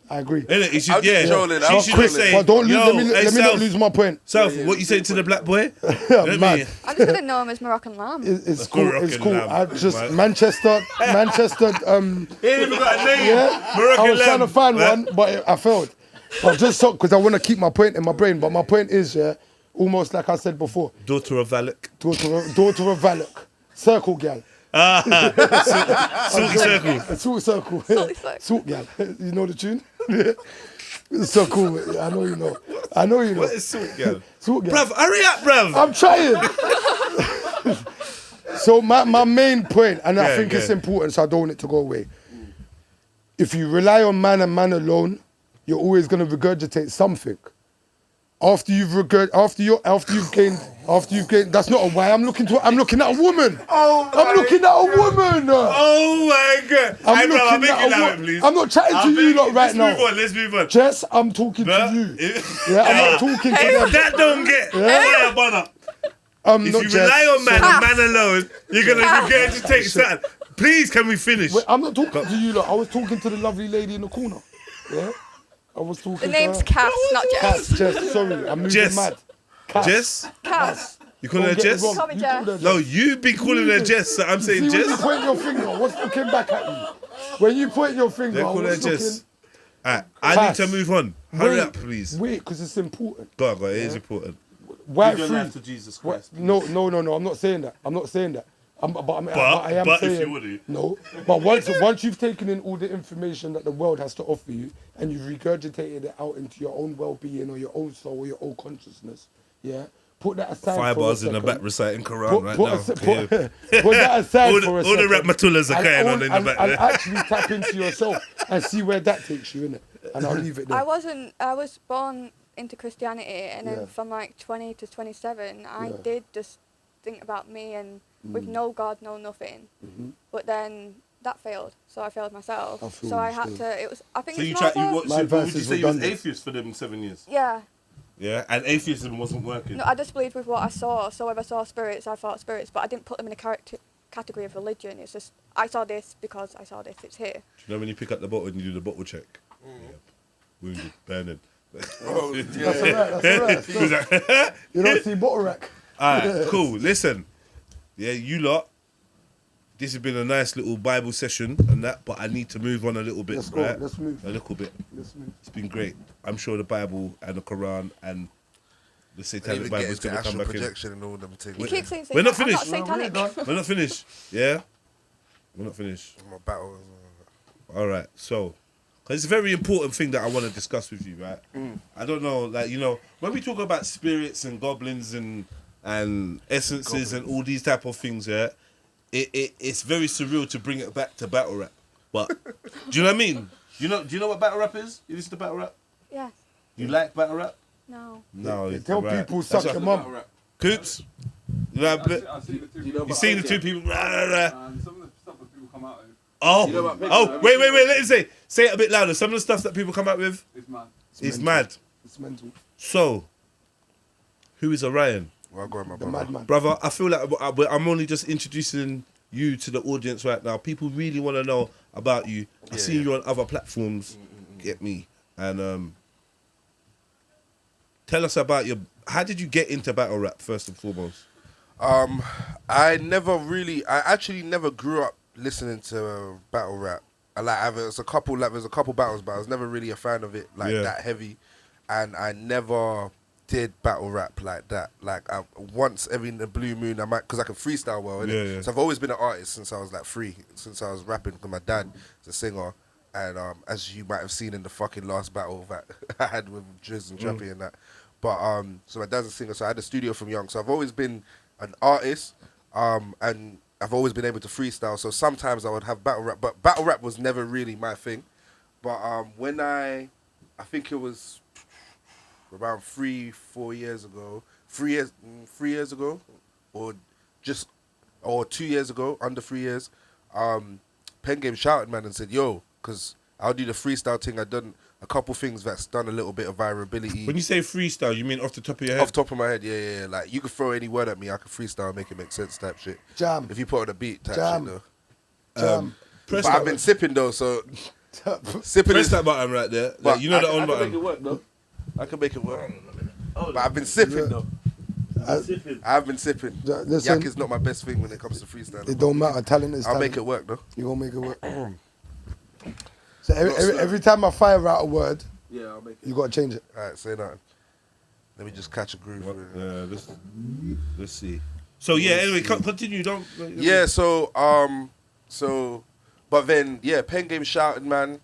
I agree. Innit? He should, I'm just trolling, She I'm should quick, say, But don't lose, yo, let me hey, not South, lose my point. South, what you saying to the black boy? Let me- Mad. I just didn't know him as Moroccan lamb. It's cool. Moroccan It's cool. lamb, I just man. Manchester. He ain't even got a name. Yeah, Moroccan I was trying to lamb. find one, but I failed. But just so because I want to keep my point in my brain. But my point is, yeah, almost like I said before, Daughter of Valak. daughter of Valak, circle gal. Silk Circle. Salt circle. Salty circle. Salt gal. You know the tune? So cool. I know you know. What is Silk, girl? Salt gal. Bruv, hurry up, bruv. I'm trying. So my main point, and I Yeah, think it's yeah. important, so I don't want it to go away. If you rely on man and man alone, you're always going to regurgitate something. After you've gained. That's not a why. I'm looking at a woman. I'm looking at a woman. Oh my God. I'm Hey, bro, I'm looking at making a that wo- please. I'm not chatting to you lot right now. Let's move on. Jess, I'm talking Bruh, to you. if- Yeah, I'm not talking to them. That don't get fire, brother. If Not you Jess. rely on man and man alone, you're going to Ah. regurgitate something. Please, can we finish? Wait, I'm not talking to you lot. I was talking to the lovely lady in the corner. Yeah? I was talking The name's to her. Cass, not Cass, Jess. Jess, sorry, I'm moving Jess. mad. Cass. Jess? Cass. You calling her Don't get it Jess? wrong. Call me You Jess. call her No, you be calling her Jess, so I'm saying See, when you Jess. point your finger, what's looking back at you? When you point your finger, They call her what's Jess. looking... Alright, I need Cass. to move on. Hurry Wait, up, please. Wait, because it's important. Go on, it is important. White free. to Jesus What? No, I'm not saying that. I'm not saying that. But I am but if saying, you would. no. But once you've taken in all the information that the world has to offer you and you've regurgitated it out into your own well-being or your own soul or your own consciousness, yeah, put that aside. Fire for a bars in the second. back reciting Quran right now. Put that aside All for a the second. rahmatullahs are and carrying all- on in the and- back and there. actually tap into yourself and see where that takes you, innit? and I'll leave it there. I was born into Christianity, and then Yeah. from like 20 to 27, I Yeah. did just think about me and with no God, no nothing. Mhm. But then that failed, so I failed myself. I feel So I you had still. to. It was. I think So it's you more tried. You of a- what? My So what would verse you is say you was redundant. atheist for them 7 years? Yeah. Yeah, and atheism wasn't working. No, I just believed with what I saw. So if I saw spirits, I thought spirits, but I didn't put them in a category of religion. It's just I saw this because I saw this. It's here. Do you know when you pick up the bottle and you do the bottle check? Yeah. Wounded, burning. Oh, yeah. That's alright. So, you don't see bottle rack. Alright, cool. Listen, yeah, you lot. This has been a nice little Bible session and that, but I need to move on a little bit, Let's go. right? Let's move. A little bit. Let's move. It's been great. I'm sure the Bible and the Quran and the I Satanic even Bible get is into going to come astral back in. projection and all them things. You keep saying We're not satanic. I'm finished. not satanic. We're not finished. Yeah? We're not finished. My battle. All right. So, 'cause it's a very important thing that I want to discuss with you, right? I don't know, like, you know, when we talk about spirits and goblins and essences and all these type of things, yeah, it's very surreal to bring it back to battle rap. But do you know what I mean? Do you know what battle rap is? You listen to battle rap? Yes. You like battle rap? No. No. They tell right. people suck That's your what- mum. Coops? You like I've seen the two. you seen the two people? Rah, rah, rah. And some of the stuff that people come out with Oh, wait, let me say it a bit louder. Some of the stuff that people come out with is mad. is mad. It's mental. So, who is Orion? Well, go on, my The brother. madman. Brother, I feel like I'm only just introducing you to the audience right now. People really want to know about you. I've seen you on other platforms, get me. And tell us about how did you get into battle rap, first and foremost? I actually never grew up listening to battle rap. There's a couple battles, but I was never really a fan of it that heavy, and I never did battle rap like that. Like once every in the blue moon, I might, because I can freestyle well. Innit? Yeah. So I've always been an artist since I was like 3, since I was rapping. Because my dad is a singer, and as you might have seen in the fucking last battle that I had with Driz and Trappy and that. But so my dad's a singer, so I had a studio from young. So I've always been an artist, and I've always been able to freestyle. So sometimes I would have battle rap, but battle rap was never really my thing. But when I think it was around 3-4 years ago, 3 years ago, or 2 years ago, under 3 years, Pen Game shouted, man, and said, yo, because I'll do the freestyle thing. I've done a couple things that's done a little bit of virability. When you say freestyle, you mean off the top of your head? Off the top of my head, yeah. Like, you could throw any word at me, I could freestyle and make it make sense type shit. Jam. If you put on a beat type Jam. shit, though. Jam. Press But that I've been sipping, though, so... sipping Press is... that button right there. But Like, you know the on I can button. make it work, though. I can make it work. But I've been sipping, though. I've been sipping. Listen, Yak is not my best thing when it comes to freestyle. it don't matter. Talent is I'll talent. make it work, though. You gonna make it work. So every time I fire out a word, Yeah, I'll make it. you gotta change it. All right, say nothing. Let me just catch a groove. Let's see. So yeah, anyway, continue. Don't. Yeah, so but then Pen Game shouted, man,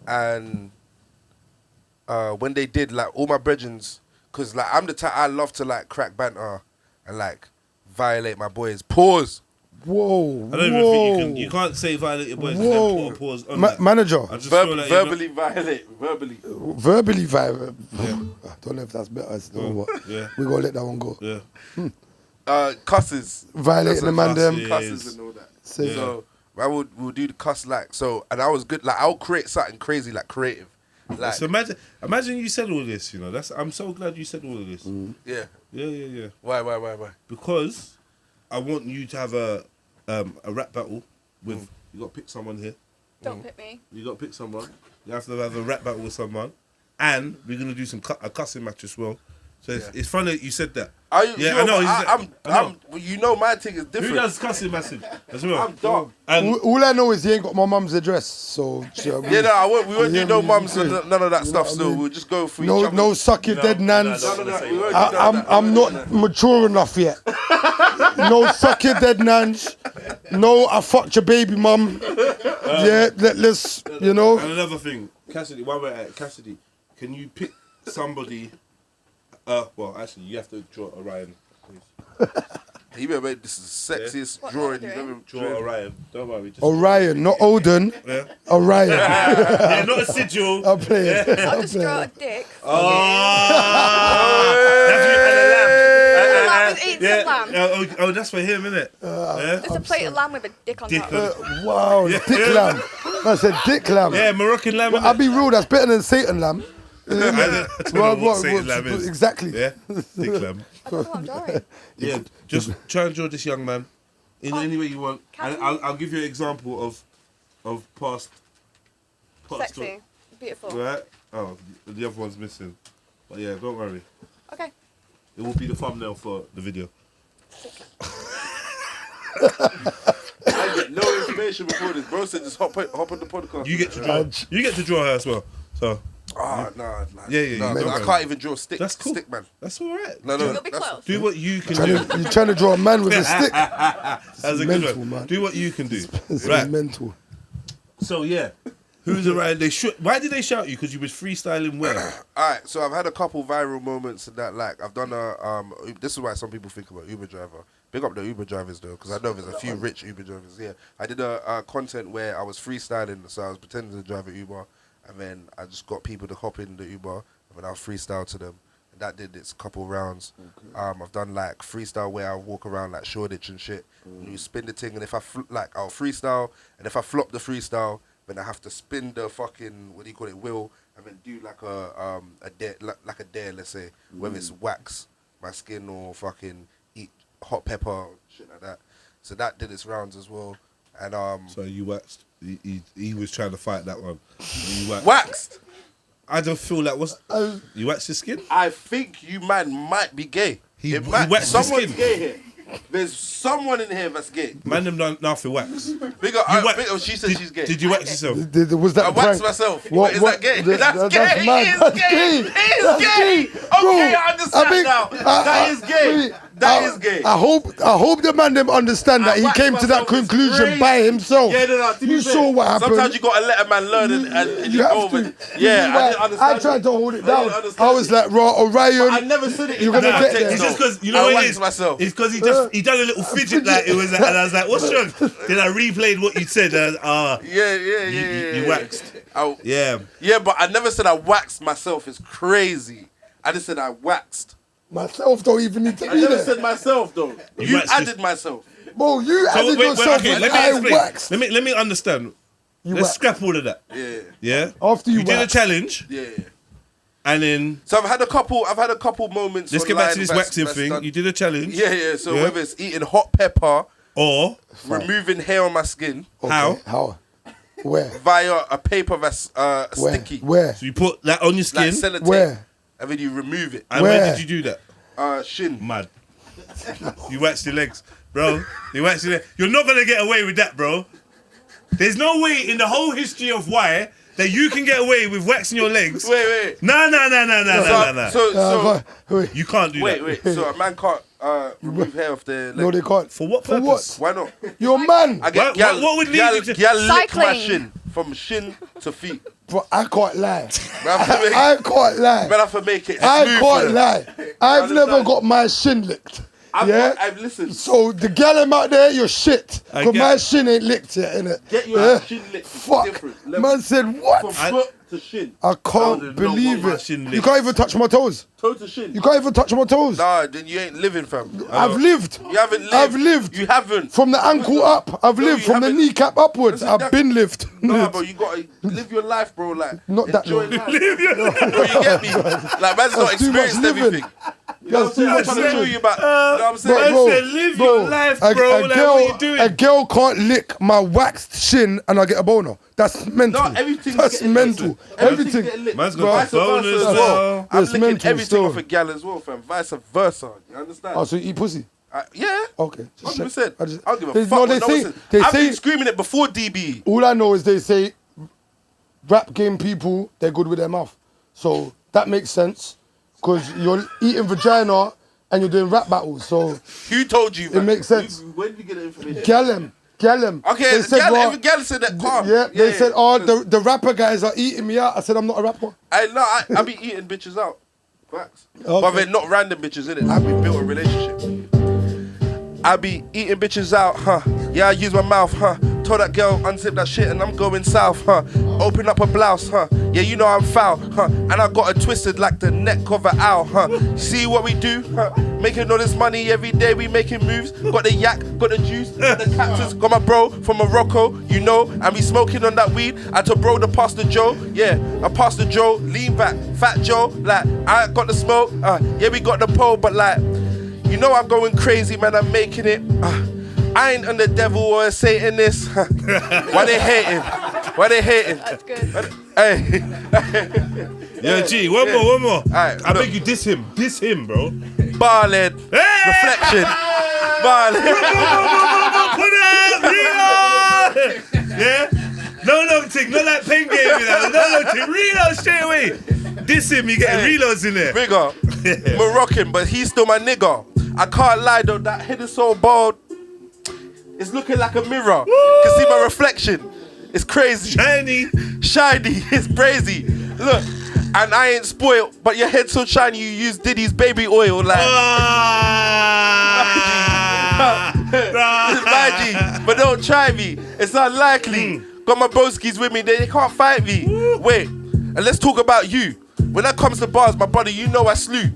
and when they did, like, all my brethrens, cause like I'm the type, I love to like crack banter and like violate my boys. Pause. Whoa. I don't even think you can't say violate your boys and then put a pause on that. Manager, I just feel like Verbally violate. Verbally. verbally violent. I don't know if that's better. I don't know what. Yeah. We're gonna let that one go. Yeah. Cusses. Violating the man them. Yeah. Cusses and all that. Say So we'll do the cuss like so, and I was good. Like I'll create something crazy, like creative. Like So imagine you said all this. You know, I'm so glad you said all of this. yeah. Yeah. Why? Because I want you to have a rap battle with. You got to pick someone here. Don't pick me. You got to pick someone. You have to have a rap battle with someone, and we're gonna do a cussing match as well. So it's funny that you said that. Are you, Yeah, you know, I know. well, you know, my thing is different. Who does cussing matches as well? I'm dark. And all I know is he ain't got my mum's address, so Yeah, no, we won't do no mums and yeah. none of that You stuff. know what I Still, mean? we'll just go for each no, other. no suck your dead nans. None of that. We won't do none of that. I'm not mature enough yet. No suck your dead nans. No, I fucked your baby mum. Let's, you know. And another thing, Cassidy, while we're at Cassidy, can you pick somebody? Well, actually, you have to draw Orion, please. You better make this the sexiest What drawing am I you've doing? ever Draw drawn. Orion. Don't worry. Just Orion, not Odin. Yeah. Orion. Yeah, not a sigil. I'll play it. I'll just draw a dick. That's you and a lamb. Lamb with eats a lamb. Oh, that's for him, isn't it? Yeah. Just a plate of lamb with a dick on Dick top. on- Wow, dick lamb. I said dick lamb. Yeah, Moroccan lamb. I'll be real, that's better than Satan lamb. I don't know what Satan lamb is. Exactly. Yeah, dick lamb. I don't know what I'm drawing. Yeah, just try and draw this young man in any way you want, and I'll give you an example of past Sexy. Beautiful. right? Oh, the other one's missing, but yeah, don't worry. Okay. It will be the thumbnail for the video. I get no information before this. Bro said just hop on the podcast. You get to draw. You get to draw her as well. So Nah. Yeah, Nah, don't I worry. can't even draw stick. That's cool. Stick man. that's all right. No. You'll be that's- close. Do what you can do. You're trying to draw a man with a stick. That's a good mental, one. man. Do what you can do. It's Right. mental. So yeah, who's around? Why did they shout you? Because you was freestyling where? Alright, so I've had a couple viral moments and that. Like I've done this is why some people think about Uber driver. Big up the Uber drivers though, because I know there's a few rich Uber drivers. Yeah, I did a content where I was freestyling, so I was pretending to drive an Uber, and then I just got people to hop in the Uber, and then I'll freestyle to them. And that did its couple rounds. Okay. I've done like freestyle where I walk around like Shoreditch and shit. And you spin the thing, and if I I'll freestyle, and if I flop the freestyle, then I have to spin the fucking wheel, and then do like a dare, let's say, whether it's wax my skin or fucking eat hot pepper or shit like that. So that did its rounds as well. And So you waxed. He was trying to fight that one. You waxed. waxed. I don't feel that was. You waxed his skin. I think you man might be gay. He might, waxed his someone's skin. gay here. There's someone in here that's gay. Man, them nothing wax. Bigger, she said she's gay. Did you wax yourself? Was that I a waxed prank? myself. What- Is what- that gay? that- That's that's gay. mad. He is That's gay. gay. He is That's gay. gay. Okay, Bro, I understand think- now. That is gay. That is gay. I hope the man them understand that he wax came to that myself, it's conclusion crazy. by himself. Yeah, no, to be You fair, saw what happened. Sometimes you gotta let a man learn and You go have over to. it. Yeah, I didn't understand. I tried to hold it I down. didn't understand I was like, raw Orion. I never said it. You're gonna in get that there. It's just though. because you know I what it waxed is. myself. It's because he done a little fidget like it was, and I was like, "What's wrong?" Then I replayed what you said. Yeah. You waxed. Yeah. Yeah, but I never said I waxed myself. It's crazy. I just said I waxed. Myself don't even need to I be never there. said myself though. You waxed added myself. Bro, you So added wait, yourself okay. and Let me I explain. waxed. Let me understand. You Let's waxed. scrap all of that. Yeah. Yeah. After you did a waxed. challenge, Yeah. and then So I've had a couple moments. let's get back to online this that's waxing thing. done- You did a challenge. Yeah. So Yeah. whether it's eating hot pepper, Or removing hair on my skin Okay, How? How? Where? via a paper that's Where? sticky, Where? so you put that on your like skin, sellotape, Where? and then you remove it. and where Where? did you do that? Shin. Mad. You waxed your legs, bro. You waxed your legs. You're not gonna get away with that, bro. There's no way in the whole history of why that you can get away with waxing your legs. Wait. No. So Wait. You can't do that. wait. So a man can't remove hair off their leg. No, they can't. For what For purpose? Why not? You're a man. I get What would lead you to- Gal lick my Cycling. shin from shin to feet. But I can't lie. Man, I have to make, I can't lie. man, I have to make it I smooth for can't them. lie. I've understand? never got my shin licked. I've listened. So the gallum out there, you're shit. I Cause get- my shin ain't licked yet, innit? Get your shin licked. It's Fuck. different. Level. Man said what? From I- foot to shin. I would can't not believe want my it. shin You licked. can't even touch my toes. Toe to shin. You can't even touch my toes. Nah, then you ain't living, fam. I've lived. You haven't lived. I've lived. You haven't. From the ankle up, I've No, lived. you From the haven't. kneecap upwards, Listen, I've that- been lived. Nah, bro, you gotta live your life, bro. Like, Not that enjoy long. life. Bro, you get me? Like, man's not That's too much experienced living. everything. You know what I'm saying? I'm much trying to show living. you about. You know what I'm saying? I Bro, said, live bro, your life, bro. Like, what you doing? A girl can't lick my waxed shin and I get a boner. That's mental. No, everything's That's getting mental. licked. Everything's Everything. getting licked. Man's Bro, got Vice the versa bonus as as well. well. I'm It's licking mental everything still. off a gal as well, fam. Vice versa. You understand? Oh, so you eat pussy? Yeah. Okay. just 100%. check. I don't give a They- fuck. no, what they no one say- says. they I've say- been screaming it before DB. All I know is they say rap game people, they're good with their mouth. So that makes sense because you're eating vagina and you're doing rap battles. So Who told you? It makes sense. When did you get the information? Gallem. Okay, They said, well, every gal said that. Calm. yeah, they said, oh, the rapper guys are eating me out. I said, I'm not a rapper. I be eating bitches out. Facts. Okay. But they're not random bitches, innit? Like, we built a relationship. I be eating bitches out, huh? Yeah, I use my mouth, huh? Told that girl unzip that shit and I'm going south, huh? Open up a blouse, huh? Yeah, you know I'm foul, huh? And I got it twisted like the neck of an owl, huh? See what we do, huh? Making all this money every day, we making moves. Got the yak, got the juice, got the cactus, got my bro from Morocco, you know. And we smoking on that weed. I told bro the Pastor Joe, yeah, I Pastor Joe, lean back, Fat Joe, like I ain't got the smoke, yeah, we got the pole, but like, you know I'm going crazy, man, I'm making it. I ain't on the devil or a Satanist. Why they hating? Why they hating? That's good. Hey. Yo, G, one more. Alright, I beg you, diss him, bro. Barled. Reflection. Barled. Put out, yeah? No thing, not like pen game, you know. No thing, reload straight away. Diss him, you getting reloads in there. Bigger. Moroccan, but he's still my nigga. I can't lie though, that head is so bald. It's looking like a mirror. You can see my reflection. It's crazy. Shiny, it's crazy. Look, and I ain't spoiled, but your head's so shiny you use Diddy's baby oil like. It's my G, but don't try me. It's unlikely. Got my broskies with me, they can't fight me. Wait, and let's talk about you. When that comes to bars, my brother, you know I slew.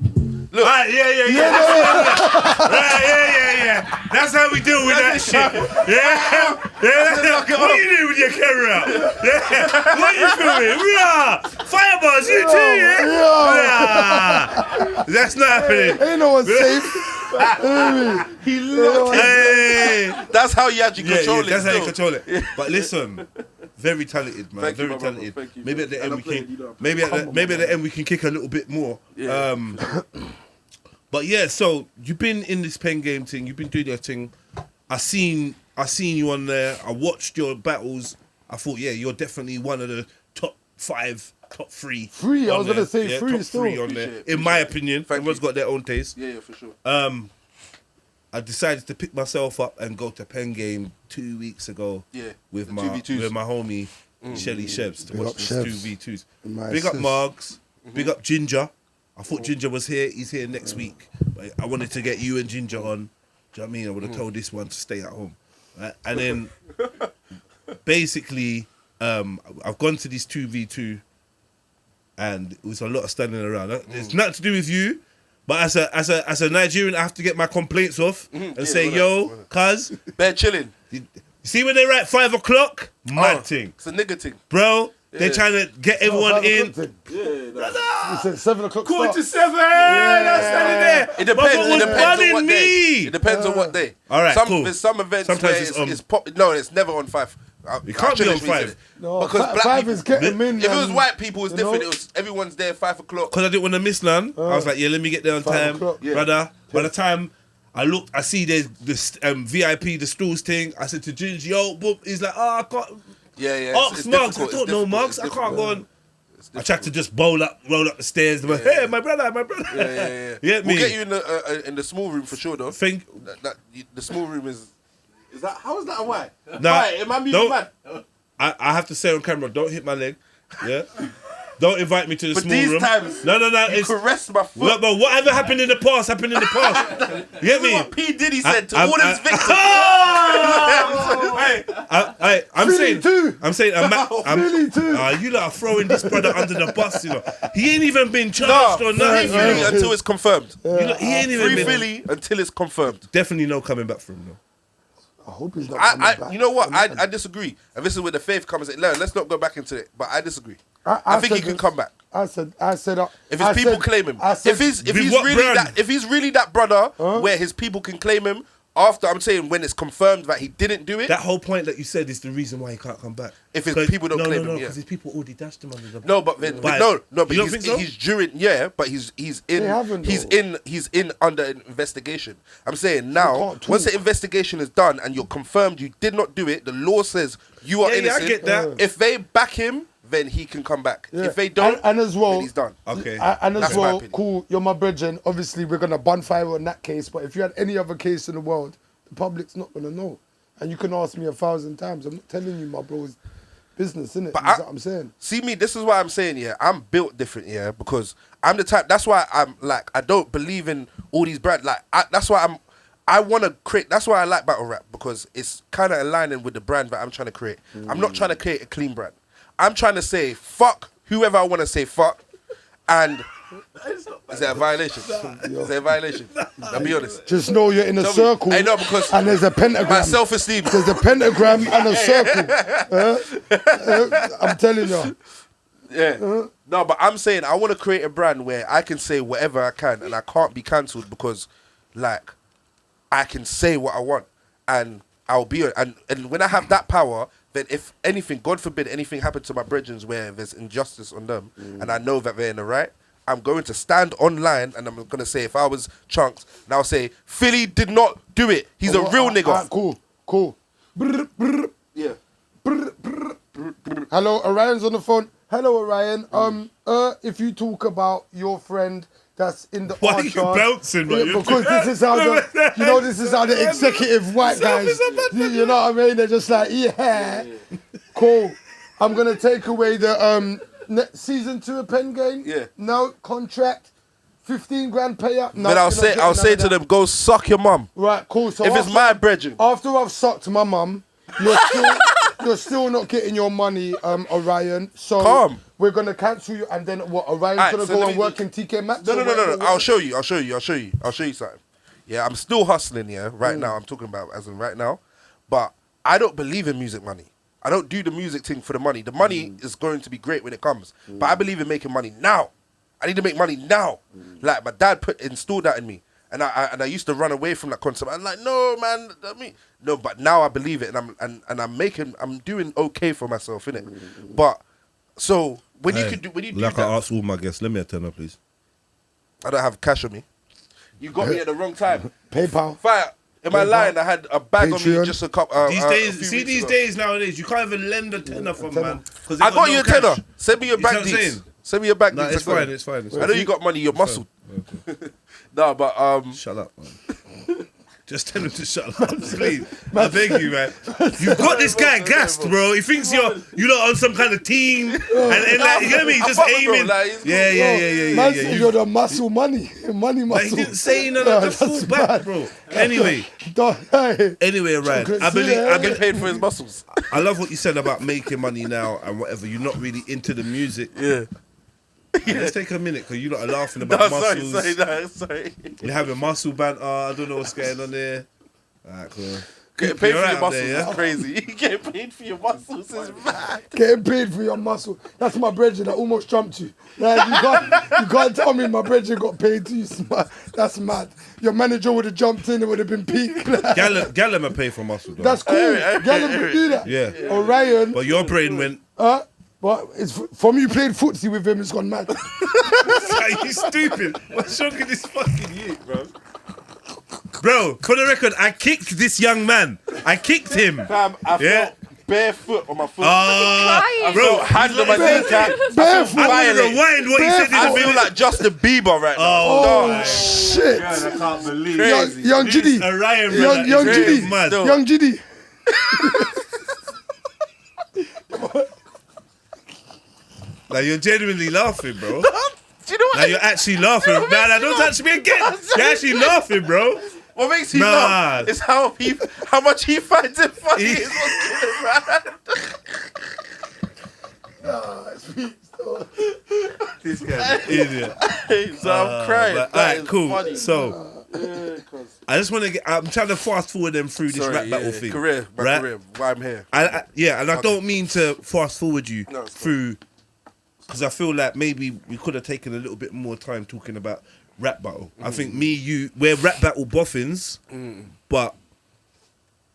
Look. Right, yeah. Right. That's how we deal with that shit. Yeah. What are you doing with your camera out? Yeah. What are you filming? Fireballs, you too, yeah? That's not happening. Ain't no one safe. He looked. Hey. That's how you actually control it. That's how you still. control it. But listen, very talented, man. Thank you, very my brother. talented. Thank you. Maybe at the And end I'm we playing, can. you know. Maybe at the end we can kick a little bit more. Yeah. But yeah, so you've been in this pen game thing. You've been doing your thing. I seen you on there. I watched your battles. I thought, yeah, you're definitely one of the top 5, top 3. Three, I on was gonna there. say Yeah, three top still. 3 on there. In my opinion, everyone's got their own taste. Yeah, for sure. I decided to pick myself up and go to pen game 2 weeks ago. Yeah, with the my 2v2s. with my homie Shelly Shebs to Big watch up these Shebs. 2v2s. My Big up sis. Margs. Big up Ginger. I thought Ginger was here. He's here next week. But I wanted to get you and Ginger on. Do you know what I mean? I would have told this one to stay at home. Right? And then basically, I've gone to this 2v2 and it was a lot of standing around. It's nothing to do with you. But as a Nigerian, I have to get my complaints off and say, yo, cuz, Bear chilling. you see when they write 5 o'clock? Mad thing. It's a nigga thing. Bro, they're trying to get everyone in. You said 7 o'clock start. 7. That's standing there. It depends. Motherfucker It was depends on bunning what me. day. It depends on what day. All right, cool. There's some events Sometimes where it's on. it's pop. No, it's never on 5. It can't be on Actually, 5. No, because black 5 people, is getting in. if it was white people, it's you different. know? It was everyone's there 5 o'clock. Because I didn't want to miss none. I was like, yeah, let me get there on 5 time. o'clock. Yeah. Brother, by the time I looked, I see there's this VIP, the stools thing. I said to Ginger, yo, boom. He's like, I can't. Yeah. Ask Mugs. I don't know Mugs. I can't go on. I tried to just roll up the stairs. Hey, my brother. Yeah. Get me. We'll get you in the small room for sure, though. The small room is that? How is that a why? Nah, Why? Am I moving mad? I have to say on camera, don't hit my leg. Yeah. Don't invite me to the But small these room. times, No. You It's caressed my foot. look, but whatever happened in the past happened in the past. You get This is me? what P. Diddy said to I- all his victims. I'm saying, Philly too. you lot are throwing this brother under the bus, you know. He ain't even been charged or Free nothing. Philly until it's confirmed. He ain't even Free been. Philly until it's confirmed. Definitely no coming back from him, though. I hope he's not coming back. You know what? I disagree. And this is where the faith comes in. Let's not go back into it. But I disagree. I think he said can this. come back. I said. If his people claim him. If he's what really brand? that, if he's really that brother where his people can claim him after, I'm saying when it's confirmed that he didn't do it. That whole point that you said is the reason why he can't come back. If his people don't claim him, No, yeah. because his people already dashed him under the bus. No, but But but you don't think so? he's during but he's in under investigation. I'm saying now can't once talk. the investigation is done and you're confirmed you did not do it, the law says you are Yeah, I innocent. get that. If they back him, then he can come back. Yeah. If they don't, and as well, then he's done. Okay. And as That's my well, opinion. cool, you're my brethren. Obviously, we're going to bonfire on that case. But if you had any other case in the world, the public's not going to know. And you can ask me 1,000 times. I'm not telling you my bro's business, innit? But You know what I'm saying? See me, this is why I'm saying, yeah, I'm built different, yeah, because I'm the type, that's why I'm like, I don't believe in all these brands. Like, that's why I want to create. That's why I like battle rap, because it's kind of aligning with the brand that I'm trying to create. I'm not trying to create a clean brand. I'm trying to say fuck whoever I want to say fuck, and is that a violation? Is that a violation? I'll be honest. Just know you're in a circle. I know, because and there's a pentagram. my self-esteem. There's a pentagram and a circle. I'm telling you. Yeah. No, but I'm saying I want to create a brand where I can say whatever I can, and I can't be cancelled because, like, I can say what I want, and I'll be and when I have that power, then if anything, God forbid, anything happened to my brethren where there's injustice on them, and I know that they're in the right, I'm going to stand online and I'm going to say, if I was Chunks, and I'll say, Philly did not do it. He's a real nigga. Cool. Brr, brr. Yeah. Brr, brr. Hello, Orion's on the phone. Hello, Orion. If you talk about your friend that's in the Why are you bouncing, man? because this is how this is how the executive white guys, you know what I mean? They're just like, yeah, cool. I'm gonna take away the season 2 of Pen Game. Yeah. No contract, 15 grand payout. No, But I'll say to them, go suck your mum. right, cool. So If it's my brethren. after I've sucked my mum, you're still not getting your money, Orion. So Calm. we're gonna cancel you, and then what? Orion's Alright, gonna so go let and me- work in TK Maxx. No. or whatever? I'll show you something. Yeah, I'm still hustling, right now. I'm talking about as in right now. But I don't believe in music money. I don't do the music thing for the money. The money is going to be great when it comes. But I believe in making money now. I need to make money now. Like, my dad installed that in me. And I used to run away from that concept. I'm like, no, man. No, but now I believe it, and I'm doing okay for myself, innit? But so when you do Like that, I asked all my guests, let me a tenner, please. I don't have cash on me. You got me at the wrong time. PayPal. Fire. In my line, I had a bag on Patreon. me just a couple. These a days, few see weeks these ago. days nowadays, you can't even lend a tenner from man. 'cause they I got no you a cash. tenner. Send me your You see bank what I'm details. saying? Send me your bank No, details. it's fine. I know you got money. You're muscled. No, but Shut up, man. Just tell him to shut up, please. I beg you, man. You've got this guy gassed, bro. He thinks you're not on some kind of team, and like, you get me? He's just fuck with bro, aiming. like, he's Yeah. Man said you're the muscle money Like, muscle. he didn't say none of that. Just fall back, bro. Anyway, Ryan, I've been paid for his muscles. I love what you said about making money now and whatever. You're not really into the music. Yeah. Let's take a minute because you're not laughing about No, muscles. sorry. You're having muscle banter. I don't know what's going on there. Alright, cool. Getting paid You're for right your up muscles there, yeah? is crazy. You getting paid for your muscles is mad. Getting paid for your muscle. That's my brethren that almost jumped you. Like, you can't tell me my brethren got paid too. That's mad. Your manager would have jumped in, it would have been peak. Gallum are paid for muscle, though. That's cool. Gallum can do that. Yeah. Orion. But your brain went. But it's from you played footsie with him, it's gone mad. Are you stupid? What's wrong with this fucking you, bro? Bro, for the record, I kicked this young man. I kicked him. Fam, I felt barefoot on my foot. Crying. Bro, hand on my kneecap. Barefoot. I'm gonna rewind what he said in I the feel middle. like Justin Bieber right now. Oh, Shit. I can't believe Crazy. Young Jiddy. Orion, Young Jiddy. Jiddy. Young Jiddy. Like, you're genuinely laughing, bro. Do you know what? Now you're actually laughing. Nah, don't touch me again. You're actually laughing, bro. What makes you Nah. laugh is how much he finds it funny. Is what's getting This guy's an idiot. right. So I'm crying. But, That alright, is cool. funny. So, I just want to get. I'm trying to fast forward them through this rap battle thing. Career, my right? career. Why I'm here. And I don't mean to fast forward you No, it's through, because I feel like maybe we could have taken a little bit more time talking about rap battle. I think we're rap battle boffins, but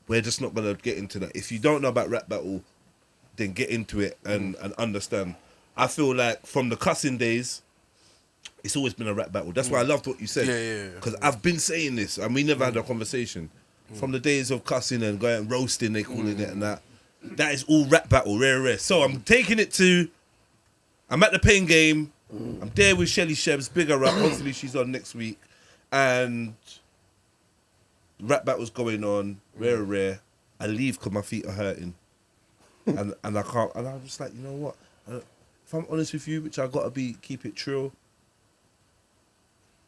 we're just not gonna get into that. If you don't know about rap battle, then get into it and understand. I feel like from the cussing days, it's always been a rap battle. That's why I loved what you said. Yeah. Because I've been saying this, and we never had a conversation. From the days of cussing and going roasting, they calling it and that. That is all rap battle, rare. So I'm taking it to. I'm at the Pain Game. I'm there with Shelly Shebs, bigger up. Hopefully she's on next week. And rap battle's going on, rare. I leave because my feet are hurting. and I can't. And I'm just like, you know what? If I'm honest with you, which I gotta keep it true.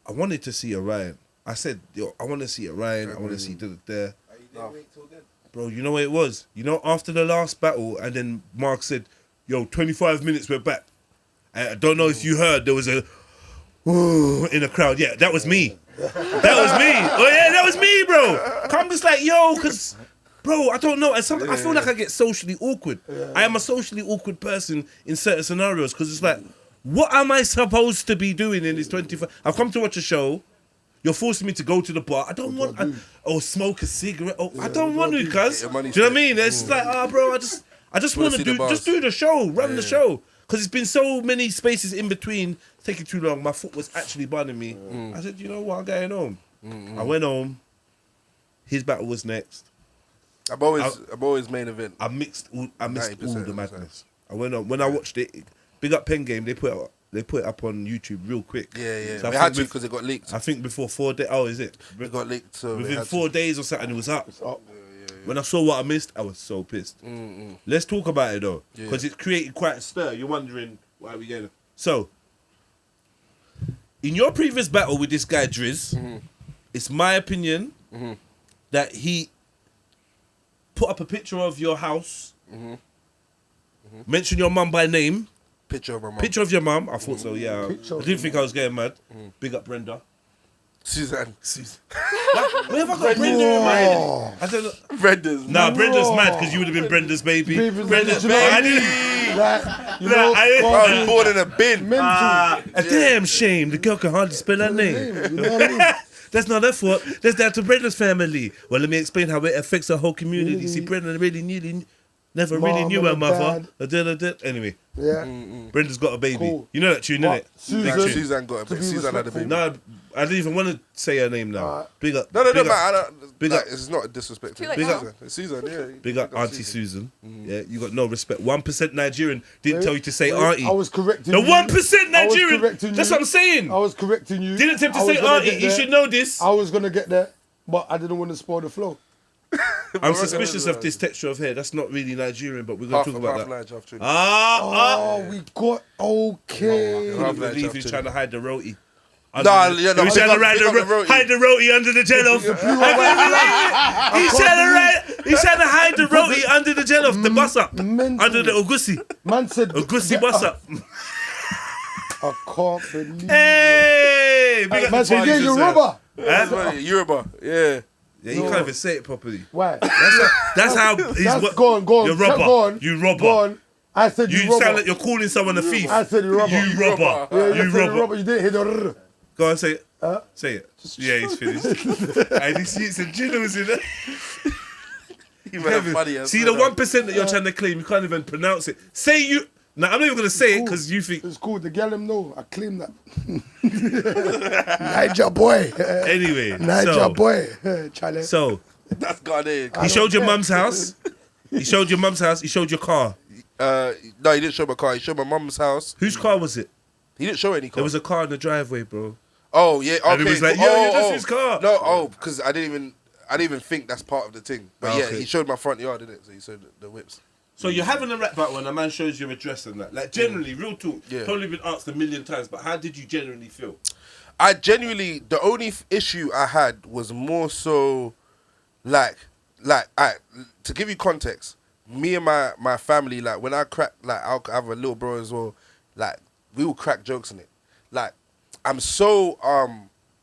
I wanted to see Orion. I said, yo, I want to see Orion. I want to see da. Oh, you didn't wait till then? Bro, you know what it was? You know, after the last battle, and then Mark said, yo, 25 minutes, we're back. I don't know if you heard, there was a in the crowd. Yeah, that was me. That was me. Oh, yeah, that was me, bro. I'm just like, yo, because, bro, I don't know. I feel like I get socially awkward. I am a socially awkward person in certain scenarios because it's like, what am I supposed to be doing in this 25? I've come to watch a show. You're forcing me to go to the bar. I don't want, or smoke a cigarette. Oh, I don't want to, cuz. Do you know what I mean? It's like, bro, I just want to do the show, run the show. Because it's been so many spaces in between, it's taking too long. My foot was actually burning me. I said, you know what, I'm going home. I went home. His battle was next. I'm always main event. I missed all the madness. I went on when I watched it. Big up Pen Game. They put it up on YouTube real quick. Yeah. So we had to because it got leaked. I think before 4 days. Oh, is it? It got leaked. So within 4 days or something, it was up. It's up. When I saw what I missed, I was so pissed. Let's talk about it though, because it created quite a stir. You're wondering why we get it. So, in your previous battle with this guy Driz, it's my opinion that he put up a picture of your house, mention your mum by name. Picture of my mum. Picture of your mum. I thought so, yeah. Picture I didn't think I was getting mad. Big up Brenda. Suzanne. Where have I got Brenda in my head? I don't know. Brenda's. Nah, Brenda's mad because you would have been Brenda's baby. Brenda's baby. I was born in a bin. A damn shame. The girl can hardly spell her name. You know what I mean? That's not her fault. That's down to Brenda's family. Well, let me explain how it affects her whole community. See, Brenda never really knew her mother. Anyway. Yeah. Brenda's got a baby. Cool. You know that tune, innit? Suzanne got a baby. Suzanne had a baby. No, I didn't even want to say her name now. Big up. No, big man. up. Big up. It's not a disrespect. Too late Big now. up. It's Suzanne, yeah. Big up Auntie Susan. Yeah, you got no respect. 1% Nigerian didn't tell you to say Auntie. I was correcting The you. 1% Nigerian. correcting That's you. what I'm saying. I was correcting you. Didn't attempt to I was say gonna Auntie. get You there. should know this. I was going to get there, but I didn't want to spoil the flow. I'm suspicious of this texture of hair. That's not really Nigerian, but we're going to talk about that. Half half true. Oh, we got okay. I believe he's trying to hide the roti. Nah, He's trying to hide the roti under the jello. He's trying to hide the roti under the jello, the bus up, under the ogusi. Man said, Ogusi bus up. I can't believe Hey, big up Man the said, yeah, parties you're yourself. rubber. Yoruba, yeah. Yeah, you can't even say it properly. Why? That's how he's That's go on. You're robber. Go on. You robber. Go on. I said you robber. sound like you're calling someone a thief. I said you robber. You robber. Yeah, You said you robber. robber. You didn't hear the Go on, say it. Say it. Yeah, he's finished. And he sees some jitters in there. See the 1% that you're trying to claim, you can't even pronounce it. Say you. No, I'm not even gonna say it because you think. It's cool. The girl him know. I claim that. Niger boy. Anyway, Niger boy. Charlie. So That's Ghanaian. he showed your mum's house. He showed your mum's house. He showed your car. No, he didn't show my car. He showed my mum's house. Whose car was it? He didn't show any car. There was a car in the driveway, bro. Oh yeah, okay. And he was like, yo, that's his car. No, because I didn't even think that's part of the thing. But yeah, Okay. he showed my front yard, didn't it? So he showed the whips. So you're having a rap battle and a man shows your address and that. Like generally, real talk. Yeah. Probably been asked a million times, but how did you generally feel? I genuinely, the only issue I had was more so, to give you context, me and my family, like when I crack, like I'll have a little bro as well, like we will crack jokes in it. Like I'm so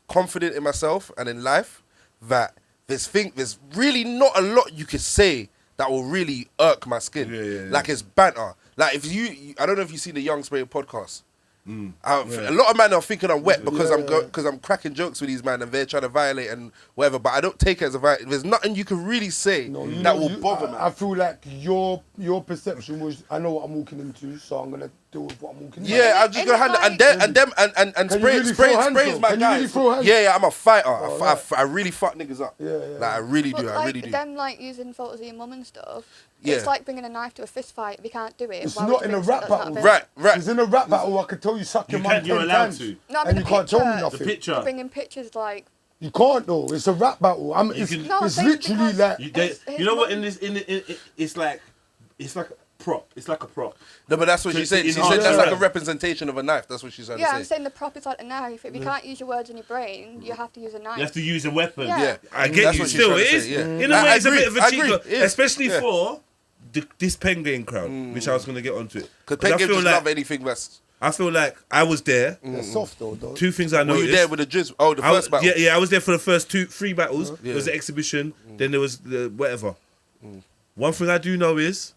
confident in myself and in life that there's really not a lot you could say that will really irk my skin. Yeah. Like it's banter. Like if I don't know if you've seen the Young Spray podcast. A lot of men are thinking I'm wet because I'm cracking jokes with these men and they're trying to violate and whatever. But I don't take it as a violation. There's nothing you can really say that will bother me. I feel like your perception was, I know what I'm walking into, so I'm gonna deal with what I'm walking into. Yeah, I'm just gonna handle and sprays my guys. Yeah, I'm a fighter. I really fuck niggas up. Yeah. Like I really do. But I really do. them like using photos of your mum and stuff. Yeah. It's like bringing a knife to a fist fight. If you can't do it, It's why would not you in a bring rap something that's battle. not Right. It's in a rap battle. I could tell you suck your mum 10 you're allowed times, to. No, I mean and the you can't tell me picture. nothing. The picture. Bringing pictures like. You can't though. It's a rap battle. It's No, it's saying literally because like You know what? In this, it's like prop. It's like a prop. No, but that's what she said. She said that's like a representation of a knife. That's what she's trying to say. I'm saying the prop is like a knife. If you can't use your words in your brain, you have to use a knife. You have to use a weapon. Yeah. I get That's you. what she's Still, trying it to is. say, yeah. In a way, it's a bit of a I cheat, agree, yeah. especially for this pen game crowd, which I was going to get onto it. Because 'Cause I pen game feel just like- love anything that's... I feel like I was there. They're soft though, dog. Two things I Were noticed. you there with the jizz? Oh, the first battle. Yeah, I was there for the first 3 battles. Yeah. There was the exhibition, then there was the whatever. One thing I do know is,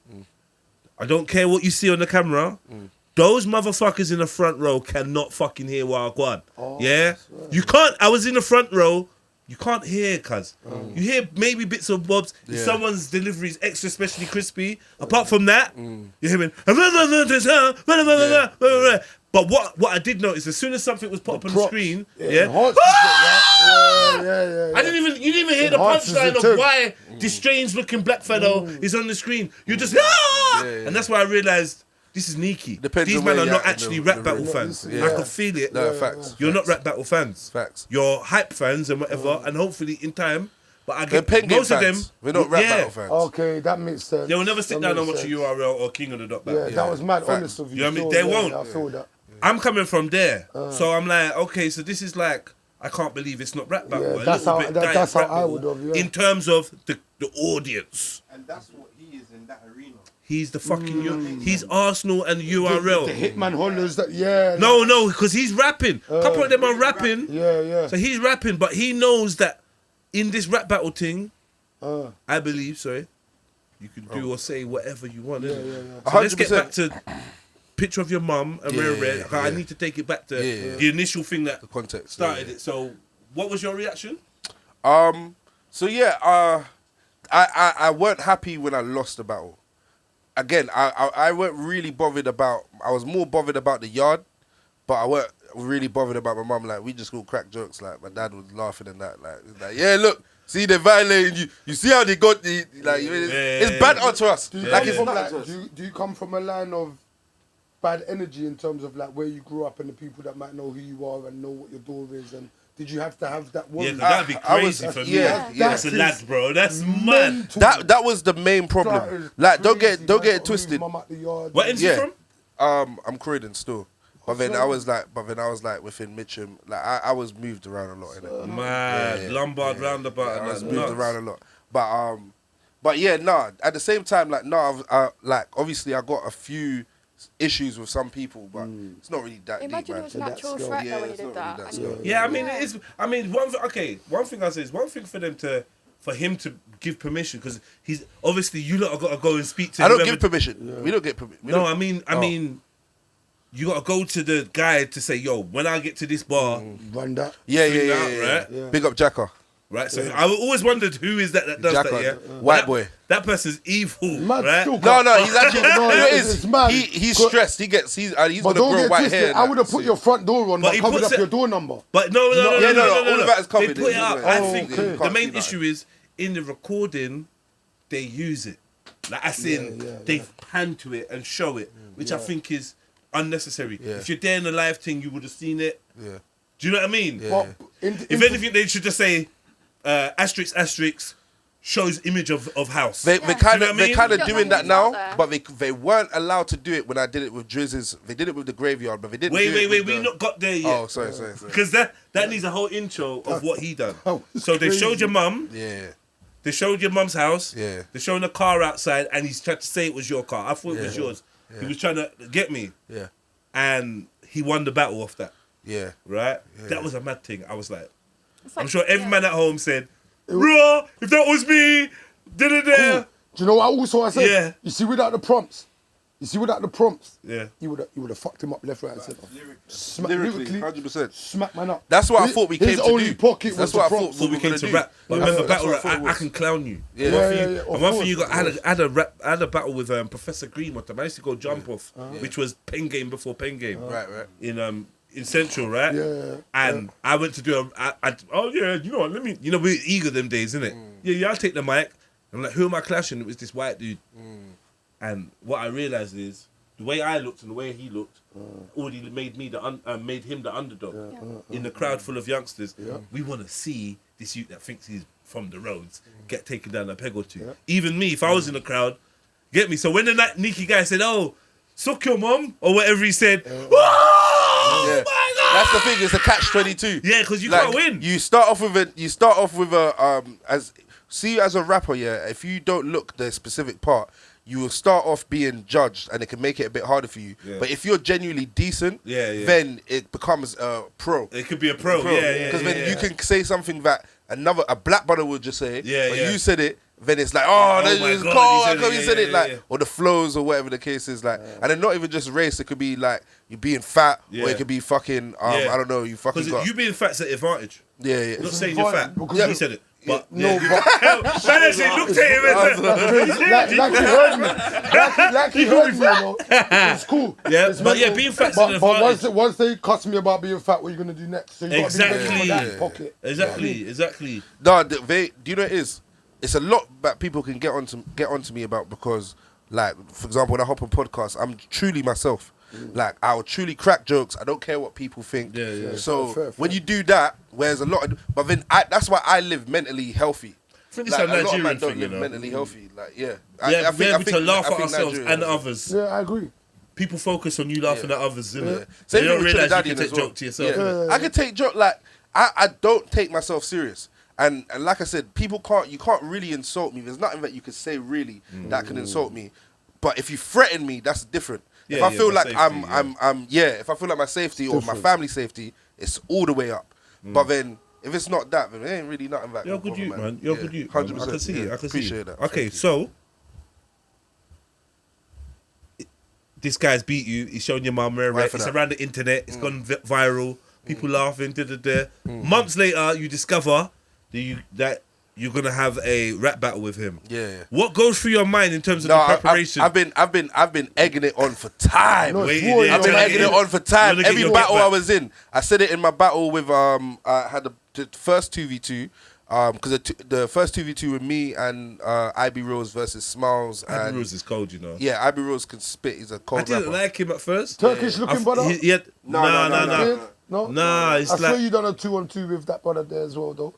I don't care what you see on the camera. Those motherfuckers in the front row cannot fucking hear what I go on. Yeah? You can't. I was in the front row. You can't hear, cuz. You hear maybe bits of bobs. If Yeah. someone's delivery is extra specially crispy. Apart from that, you hear me. But what I did notice, as soon as something was put up on the screen, Yeah. I didn't even. You didn't even hear the Enhances punchline the of tone. why this strange-looking black fellow is on the screen. You just and that's why I realized this is Niki. Depends These on men where are you're not at in actually the rap room. battle fans. Yeah. I can feel it. No, facts. You're not rap battle fans. Facts. You're hype fans and whatever, and hopefully in time. But I They're get pen game most of them. fans. We're not rap battle fans. Okay, that makes sense. They will never sit That down and makes watch a sense. URL or King of the Dot battle. Yeah, that was mad Facts. honest of you. You know what I mean? Sure, They won't. I feel that. I'm coming from there, so I'm like, okay, so this is like, I can't believe it's not rap battle. Yeah, A that's little how- bit that's diet how rap I battle would have, yeah. in terms of the audience. And that's what he is in that arena. He's the fucking, he's Arsenal and URL. The Hitman Hollers, that No, because he's rapping. A couple of them are rapping. Yeah. So he's rapping, but he knows that in this rap battle thing, I believe, sorry, you can do or say whatever you want. innit? So let's get 100%. back to picture of your mum and Rare Red. yeah. I need to take it back to Yeah. the initial thing that The context. started yeah. it. So what was your reaction? So yeah, I weren't happy when I lost the battle. Again, I weren't really bothered about. I was more bothered about the yard, but I weren't really bothered about my mum. Like we just go crack jokes. Like my dad was laughing and that. Like yeah, look, see they're violating you. You see how they got the like. It's banter to us. Like it's not. Do you come from a line of bad energy in terms of like where you grew up and the people that might know who you are and know what your door is, and did you have to have that Yeah, worry? 'cause that'd be I was- crazy for me. yeah, That's a lad, bro. That's mad. That was the main problem. Like don't get it twisted. What ends you Yeah. from? I'm Croydon still. But then I was like within Mitcham. Like I was moved around a lot in it. Mad. Lombard roundabout. I and was that's moved nuts. around a lot. But yeah, nah. At the same time, like like obviously I got a few issues with some people, but it's not really that Imagine deep, it man. was an actual scale. threat Yeah, though when you it's did not that. really that and- scale. Yeah, I mean, it is. I mean, one thing I say is one thing for them for him to give permission, because he's obviously you lot have got to go and speak to. I don't whoever- give permission. We don't get permission. No, I mean, you got to go to the guy to say, yo, when I get to this bar, Run that. Yeah, Bring that, right? right? Big up Jacker. right? So I always wondered who is that does Jack that. on, Yeah, white That- boy. That person's evil, Man, right? still No, he's actually. No, it it's is. mad. He's stressed. He's But gonna don't grow get white twisted. hair. I would have put your front door on, But but he covered puts up it- your door number. But no, Yeah, no, all of that is covered. They put it up. It's- I oh, think okay. the main Can't see issue is in the recording, they use it. Like I said, they pan to it and show it, which I think is unnecessary. Yeah. If you're there in the live thing, you would have seen it. Yeah. Do you know what I mean? Yeah. But If anything, they should just say asterisk shows image of house. They Do you kind know of what I mean? kind You of don't doing know that who's out now, there. but they weren't allowed to do it when I did it with Drizz's. They did it with the graveyard, but they didn't. do it Wait, with we the- not got there yet. Oh, sorry. Because that needs a whole intro of what he done. Oh, So they showed crazy. your mum. Yeah. They showed your mum's house. Yeah. They're showing a car outside, and he's trying to say it was your car. I thought it was yours. He was trying to get me, Yeah. and he won the battle off that. Yeah. Right? That was a mad thing. I was like, It's I'm like- sure every yeah. man at home said, "Raw, if that was me, da-da-da." Do you know what also I said? Yeah. You see, without the prompts, Yeah. you would have fucked him up left, right, and centre. Smack, Lyrically, 100%. smack man up. That's what I thought we came His to only do. pocket That's was the what I prompts. thought Before we came were to gonna rap. do. But Yeah, remember, that's battle what I rap, thought it I was. can clown you. Yeah. One for you- of and one thing you course. got, I had a battle with Professor Green one time. I used to go jump off, which was pen game before pen game. Right. In Central, right? Yeah. And I went to do you know what, we're eager them days, innit? Yeah, I'll take the mic. I'm like, who am I clashing? It was this white dude. And what I realised is, the way I looked and the way he looked, already made him the underdog. In the crowd full of youngsters, we want to see this youth that thinks he's from the roads get taken down a peg or two. Even me, if I was in the crowd, Get me? So when the Nikki guy said, "Oh, suck your mum," or whatever he said, Yeah. oh my god, That's the thing. It's a catch-22. yeah, because you can't win. You start off with a as a rapper. Yeah, if you don't look the specific part, you will start off being judged, and it can make it a bit harder for you. Yeah. But if you're genuinely decent, Yeah. then it becomes pro. It could be a pro. Yeah. Because then you can say something that a black brother would just say. Yeah, but yeah. you said it. Then it's like, oh, my it's God, cold. he How said come it, you said yeah, it? Like, yeah. or the flows or whatever the case is. Like, and then not even just race. It could be like you being fat, Yeah. or it could be fucking. Yeah. I don't know. You fucking Because got. you being fat's an advantage. Yeah. Not saying you're fat. Because He said it. But No, yeah. but Man actually looked at him and like he heard me. Like he heard me, you know. It's cool. Yeah, It's but yeah, mental. being fat's an But advantage. once they cuss me about being fat, what are you gonna do next? So you gotta be ready for Exactly. that pocket. Exactly. No, do you know what it is? It's a lot that people can get onto me about because, like, for example, when I hop on podcasts, I'm truly myself. Like, I'll truly crack jokes. I don't care what people think. Yeah. So Fair. when you do that, whereas a lot of, but then that's why I live mentally healthy. I think it's a Like, a lot of Nigerian men don't thing, you live know. mentally healthy. Like, yeah. Yeah, we're able to laugh at ourselves Nigeria and is- others. Yeah, I agree. People focus on you laughing at others, innit? Yeah. So Same you thing don't with realise you Trinidadian can take as well. joke to yourself. Yeah. innit? I can take joke, like, I don't take myself serious. And like I said, you can't really insult me. There's nothing that you could say really that can insult me. But if you threaten me, that's different. If Yeah, I feel my like safety, if I feel like my safety or my family's safety, it's all the way up. But then if it's not that, then it ain't really nothing that. You're a good youth, man. You're a good youth. man. 100%. I can see it. I can Appreciate see it. that. Okay, Thank you. so this guy's beat you. He's showing your mum rare. Right for It's that. around the internet. It's gone viral. People laughing. Months later, you discover that you're gonna have a rap battle with him. Yeah. What goes through your mind in terms of No, the preparation? I've been egging it on for time. No, it's Waiting, war, yeah, I've been You're egging it gonna on for time. you're gonna get Every your battle get I back. was in, I said it in my battle with I had the first 2v2 because the first 2v2 with me and IB Rose versus Smiles. Abby and Rose is cold, you know. Yeah, IB Rose can spit. He's a cold I didn't rapper. like him at first. Turkish looking brother. No. No. It's I like swear you done a 2-on-2 with that brother there as well, though.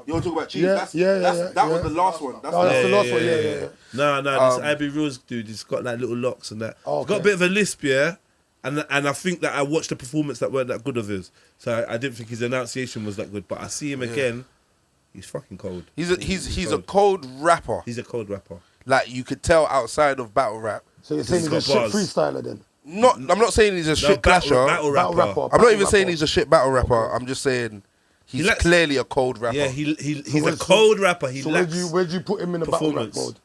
You want to talk about Cheese? Yeah, That's, yeah, that's, yeah, that was yeah. the last one. That's Oh, that's the the last one. Yeah. No, this IB Rose dude, he's got like little locks and that. Oh, He's got a okay. bit of a lisp, yeah. And I think that I watched the performance that weren't that good of his, so I didn't think his enunciation was that good. But I see him again, he's fucking cold. He's a cold rapper. He's a cold rapper. Like you could tell outside of battle rap. So you're saying he's a got shit bars. freestyler then? I'm not saying he's a shit clasher. battle Battle rapper. rapper. I'm not even saying he's a shit battle rapper. I'm just saying he's lacks- clearly a cold rapper. Yeah, he's a where's- cold rapper. He So lacks. where'd you put him in the battle rap performance. mode?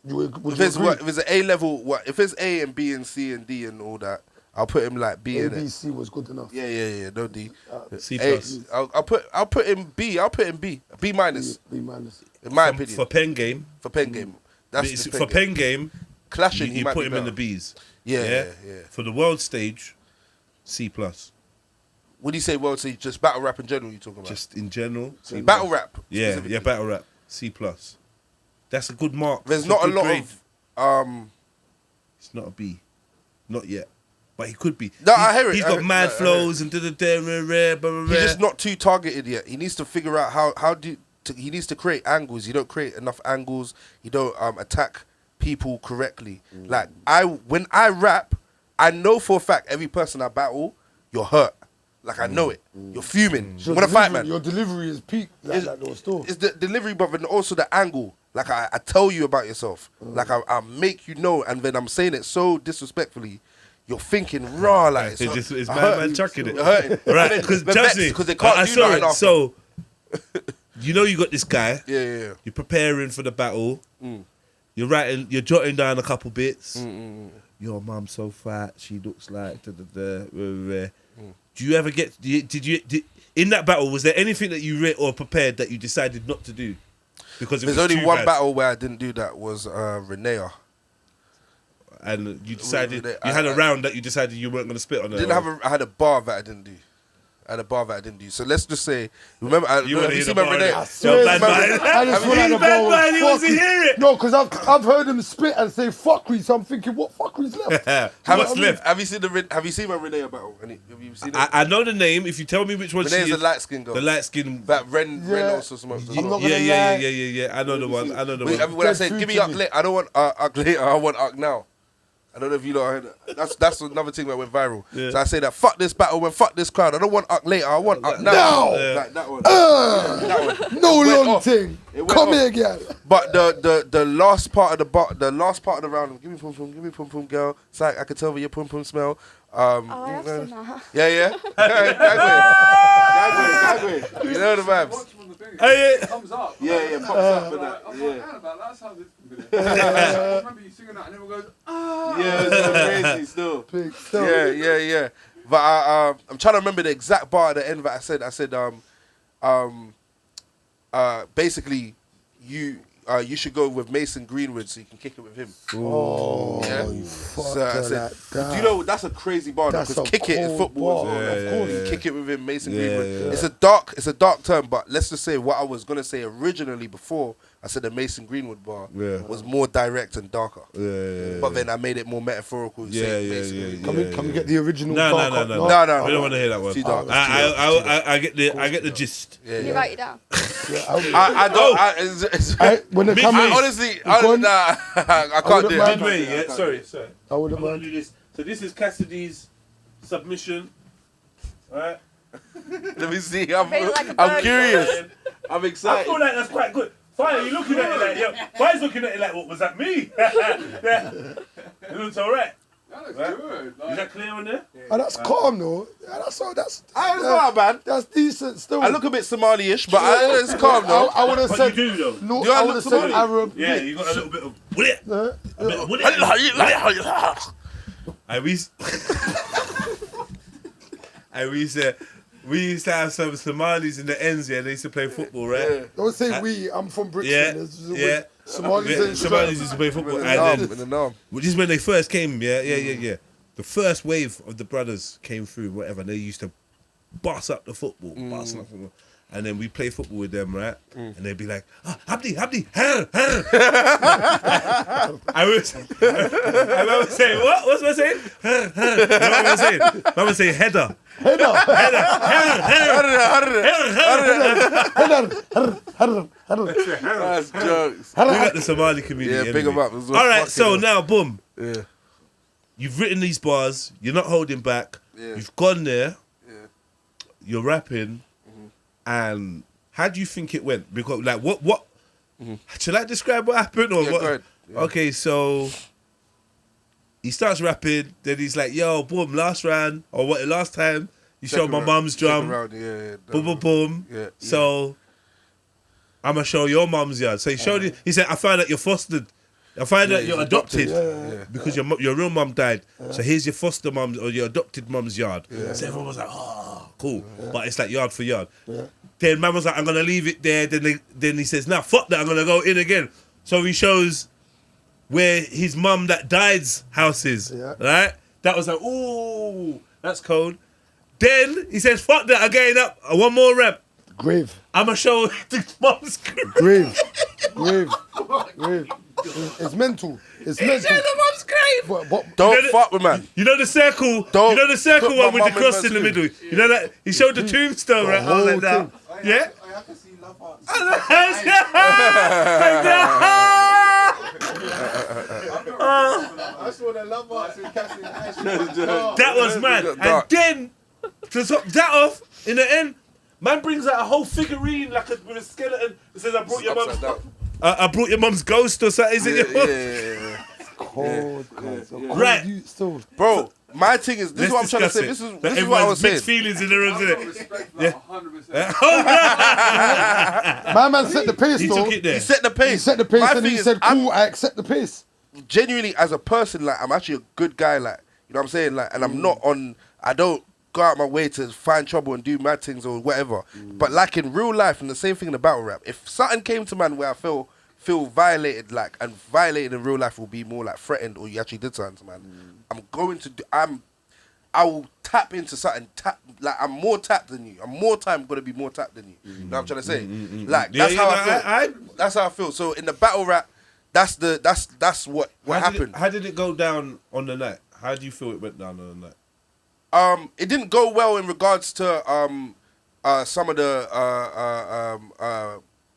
Would If you it's agree? if it's an A level, if it's A and B and C and D and all that, I'll put him like B in it. ABC was good enough. Yeah, no D. C A, plus. I'll put him B. I'll put him B. B minus. B minus. In my opinion, For pen game, for pen game. That's it's- the for pen game, clashing. he you might put be him in the better. Bs. Yeah. For the world stage, C plus. When you say world stage, just battle rap in general, you talking about? Just in general, C battle plus. rap. Yeah, specifically. battle rap, C plus. That's a good mark. There's It's not a good lot grade. of It's not a B, not yet, but he could be. No, I hear it. He's I got hear- mad I hear flows and da. He's just not too targeted yet. He needs to figure out he needs to create angles. You don't create enough angles. You don't attack people correctly. Like when I rap, I know for a fact every person I battle, you're hurt. Like I know it. You're fuming. You want to fight, man. Your delivery is peak. Like that little store. It's the delivery, but then also the angle. Like I tell you about yourself. Like I make you know, and then I'm saying it so disrespectfully. You're thinking raw, like It's I man, hurt man you. chucking it. You're hurting. Right, because trust me, because they can't I do saw nothing it. after. So, you know you got this guy. Yeah. You're preparing for the battle. You're jotting down a couple bits. Your mum's so fat. She looks like. Do you ever get? Did in that battle? Was there anything that you read or prepared that you decided not to do? Because it There's was only too one bad? battle where I didn't do that was Renea. And you decided With- you had a round that you decided you weren't going to spit on. I had a bar that I didn't do. at the bar that I didn't do. So let's just say, remember, You wanna have you hear seen the my bar Renee? that- Yo, bad man. I just feel like the ball was He wants to fucking- hear it. No, because I've heard him spit and say fuckery, so I'm thinking, what fuckery's left? What's left? Have you seen my Renee battle? Have you seen it? I know the name. If you tell me which one she Renee's is. a light skin girl. The light skin. That Ren Yeah. also smokes as I'm well. not gonna Yeah. I know the one. I know the Wait, one. when I Dead say food give me to Uck me. later, I don't want Uck later, I want Uck now. I don't know if you lot heard that. That's another thing that went viral. Yeah. So I say that fuck this battle, fuck this crowd. I don't want Uck later, I want Uck now. Now! Like that one. That one. No It went long off. thing. It went Come off. here, girl. But the last part of the round, give me pum pum girl. It's like I can tell by your pum pum smell. Oh, I have seen that. Yeah. Gagway. You know the vibes. Watch from the thing. Hey, It comes up. Yeah, pops up for I that. was Yeah. like, Annabelle, that's how this can be. I remember you singing that and everyone goes, ah. Yeah, it's crazy still. Big stuff. Yeah. But I'm trying to remember the exact bar at the end that I said. I said, basically, you should go with Mason Greenwood so you can kick it with him. Oh, Yeah. you fucked So I her said, like that. do you know that's a crazy bar? That's Because a kick it in cold football bar. as well. Yeah, Of course, yeah, you yeah. kick it with him, Mason Yeah, Greenwood. yeah. It's a dark term, but let's just say what I was gonna say originally before I said the Mason Greenwood bar was more direct and darker. Yeah. But then I made it more metaphorical. Yeah, saying yeah, Mason yeah, Greenwood. Can we get the original? No. dark up? No. We don't want to hear that one. Too dark. I get the gist. Yeah, You yeah. write it down. I don't. When they come I in, honestly, go on. I can't do wouldn't it. mind. Sorry. I wouldn't I'm gonna mind. do this. So this is Cassidy's submission. Alright. Let me see. Made it like a I'm bird. curious. I'm I excited. feel like that's quite good. Fire, you looking at it like, yo, Fire's looking at it like, what was that, me? Yeah. It looks alright. That looks Right. good. Is that clear on there? Oh, that's calm though. Yeah, that's all. That's It's not bad. that's decent still. I look a bit Somali-ish, but it's calm though. I would have But said you do though. no. Do I I look would have said Somali? Arab. Yeah, you got a little bit of would we used to have some Somalis in the ends, yeah, they used to play football, right? Don't say we. I'm from Brixton. Yeah, There's- yeah. Somalis and Somalis used to play football. In And then, the norm. which is when they first came, yeah. The first wave of the brothers came through, whatever. They used to boss up the football, and then we play football with them, right? And they'd be like, Abdi, her. I remember saying, what? What's I saying? Her. You know what I'm saying? I would say header. That's jokes. We got the Somali community. Yeah, big 'em anyway. up. It was all All right, fucking so up. now, boom. Yeah. You've written these bars. You're not holding back. Yeah. You've gone there. Yeah. You're rapping. And how do you think it went? Because, like, what? Should I describe what happened or Yeah, what? go ahead. Yeah. Okay, so he starts rapping. Then he's like, "Yo, boom! Last round or what? Last time you showed my mum's drum. Yeah. Boom. Yeah. So I'm gonna show your mum's yard." So he showed it. He said, "I found out you're fostered. I find out you're adopted because your real mum died. So here's your foster mum or your adopted mum's yard." So everyone was like, "Oh, cool." But it's like yard for yard. Then man was like, "I'm gonna leave it there." Then he says, "Nah, fuck that. I'm gonna go in again." So he shows where his mum that died's house is. Right? That was like, ooh, that's cold. Then he says, "Fuck that. I'm getting up. One more rep. Grave. I'ma show the mum's grave." Grave. It's mental. It's mental. The mum's grave. But Don't You know fuck with man. You know the circle. Don't you know the circle put one my with the mum in cross my in the tomb. middle. You know that he showed the tombstone, right? I was like that. Yeah. I have to see Love Hearts. I saw the Love Hearts in Cassidy and Cooper. That was mad. And then to top that off, in the end, man brings out a whole figurine like with a skeleton. It says, "I brought your mum's." I brought your mum's ghost or something. Is it your mum? Yeah. cold. Right. You still. Bro, my thing is, this is what I'm trying to say. This is what I was saying. Mixed feelings in the room, isn't it? Respect for that, 100%. My man set the pace He though. took it there. He set the pace. He set the pace My and thing he is, said, I'm- "Cool, I accept the pace." genuinely as a person, like I'm actually a good guy, like you know what I'm saying, like, and I'm not on. I don't go out my way to find trouble and do mad things or whatever. But like in real life, and the same thing in the battle rap, if something came to man where I feel violated, like, and violated in real life will be more like threatened or you actually did something to man, I'm going to do. I will tap into something. Like I'm more tapped than you. I'm more time gonna be more tapped than you. You know what I'm trying to say? Like that's how I feel. That's how I feel. So in the battle rap, that's what happened. How did it go down on the night? How do you feel it went down on the night? It didn't go well in regards to some of the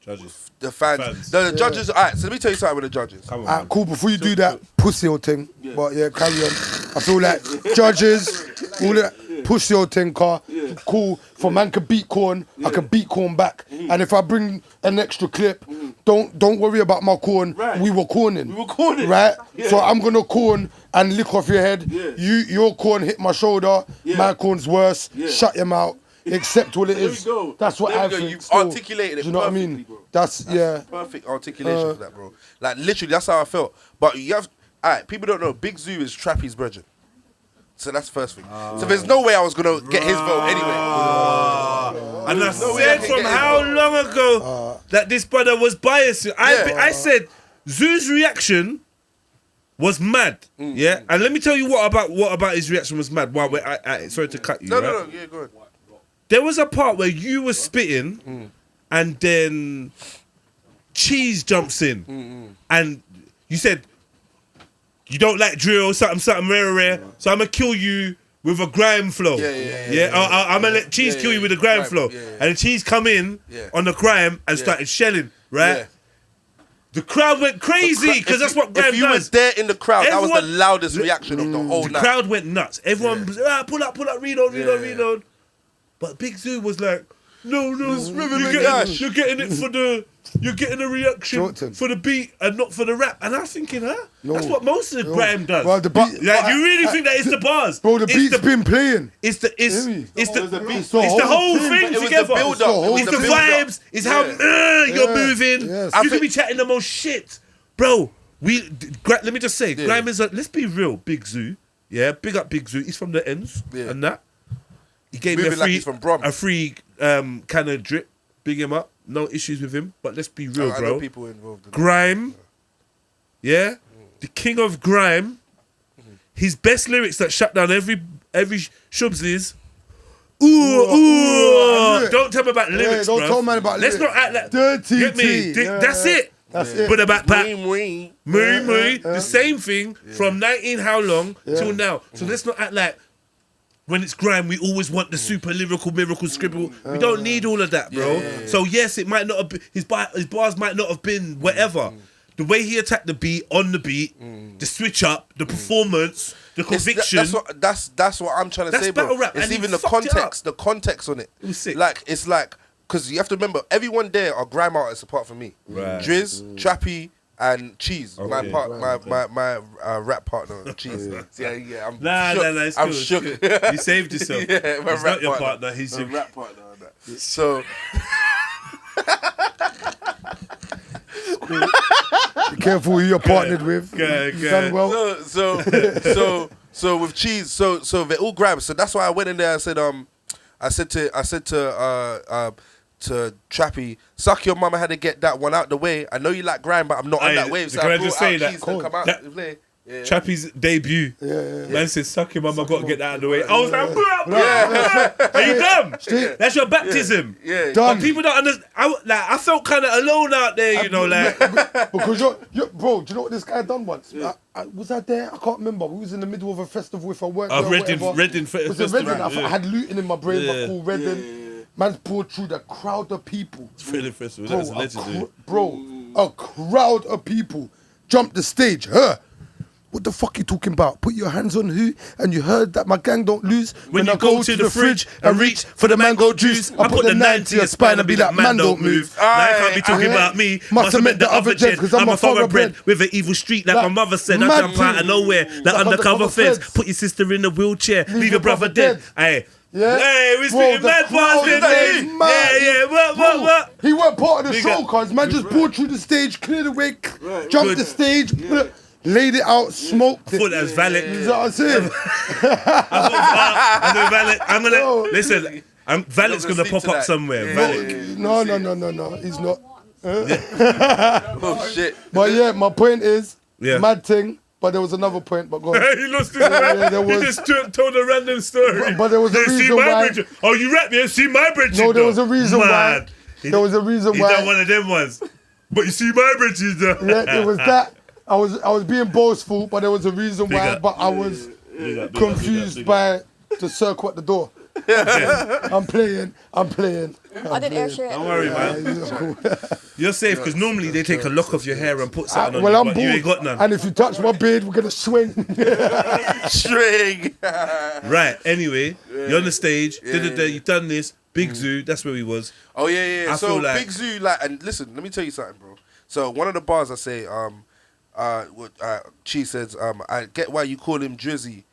Judges. the fans. The judges. All right, so let me tell you something with the judges. Come on. Alright, cool. Before you do that pussy old thing, but yeah, carry on. I feel like judges, all that pussy old thing, car. Cool. For man can beat corn, I can beat corn back. And if I bring an extra clip, don't worry about my corn. Right. We were corning. We were corning. Right. Yeah. So I'm gonna corn and lick off your head. Yeah. Your corn hit my shoulder. Yeah. My corn's worse. Yeah. Shut your mouth. Accept what it There is. we go. That's what There I we go. think. You've still. articulated it Do you know what I perfectly, mean? bro. That's yeah. Perfect articulation for that, bro. Like literally, that's how I felt. But you have, alright, people don't know. Big Zoo is Trappy's brethren. So that's the first thing. So there's no way I was gonna get his vote anyway. And I no way I said can from get his how vote. long ago that this brother was biased. I said Zoo's reaction was mad. Yeah, and let me tell you what about his reaction was mad. Wow, sorry to cut you. No, right? no, yeah, go ahead. There was a part where you were spitting, and then Cheese jumps in, and you said you don't like drill, something rare. So I'm gonna kill you with a grime flow. I'm gonna let Cheese kill you with a grime flow, and then Cheese come in on the grime and started shelling. Right. Yeah. The crowd went crazy because that's what grime If you does. was there in the crowd, that was the Everyone- loudest reaction of the whole The night. crowd went nuts. Everyone was pull up, reload. But Big Zoo was like, no, you're getting it for you're getting a reaction Jordan. for the beat and not for the rap. And I was thinking, No. that's what most of the grime does. Well, the beat, Like, you really think that it's the bars? bro, the It's beat's been playing. It's the Hear me? it's the the whole thing, thing It was the together. build-up. It's the whole It's the thing. vibes. It's how you're moving. Yes. You could be chatting the most shit, bro. Let me just say, grime is let's be real. Big Zoo, yeah, big up Big Zoo. He's from the ends and that. He gave me Moving like he's from Brom. a free kind of drip. Big him up. No issues with him. But let's be real, I bro. know people involved in Grime, yeah, the king of grime. His best lyrics that shut down every shubs is. Ooh. Don't tell me about lyrics, don't bro. tell me about Let's lyrics. not act like Dirty Get me? T, yeah. That's it. That's it. But about Pat. Mwee. The same thing from 19 how long till now. So let's not act like when it's grime we always want the super lyrical miracle scribble. We don't need all of that, bro. So yes, it might not have been, his bars might not have been whatever. The way he attacked the beat, on the beat, the switch up, the performance, the conviction. That's what I'm trying to That's say, bro. battle rap, It's and he even the fucked it context, up. the context on it. It was sick. Like it's like because you have to remember everyone there are grime artists apart from me. Right. Drizz, Trappy, and Cheese. Okay. My rap partner, Cheese. Yeah. I'm Nah, shook. it's I'm cool. shook. It's good. You saved yourself. Yeah, my He's rap not your partner. He's my your rap partner. On that. So Be careful who you're partnered with. Good. Done well. So with Cheese, so they're all grime. So that's why I went in there. I said to Trappy, suck your mama, had to get that one out the way. I know you like grime, but I'm not on that wave. So can I brought just say out that- Cheese to come out that- and play. Yeah. Chappie's debut. Man said, suck him, mama, got to get that out of the way. I was like, are you dumb? That's your baptism. Yeah. Done. But people don't understand. I felt kind of alone out there, you know, like. Because you're bro, do you know what this guy done once? Was I there? I can't remember. We was in the middle of a festival if I weren't there. Reading Was it Festival. Reading? I had looting in my brain, Yeah. but cool, Reading. Man's poured through the crowd of people. Reading Festival, Bro, that's legendary. a crowd of people jumped the stage. What the fuck you talking about? Put your hands on who? And you heard that my gang don't lose. When you go to the fridge and reach for the mango juice, I put the 9 to your spine and be like, man, don't move. Now I can't be talking about me. Must have met the other gents, because I'm a thoroughbred with an evil street, like my mother said. I mad jump out of thing. nowhere, like undercover fence. Put your sister in a wheelchair, leave your brother dead. Hey, Yeah. hey, we Bro, speaking the mad crowd bars, is then. mad. Yeah. What? He weren't part of the Big show, up. cuz man just poured through the stage, cleared the way, jumped the stage, laid it out, smoked it. Thought that was valid. You know what I'm saying? I'm gonna listen. Valet's You're gonna gonna pop sleep up tonight. somewhere. Yeah. Valet. No, he's not. Oh shit. But yeah, my point is, Yeah. mad thing, but there was another point. But go on. He lost his there He was- just told a random story. But there was a You see reason my why- bridge. Oh, you rap me and see my bridge. No, there was a reason why. Mad. There was a reason He why. done one of them ones. But you see my bridges. Yeah, it was that. I was being boastful, but there was a reason Big why. up. But I was Big up, confused by the circle at the door. I'm playing. I didn't hear shit. Don't worry, man. Cool. You're safe because normally they take a lock off your hair and put something on Well, you, I'm but you bored. ain't got none. And if you touch my beard, we're gonna swing. String. Right, anyway, you're on the stage, you done this, Big Zoo, that's where we was. Oh yeah. I So feel like- Big Zoo, like, and listen, let me tell you something, bro. So one of the bars I say, she says, I get why you call him Drizzy,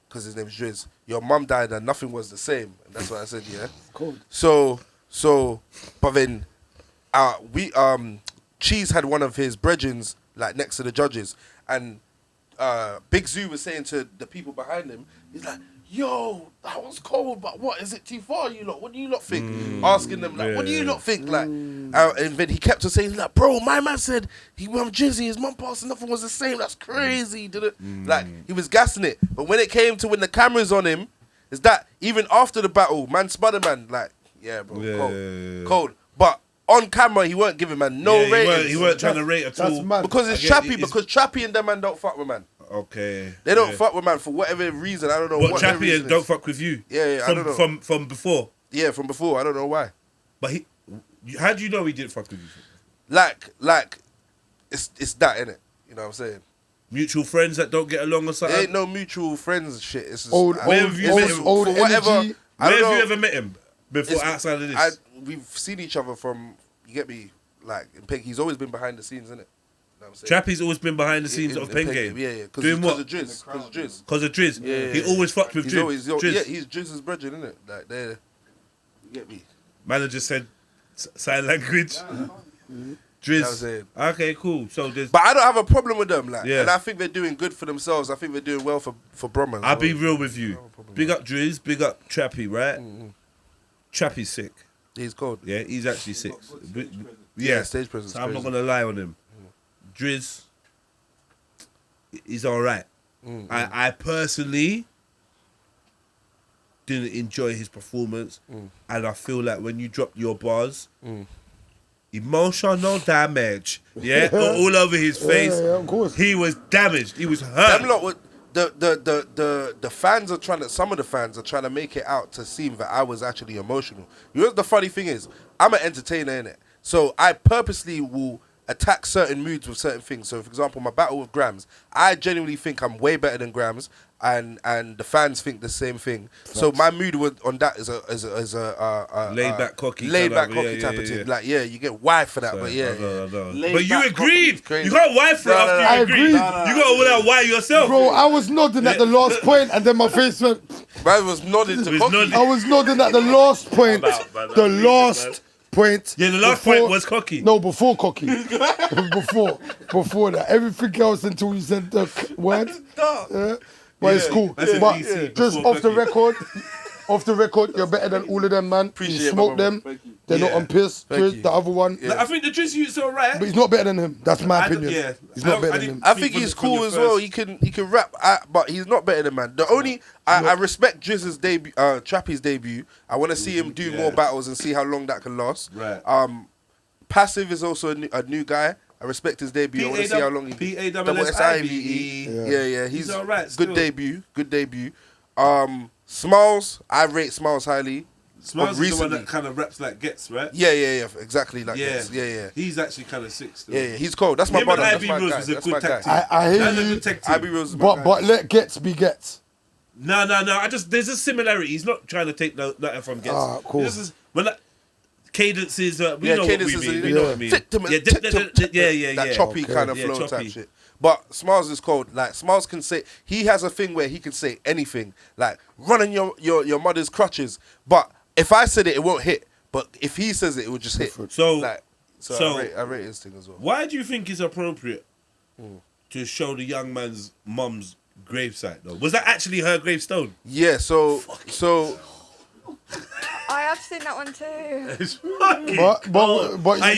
because his name's Driz. Your mum died and nothing was the same. And that's what I said, yeah. Cool. So, but then, Cheese had one of his brethrens like next to the judges, and Big Zoo was saying to the people behind him, he's like, "Yo, that was cold, but what, is it too far, you lot? What do you lot think?" Asking them like, "What do you lot think?" Like, and then he kept on saying like, "Bro, my man said he went Drizzy, his mum passed and nothing was the same. That's crazy." Did it? Like he was gassing it, but when it came to when the cameras on him, is that even after the battle, man, Spider-Man, like, yeah, bro, cold. But on camera, he weren't giving man no ratings. He weren't trying to rate at all. That's mad. Because it's Trappy, because Trappy and them man don't fuck with man. Okay. They don't fuck with man for whatever reason. I don't know What, what their Chappie reason and don't is. fuck with you? Yeah, I don't know. From before? Yeah, from before. I don't know why. But how do you know he didn't fuck with you? Like, it's that, innit? You know what I'm saying? Mutual friends that don't get along or something? There ain't no mutual friends shit. It's just, Old Where have you met him? old for whatever. energy. I Where don't have you know. ever met him before It's- outside of this? We've seen each other from, you get me, like, in Peg. He's always been behind the scenes, innit? You know what I'm saying? Trappy's always been behind the scenes of Pen Game. Yeah. Doing what? Because of Driz. Because of Driz. Yeah. He always fucked with He's Driz. always, Driz. yeah, he's Drizz's brethren, innit? Like, they're, you get me? Manager said sign language. You know what I'm Driz. saying? Okay, cool. So there's. But I don't have a problem with them, like, Yeah. and I think they're doing good for themselves. I think they're doing well for Brahma. I'll be real with you. Big up Driz, big up Trappy, right? Trappy's sick. He's cold. Yeah, he's actually sick. Yeah, stage presence. So I'm not gonna lie on him. Driz, he's all right. I personally didn't enjoy his performance, and I feel like when you dropped your bars, emotional damage, all over his face. Yeah, of course. He was damaged. He was hurt. Them lot, the fans are trying to. Some of the fans are trying to make it out to seem that I was actually emotional. You know what the funny thing is? I'm an entertainer, innit? So I purposely will attack certain moods with certain things. So, for example, my battle with Grams, I genuinely think I'm way better than Grams, and the fans think the same thing. So my mood on that is a laid back cocky type of thing. Like, yeah, you get why for that, but yeah. I know. Laid But you back agreed. cocky, You got why for it No, after no, you I agreed. agreed. You got all that why yourself. Bro, I was nodding at the last point, and then my face went. Man was nodding to Was cocky. nodding. I was nodding at the last point. The last point. Yeah, the last point was cocky. No, before cocky. before that. Everything else until you said the word. Yeah. But it's cool. That's a But DC, just before off the cocky. record, you're better than all of them, man. Appreciate You it, smoke my them. brother. They're not Yeah. on piss. Thank you. The other one. Yeah. I think the Driz you's all right. But he's not better than him. That's my I don't- opinion. yeah. He's I not don't- better I than didn't- him. I think From he's the- from cool the as well. first- He can rap, but he's not better than man. The only I respect Drizz's debut, Trappy's debut. I want to see him do more battles and see how long that can last. Right. Passive is also a new guy. I respect his debut. I want to see how long he. P-A-S-S-I-V-E. Yeah. He's He's all right Good still. debut. Good debut. Smiles. I rate Smiles highly. Smiles is the one recently- that kind of raps like Gets, right? Yeah. Exactly like Yeah. this. Yeah. He's actually kind of sick still. Yeah. He's cold. That's my Him brother. and That's IB my Rose guy. was a That's good my tag guy. team. I hear That's a you. good tag team. IB Rose is my guy. But let Gets be Gets. No. There's a similarity. He's not trying to take nothing from Gets. Ah, cool. This is when cadences. We Yeah, know cadences what we mean. are- We know what we mean. That Yeah. choppy Okay. kind of Yeah, flow choppy. type shit. But Smiles is cold. Like Smiles can say, he has a thing where he can say anything, like running your mother's crutches. But if I said it, it won't hit. But if he says it, it would just hit. So I rate his thing as well. why do you think it's appropriate to show the young man's mum's gravesite though? Was that actually her gravestone? Yeah. So I have seen that one too. It's fucking But Hey,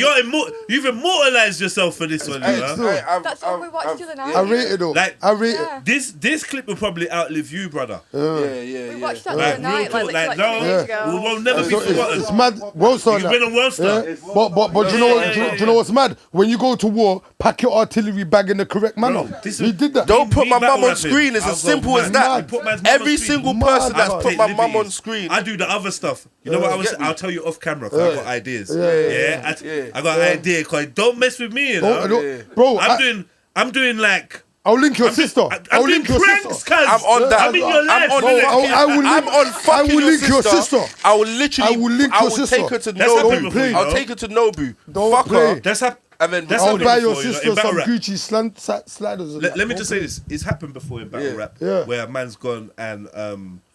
you've immortalized yourself for this one, you know? That's what we watched the other night. I rate it though. Like, I rate Yeah. it. This clip will probably outlive you, brother. We watched that the Like, other night, real like talk, literally no, 2 days ago. we'll never be forgotten. It's mad. Well, son, You've been on World Star. yeah. But do you know what? Do you know what's mad? When you go to war, pack your artillery bag in the correct manner. He did that. Don't put Me my battle mum on rapping. screen. It's I'll as go simple as mad. that. Put man's mum Every on screen. single Mad. person that's I'll put take my mum on liberties. screen. I do the other stuff. You know what I was? Get me? I'll tell you off camera. 'Cause I got ideas. Yeah. I got an idea. Cause don't mess with me. You know? Bro, I'm doing like. I'll link your sister. I'm I'll doing link your pranks, sister. cuz. I'm on that. I'm in your life. I'm on Bro, that. I will link- I'm on fucking I will link your sister. I will literally. I will link I your will sister. take her to That's happened Nobu. before, you I'll know? take her to Nobu. Don't Fuck play. her. That's happened. And then That's I'll happened buy before, your you know, sister in battle some rap. Gucci sliders. and Let that. me just say this: it's happened before in battle rap, Yeah. where a man's gone and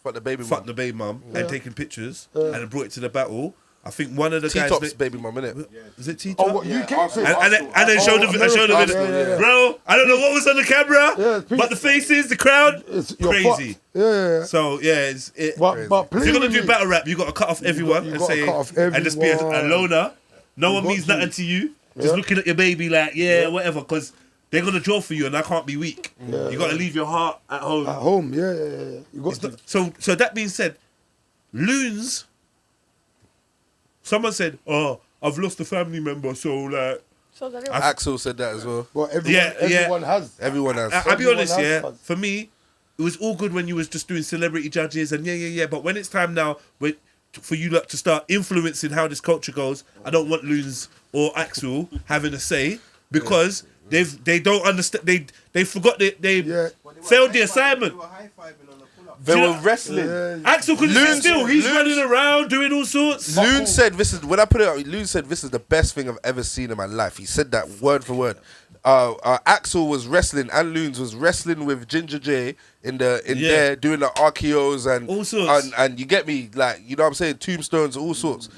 fuck the baby fucked mum. the baby mum and taken pictures and brought it to the battle. I think one of the guys. T-Top's baby mum, innit? Is it T Oh, Top? what, UK? And then showed the America. video. Yeah. Bro, I don't know what was on the camera, Yeah, but the faces, the crowd, You're crazy. fucked. Yeah. So yeah, But if play you're gonna with do me. battle rap, you gotta cut off everyone you and gotta say, cut off and just be a everyone. loner. No one got means to. nothing to you. Just looking at your baby like, whatever, because they're gonna draw for you, and I can't be weak. You gotta leave your heart at home. At home, yeah. You got It's to. not- so that being said, loons. Someone said, "Oh, I've lost a family member, so like." So there Axel said that as well. Well, everyone has. Everyone has. I'll be Everyone honest, has yeah. fun. For me, it was all good when you was just doing celebrity judges and yeah. But when it's time now, for you lot to start influencing how this culture goes, I don't want Loons or Axel having a say because they don't understand. They forgot that they failed the assignment. They were wrestling. Axel couldn't sit Loons- still. He's Loons- running around doing all sorts. Loon said this is when I put it out. Loon said this is the best thing I've ever seen in my life. He said that word for word. Axel was wrestling and Loons was wrestling with Ginger J in there doing the RKOs and All sorts. and you get me, like, you know what I'm saying, tombstones, all sorts.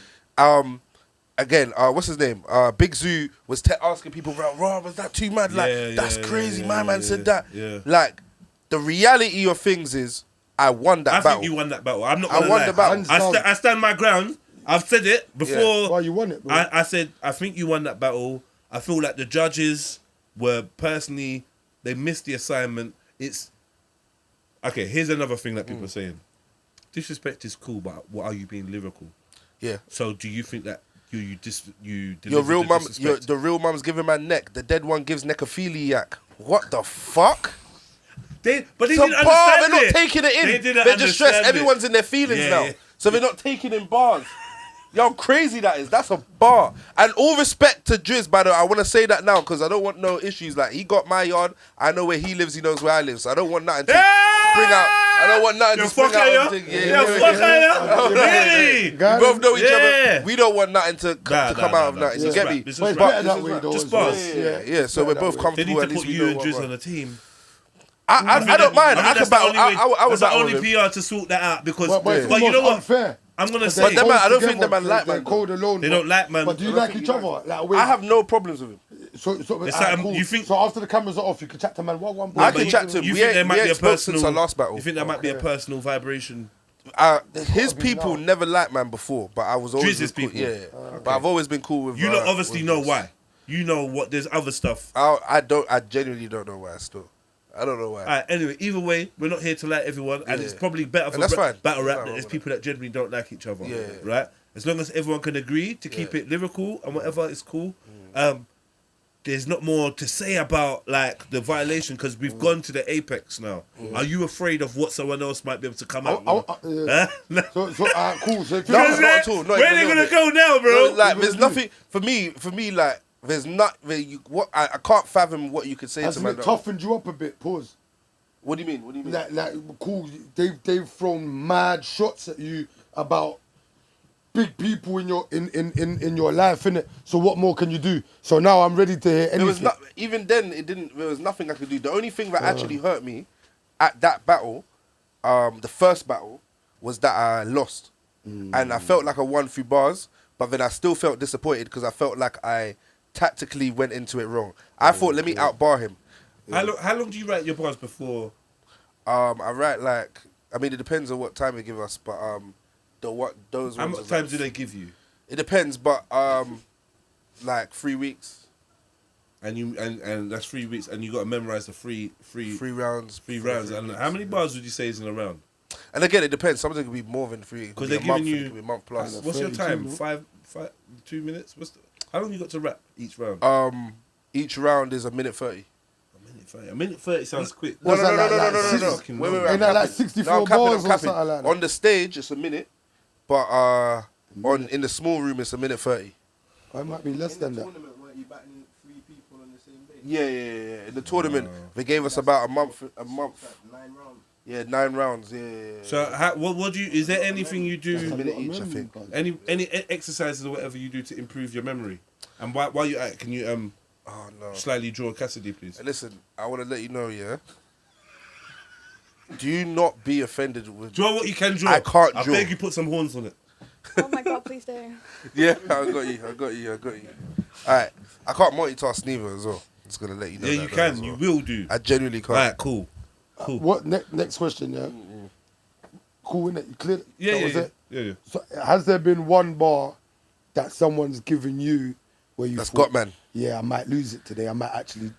Again, what's his name? Big Zoo was asking people, "Raw, was that too mad? Like, that's crazy. My man said that." Yeah. Like, the reality of things is, I won that I battle. think you won that battle. I'm not I gonna won lie. the battle. I stand my ground. I've said it before. Well, you won it, bro. I said I think you won that battle. I feel like the judges were personally they missed the assignment. It's okay. Here's another thing that people are saying. Disrespect is cool, but what are you being lyrical? Yeah. So do you think that you Your delivered real the mum, disrespect? the real mum's giving man neck. The dead one gives necrophiliac. What the fuck? But they Some didn't bar, understand they're it. not taking it in. They didn't They're just stressed. understand it. Everyone's in their feelings Yeah, now. yeah. So they're not taking in bars. Yo, how crazy that is. That's a bar. And all respect to Driz, by the way. I want to say that now because I don't want no issues. Like, he got my yard. I know where he lives. He knows where I live. So I don't want nothing to spring out. I don't want nothing to spring out. Really? We both know each Yeah. other. We don't want nothing to come out of nothing. You Just get rap. me? This is But it's rap. better that way, though. Just as well. bars. Yeah. So we're both They comfortable. need At to least put we you know and what Driz we're- on a team. I don't mind. I that's can the battle. only way- I would that's the battle only with him. PR to sort that out because But it's well, you know almost what? unfair. I'm gonna But say them man, I don't think together, them man like they're man, though. cold alone. they don't like man. But do you like each other? Like, I have no problems with him. So It's alright, like, cool. you think- So after the cameras are off, you can chat to man. One. I But can chat to him. You We think ain't- there might we be a ain't spoke personal since our last battle. You think there might be a personal vibration? His people never liked man before, but I was always Drizz's cool. people. Yeah, but I've always been cool with. You lot obviously with know Driz. why. You know what? There's other stuff. I don't. I genuinely don't know why. Still, I don't know why. Alright, anyway, either way, we're not here to like everyone, and Yeah. it's probably better for that's fine. battle rap Nothing that wrong there's with people that generally don't like each other. Yeah. Right? As long as everyone can agree to keep it lyrical and whatever, it's cool. There's not more to say about like the violation because we've gone to the apex now. Are you afraid of what someone else might be able to come out with? Huh? So cool. So if No, you- not at all. Not Where even are they a gonna little go now, bro? No, like, there's nothing for me. Like, there's not. What I can't fathom what you could say to hasn't man. it toughened you up a bit? Pause. What do you mean? What do you mean? Like cool. They've thrown mad shots at you about big people in your life, innit? So what more can you do? So now I'm ready to hear anything. There was not even then. It didn't. There was nothing I could do. The only thing that actually hurt me at that battle, the first battle, was that I lost, and I felt like I won through bars. But then I still felt disappointed because I felt like I tactically went into it wrong. I thought, let me outbar him. How long do you write your bars before? I write like, I mean, it depends on what time they give us, but those How ones. much is time like- do they give you? It depends, but like 3 weeks, And that's 3 weeks, and you got to memorize the three 3 rounds, 3 rounds. And how many bars would you say is in a round? And again, it depends. Some of them could be more than 3. It could 'Cause be they're a month, giving it you- could be a month plus. What's your 32, time? no? 5, 2 minutes? How long you got to rap each round? Each round is a minute 30. A minute 30. A minute 30 sounds quick. No, What's no, that no, like, no, no, like no, no, no. fucking Wait, long? wait, Ain't that like capping. 64 No, I'm capping, bars I'm or capping. something like that? On the stage, it's a minute, but in the small room, it's a minute 30. It might be less than that. Tournament, weren't you battling 3 people on the same day? Yeah. In the tournament, they gave us about a month. 9 rounds. Yeah, 9 rounds. Yeah. So what do you? Is there anything you a do? minute each, I think. Any exercises or whatever you do to improve your memory? And while you're at it, can you Oh no. slightly draw Cassidy, please? Hey, listen, I want to let you know, yeah. Do not be offended with. Draw what you can draw. I can't I draw. beg you put some horns on it. Oh my god, please do. Yeah, I got you. All right, I can't multitask neither as well. Just gonna let you know. Yeah, that you now can. as You well. will do. I genuinely can't. Alright, cool. What next question? Yeah. Cool, innit? You cleared. Yeah, that yeah, was yeah. it? Yeah. So has there been one bar that someone's given you where you That's thought, got man. yeah, I might lose it today. I might actually.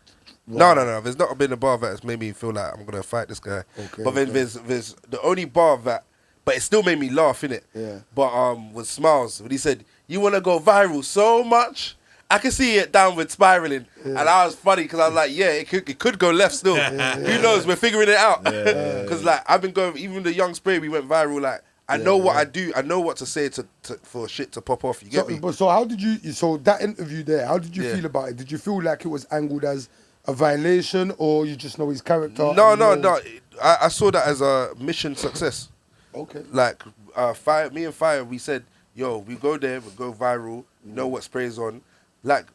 No. There's not been a bar that's made me feel like I'm gonna fight this guy. Okay, But then okay. there's the only bar that, but it still made me laugh, innit? Yeah. But was Smiles when he said, "You wanna go viral so much." I can see it downward spiraling, and I was funny because I was like, "Yeah, it could go left still. Who knows? We're figuring it out." Because like I've been going, even the Young Spray, we went viral. Like I know what I do. I know what to say to for shit to pop off. You get me? So how did you? So that interview there, how did you Yeah. feel about it? Did you feel like it was angled as a violation, or you just know his character? No, and no, you know- no. I saw that as a mission success. Okay. Like me and Fire, we said, "Yo, we go there, we go viral. You know what spray's on, like."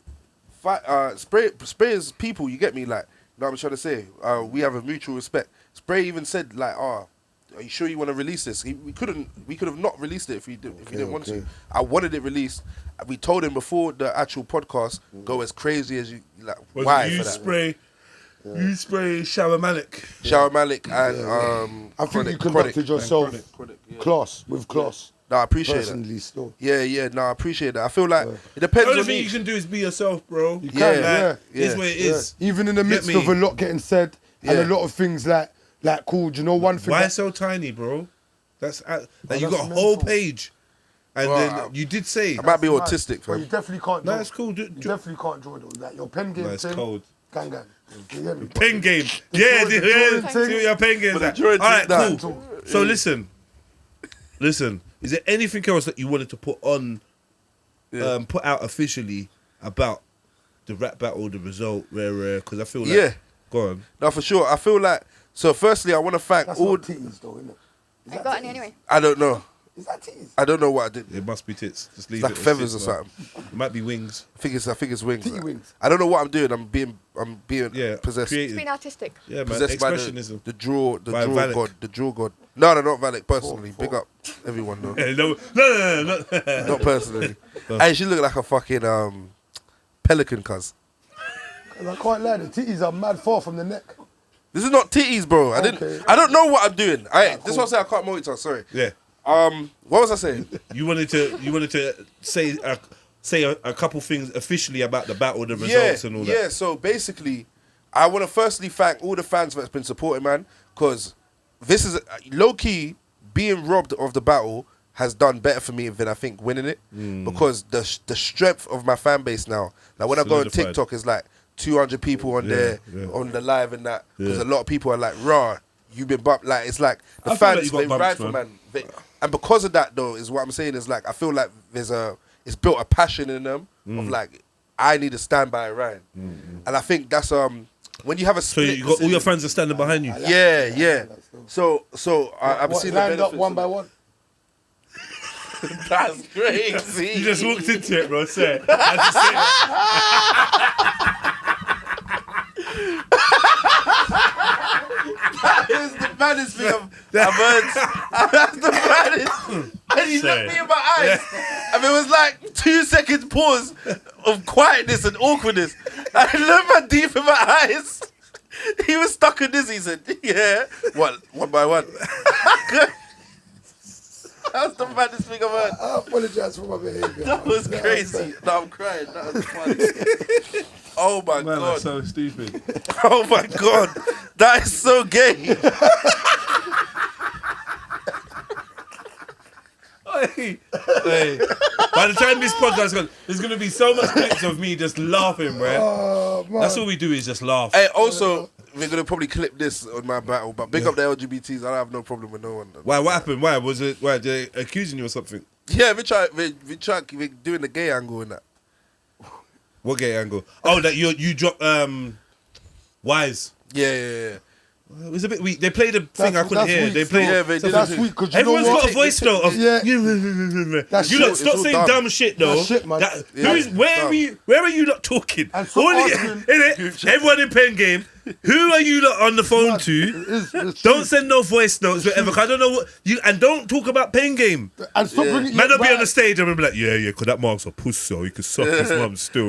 Spray is people, you get me? Like, you know what I'm trying to say? We have a mutual respect. Spray even said, like, are you sure you want to release this? We could have not released it if we didn't want to. I wanted it released. We told him before the actual podcast, go as crazy as you like. Why you for that? spray? You spray Shower Malik. Shower Malik and I think Chronic- you conducted yourself Chronic, yeah. with class. No, I appreciate that. Personally, still. Yeah, no, I appreciate that. I feel like it The depends only on thing me. you can do is be yourself, bro. You Yeah, can, yeah. It's what it is. Even in the Get midst me? of a lot getting said and Yeah. a lot of things like cool. Do you know one thing? Why that- so tiny, bro? That's like you that's got a whole mental. page, and Well, then you did say, I might be Mad. autistic, But you fam. definitely can't. "No, draw. it's cool." You definitely can't draw though. Like your pen game No, it's thing. cold. Gang. You get me? Pen game, yeah. drawing- the drawing See thing- what your pen game is the at. All drawing right, thing, cool. nah. So listen. Is there anything else that you wanted to put on, put out officially about the rap battle, the result, rare? Because I feel like, Yeah. Go on. No, for sure. I feel like, so firstly, I want to thank That's all. not titties though, isn't it? I got any anyway. I don't know. Is that titties? I don't know what I did. It must be tits. Just leave It's like it. as feathers or tits, man. something. It might be wings. I think it's wings. Titty wings. I don't know what I'm doing. I'm being Yeah, possessed. It's creative. been artistic. Yeah, man. Possessed by Expressionism. the draw By Valak. god. The draw god. No, not Valak personally. Big up everyone though. Yeah, no. Not personally. Hey, she look like a fucking pelican, cuz. 'Cause I can't lie, the titties are mad far from the neck. This is not titties, bro. Okay. I don't know what I'm doing. Alright, this is what I say I can't multitask. Sorry. Yeah. What was I saying? You wanted to say a couple things officially about the battle, the results, and all that. Yeah, so basically, I want to firstly thank all the fans that's been supporting, man, because this is low-key, being robbed of the battle has done better for me than I think winning it, because the strength of my fan base now, like when I go on Solidified. TikTok, it's like 200 people on there, on the live and that, because a lot of people are like, raw, you've been bumped, like, it's like, the I feel like fans, you got they bumped, ride for man. man. And because of that, though, is what I'm saying is like, I feel like it's built a passion in them of like, I need to stand by Ryan. And I think that's, when you have a So split you got all your decision- friends are standing behind you. yeah. So I've What, seen the lined up benefits one of by it. one. That's crazy. You just walked into it, bro. Say it. I just say it. That is the baddest thing I've heard. That's the baddest. And he Say looked me it. in my eyes. And it was like 2 seconds pause of quietness and awkwardness. I looked my deep in my eyes. He was stuck on this. He said, yeah. What? One by one. That's the maddest thing I've heard. I apologize for my behaviour. That was crazy. No, I'm crying. That was funny. Oh my Man, god. that's so stupid. Oh my god. That is so gay. Hey, by the time this podcast goes, there's gonna be so much clips of me just laughing, bro. Oh, man. That's all we do is just laugh. Hey, also, we're gonna probably clip this on my battle, but big up the LGBTs. I don't have no problem with no one. Why? What happened? Why was it? Why they accusing you or something? Yeah, we we're doing the gay angle in that. What gay angle? Oh, that you dropped Wise. Yeah. It was a bit weak. They played a thing I couldn't hear. weak They played. Yeah, they did. That's weak because you Everyone's know what? got a voice note of Yeah. That's you shit. lot stop It's all saying dumb. dumb shit though. That's shit, man. Where are you lot talking? And so Innit? Everyone in pen game. Who are you lot on the phone to? It's Don't true. send no voice notes, whatever. 'Cause I don't know what you and don't talk about pen game. And stop bringing Man, it don't be on back. the stage and be like, yeah, cause that Mark's a pussy, so he could suck his mum still.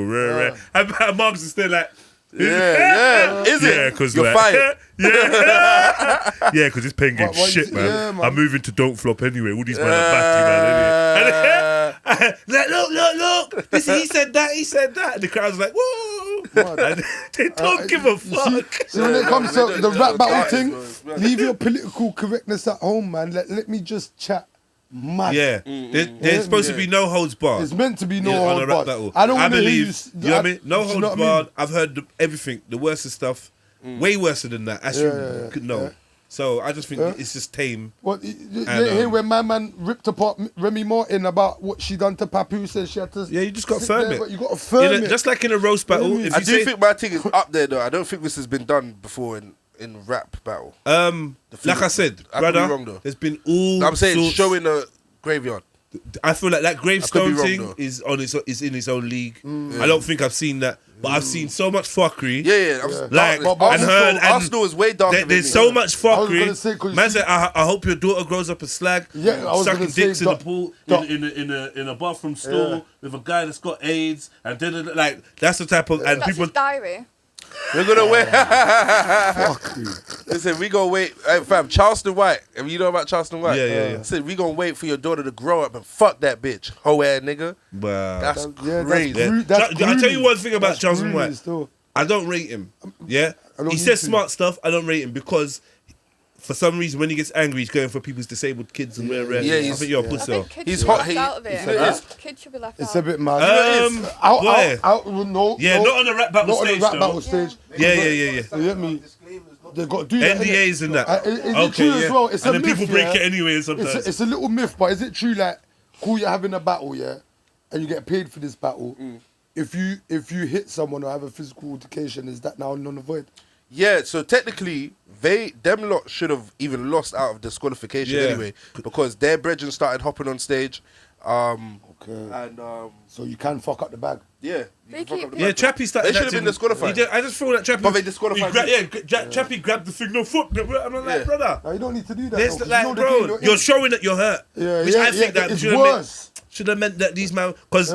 And Mark's is still like, Yeah. Is it? Yeah, because you're like, fired. Yeah, because this pen game Why you shit, say- man. yeah, man. I'm moving to Don't Flop anyway. All these men are batty, man. Anyway. Like, look. He said that. And the crowd's like, whoa. And they don't give a fuck. See, when it comes they to don't- the they rap don't battle guys, thing, bro. leave your political correctness at home, man. Let me just chat mad. Yeah, there's supposed to be no holds barred. It's meant to be no on a hold rap barred. battle. I don't want to hear believe, you. you know what I mean? No do you holds know what I mean? barred. I've heard everything, the worst of stuff, way worse than that. As you could know. yeah. So I just think it's just tame. What you And, hear when my man ripped apart Remy Martin about what she done to Papu? Said she had to. Yeah, you just got to sit firm there, it. but you got to firm it. Just like in a roast battle. Yeah, If I you do say, think my thing is up there though. I don't think this has been done before in rap battle. like I said, I could be brother, wrong, though. there's been all. I'm saying sorts- showing a graveyard. I feel like that gravestone wrong, thing though. is in its own league. I don't think I've seen that, but I've seen so much fuckery. Yeah. Like, But and heard, and Arsenal is way darker than There's me. so much I was fuckery. gonna say, 'cause you Man see- said, I hope your daughter grows up a slag, Yeah, I was sucking gonna say, dicks in the pool, Doc- in a bathroom stall with a guy that's got AIDS, and like that's the type of and That's people. his diary. We're gonna wait. Fuck you. Listen, we gonna wait. Hey, fam, Charleston White. If you know about Charleston White, Yeah. Listen, we gonna wait for your daughter to grow up and fuck that bitch, hoe ass nigga. Wow. That's Yeah, crazy. that's I'll tell you one thing about That's Charleston grooming White. still. I don't rate him. Yeah, I don't he need says to. smart stuff. I don't rate him because. For some reason, when he gets angry, he's going for people's disabled kids and rare. Yeah, I he's- think you're a I pussy. think kids He's should be hot, left he- out of it. Kids should be left It's out. a bit mad. Why? No. Yeah, not on a rap battle Not on stage, a rap though. battle stage. Yeah. You get me? They got to do that. NDAs and that. Is it true as well? It's and a then people myth, break yeah? it anyway sometimes. It's a little myth, but is it true? Like, cool, you're having a battle, yeah, and you get paid for this battle. If you hit someone or have a physical altercation, is that now null and void? Yeah, so technically, them lot should have even lost out of disqualification anyway, because their brethren started hopping on stage. Okay. And So you can fuck up the bag. yeah, They you can fuck keep- up the Yeah, bag. Trappy started. They should that have been thing. disqualified. He did- I just feel that Trappy. But they disqualified Trappy grabbed the thing. No foot. I'm like, Yeah. brother. No, you don't need to do that. There's though, 'cause like, you know the bro, game you're in. showing that you're hurt. Yeah, which yeah, I think yeah, that it's should have meant that these man because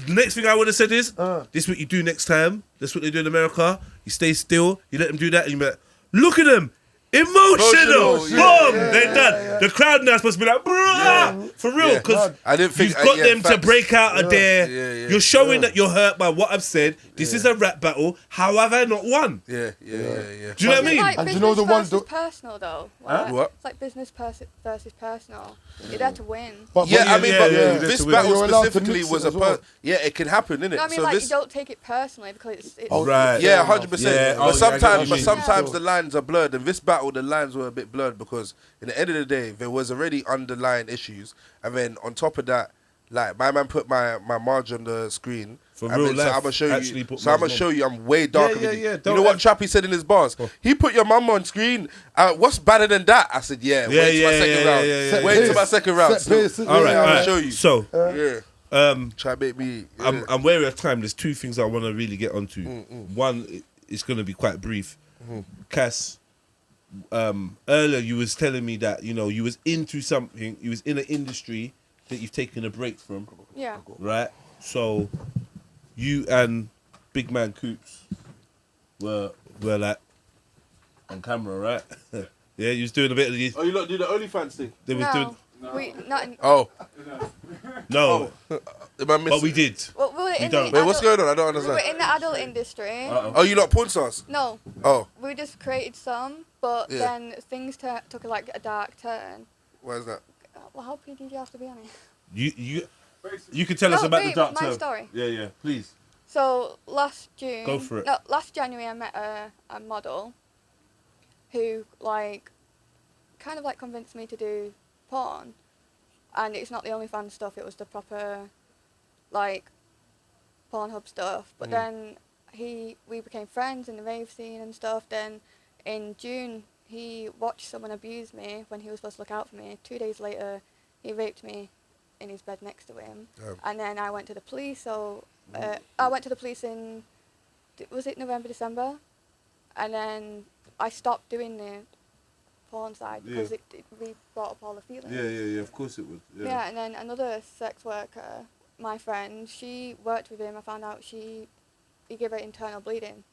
the next thing I would have said is this is what you do next time. That's what they do in America. You stay still. You let them do that, and you be like, look at them. Emotional. Boom. They're done. The crowd now is supposed to be like, bruh, for real, because I didn't think you've got them to facts. break out of there. Yeah. You're showing that you're hurt by what I've said. This is a rap battle. How have I not won? Yeah. Do you know what I mean? Like And business you know the ones versus that- personal though. Huh? Like, What? It's like business versus personal. You're there to win. But Yeah, I mean, but yeah, this yeah. battle You're allowed to specifically mix was it a as well. yeah, it can happen, innit? No, I mean, So like this, you don't take it personally because it's Right. yeah, 100%. Yeah, But sometimes, I get what you mean. the lines are blurred. In this battle, the lines were a bit blurred because, in the end of the day, there was already underlying issues, and then on top of that, like my man put my Marge on the screen. For and real then, so life, I'm gonna show actually you. put So I'm gonna Marge show you. I'm way darker Yeah, than you. yeah. You Don't know what ever- Trappy said in his bars? He put your mum on screen. What's better than that? I said, yeah. Wait till my second round. yeah. Wait till my second round. Set pace, All right, yeah, all I'll right. show you. So, Yeah. Try to make me. Yeah. I'm wary of time. There's two things I want to really get onto. One, it's going to be quite brief. Cass, earlier you was telling me that you was into something. You was in an industry that you've taken a break from, yeah. right? So, you and Big Man Coops were like on camera, right? Yeah, you was doing a bit of the. Oh, you lot do the OnlyFans thing? They was No. doing. We not. In, Oh, No, am I missing? but we did. well, we were in don't. the Wait, what's adult- going on? I don't We were understand. in the adult industry. Oh, you lot porn stars? No, Oh, we just created some, but Yeah. then things took like a dark turn. why is that? Well, how PD do you have to be on it? You can tell us No, about the Rave, dark my term. story. Yeah, please. So last June, Go for it. No, last January I met a model who kind of convinced me to do porn, and it's not the OnlyFans stuff. It was the proper Pornhub stuff. But then we became friends in the rave scene and stuff. Then in June he watched someone abuse me when he was supposed to look out for me. 2 days later he raped me in his bed next to him. Damn. And then I went to the police. So I went to the police in, was it November, December? And then I stopped doing the porn side because it really brought up all the feelings. Yeah, of course it would. Yeah, and then another sex worker, my friend, she worked with him. I found out he gave her internal bleeding,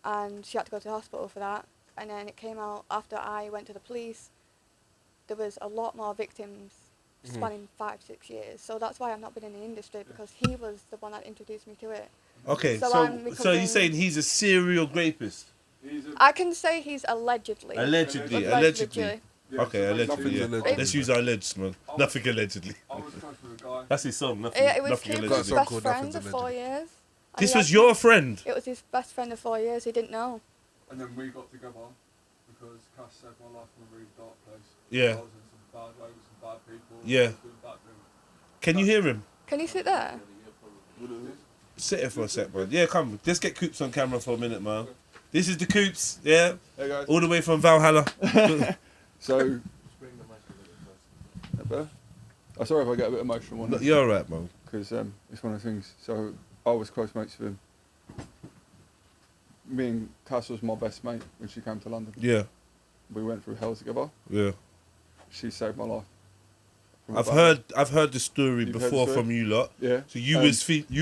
and she had to go to the hospital for that. And then it came out after I went to the police, there was a lot more victims spanning 5-6 years. So that's why I've not been in the industry, because he was the one that introduced me to it. Okay, So so I'm you're recovering- saying he's a serial rapist? I can say he's allegedly. Allegedly. Yeah, Okay, so allegedly. Nothing's Yeah. alleged. Let's use our alleged, man. Nothing allegedly. I was close with a guy. That's his song. Nothing. Yeah, it was nothing his Got a allegedly. song best called friend Nothing's of 4 Allegedly. years. And This he was had- your friend. It was his best friend of 4 years. He didn't know. And then we got together because Cass saved my life from a really dark place. Yeah. I was in some bad way with some bad people. Yeah. I was doing bad things. Can you hear him? Can you sit there? Sit here for a sec, man. Yeah, come. Let's get Coops on camera for a minute, man. This is the Coops, yeah? Hey guys. All the way from Valhalla. So. I'm sorry if I get a bit emotional on No, this, you're alright, man. because it's one of the things. So I was close mates with him. Me and Cass was my best mate when she came to London. Yeah, We went through hell together. yeah. She saved my life. From I've bad- heard the story You've heard before the story? from you lot. Yeah. So you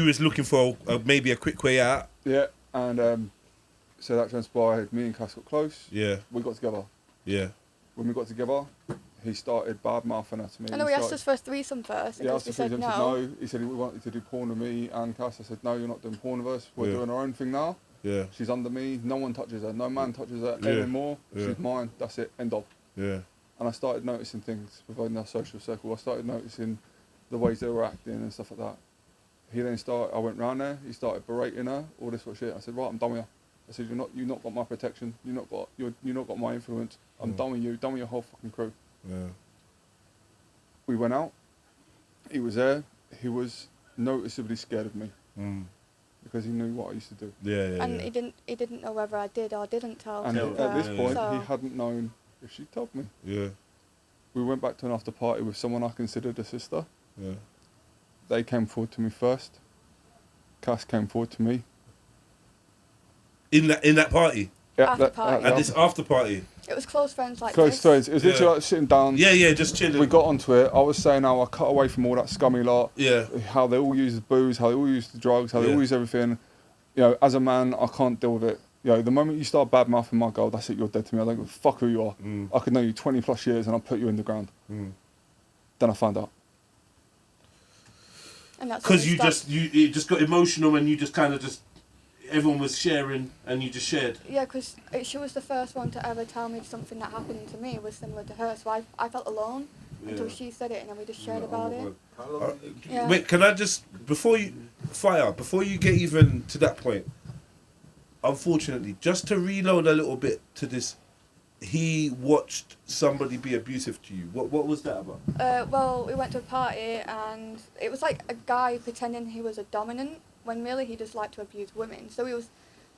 was looking for maybe a quick way out. Yeah, and so that transpired. Me and Cass got close. Yeah, We got together. yeah. When we got together, he started bad mouthing at me. I know he asked us for a threesome first, He and asked we if said he no. said no. He said he wanted to do porn with me and Cass. I said no, you're not doing porn with us. We're Yeah. doing our own thing now. Yeah, She's under me. No one touches her. No man touches her Yeah. anymore. Yeah. She's mine. That's it. End of. yeah, And I started noticing things within our social circle. I started noticing the ways they were acting and stuff like that. He then started. I went round there. He started berating her, all this sort of shit. I said, right, I'm done with you. I said, you're not got my protection. You're not got my influence. I'm done with you. Done with your whole fucking crew. yeah. We went out. He was there. He was noticeably scared of me Mm. because he knew what I used to do. Yeah, yeah, And yeah. he didn't know whether I did or didn't tell. And Yeah, Cooper, at this yeah, point, so- he hadn't known if she told me. Yeah, We went back to an after party with someone I considered a sister. yeah. They came forward to me first. Cass came forward to me. In that party, After party. at this after party. It was close friends like close this. friends. It was literally Yeah. like sitting down. Yeah, just chilling. We got onto it. I was saying how I cut away from all that scummy lot. Yeah, How they all use the booze, how they all use the drugs, how they Yeah. all use everything. You know, as a man, I can't deal with it. You know, the moment you start bad mouthing my girl, that's it. You're dead to me. I don't give a fuck who you are. Mm. I could know you 20 plus years and I'll put you in the ground. Mm. Then I found out. And that's when because we you just got emotional and you just kind of just everyone was sharing and you just shared. Yeah, because she was the first one to ever tell me something that happened to me was similar to her, so I felt alone until she said it, and then we just shared about it. Yeah. Wait, can I just before you get even to that point? Unfortunately, just to reload a little bit to this, he watched somebody be abusive to you. What was that about? Well, we went to a party, and it was like a guy pretending he was a dominant, when really he just liked to abuse women. So he was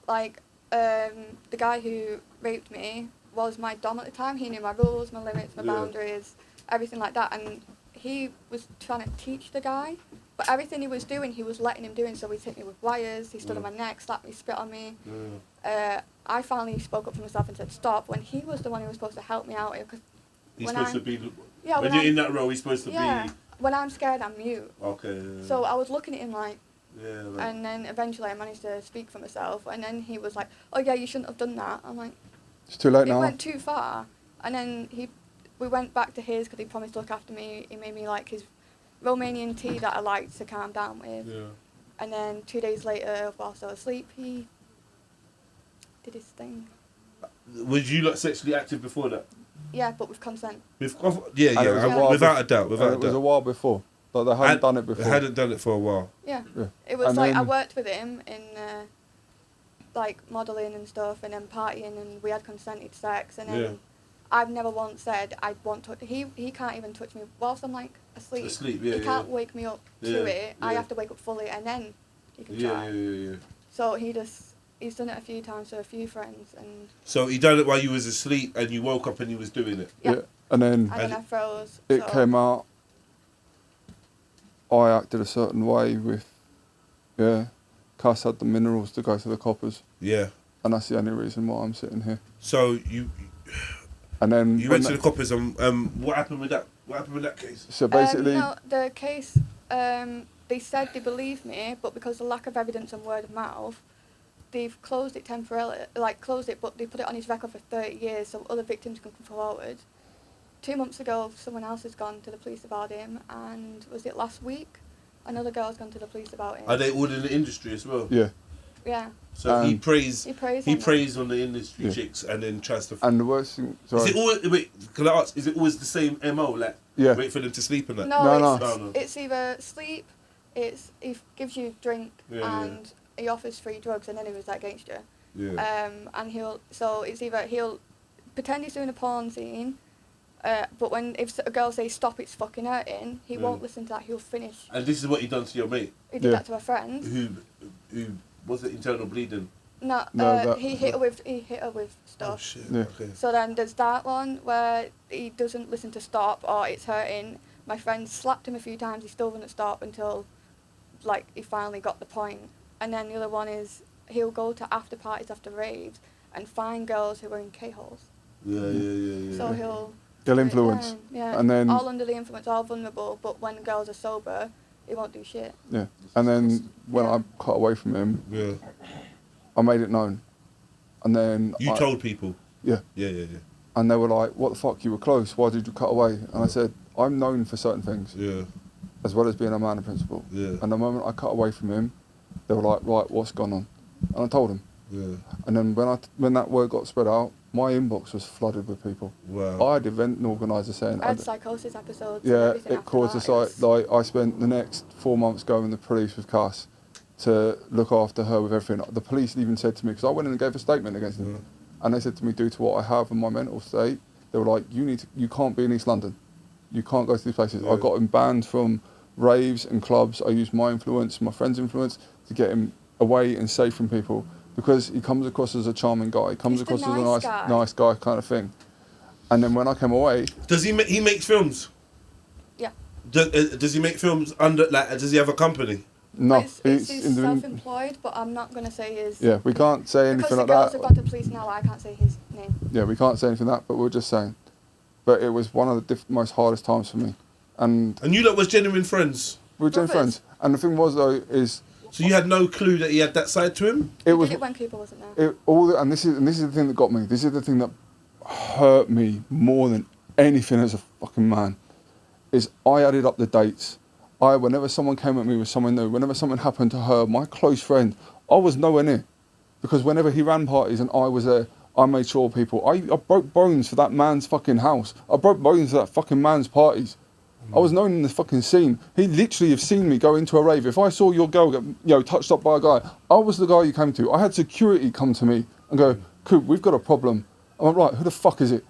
like, the guy who raped me was my dom at the time. He knew my rules, my limits, my Yeah. boundaries, everything like that. And he was trying to teach the guy, but everything he was doing, he was letting him do it. So he'd hit me with wires, he stood on my neck, slapped me, spit on me. I finally spoke up for myself and said stop, when he was the one who was supposed to help me out. Cause He's when supposed to I'm- be Yeah, when when you're in I'm- that role. He's supposed to yeah, be when I'm scared, I'm mute. okay. So I was looking at him like, yeah, like, and then eventually I managed to speak for myself, and then he was like, oh yeah, you shouldn't have done that. I'm like, It's too late it now. went too far. And then he we went back to his because he promised to look after me. He made me like his Romanian tea that I liked to calm down with. Yeah. And then 2 days later, whilst I was asleep, he did his thing. Was you like sexually active before that? Yeah, but with consent. Yeah, And it was a while without a bef- doubt, and without a it was a doubt. while before. Like they hadn't done it before. They hadn't done it for a while. Yeah. Yeah. It was And like I then- worked with him in like modelling and stuff, and then partying, and we had consented sex, and then Yeah. I've never once said I want to. He can't even touch me whilst I'm like asleep. Asleep, yeah, He can't yeah. wake me up Yeah, to it. I yeah. have to wake up fully, and then he can Yeah, try. yeah. So he's done it a few times to a few friends, and So he done it while you was asleep, and you woke up and he was doing it. yeah. And then And then I froze. it so came out. I acted a certain way with, Cass had the minerals to go to the coppers, Yeah. and that's the only reason why I'm sitting here. So you And then you when went to that- the coppers, what happened with that? What happened with that case? So basically, no, the case. They said they believed me, but because of the lack of evidence and word of mouth, they've closed it temporarily. Like closed it, but they put it on his record for 30 years, so other victims can come forward. 2 months ago, someone else has gone to the police about him, and was it last week? Another girl's gone to the police about him. Are they all in the industry as well? yeah. Yeah, So he preys. he prays. He on them. preys on the industry Yeah. chicks and then tries to. And the worst thing, Is sorry, it always? Wait, can I ask? Is it always the same MO? Like Yeah. wait for them to sleep and that. No, No, it's, no. No, no. it's either sleep, he gives you drink, Yeah, and he offers free drugs, and then he was that against you. Yeah. And he'll pretend he's doing a porn scene, but if a girl says stop, it's fucking hurting, he won't listen to that. He'll finish. And this is what he done to your mate, He did Yeah. that to a friend. who was it internal bleeding? No, No, he hit her with stuff. Oh shit. Yeah. Okay. So then there's that one where he doesn't listen to stop or it's hurting. My friend slapped him a few times. He still wouldn't stop until, like, he finally got the point. And then the other one is he'll go to after parties after raves and find girls who are in K-holes. Yeah. So he'll influence. Yeah. And then- all under the influence, all vulnerable. But when girls are sober, he won't do shit. Yeah. And then when Yeah. I cut away from him, Yeah. I made it known. And then You told people. Yeah. Yeah. And they were like, "What the fuck? You were close. Why did you cut away?" And I said, "I'm known for certain things, Yeah. as well as being a man of principle." Yeah. And the moment I cut away from him, they were like, "Right, what's gone on?" And I told them. Yeah. And then when that word got spread out, my inbox was flooded with people. Wow. I had event organisers saying, I had psychosis episodes. and yeah, everything it after caused that. a site. Like I spent the next 4 months going to the police with Cass to look after her with everything. The police even said to me, because I went in and gave a statement against them, and they said to me, due to what I have in my mental state, they were like, you can't be in East London. You can't go to these places. I got him banned from raves and clubs. I used my influence, my friend's influence, to get him away and safe from people, because he comes across as a charming guy. He comes He's the across as a nice guy. nice guy kind of thing. And then when I came away, Does he make? He makes films. Yeah. Does he make films under? Like, does he have a company? no, It's he's self-employed, but I'm not going to say his... Yeah, we can't say Because anything the like girls that. have gone to police now, I can't say his name. Yeah, we can't say anything like that, but we're just saying. But it was one of the most hardest times for me. And And you lot was genuine friends. we were doing Brothers. friends. And the thing was, though, is So you had no clue that he had that side to him. it He was... did it when Cooper wasn't there. and this is the thing that got me. This is the thing that hurt me more than anything as a fucking man. Is I added up the dates. Whenever someone came at me with someone new, whenever something happened to her, my close friend, I was nowhere near. Because whenever he ran parties and I was there, I made sure people... I broke bones for that man's fucking house. I broke bones for that fucking man's parties. I was known in the fucking scene. He literally have seen me go into a rave. If I saw your girl get touched up by a guy, I was the guy you came to. I had security come to me and go, Coop, we've got a problem. I'm like, right, who the fuck is it?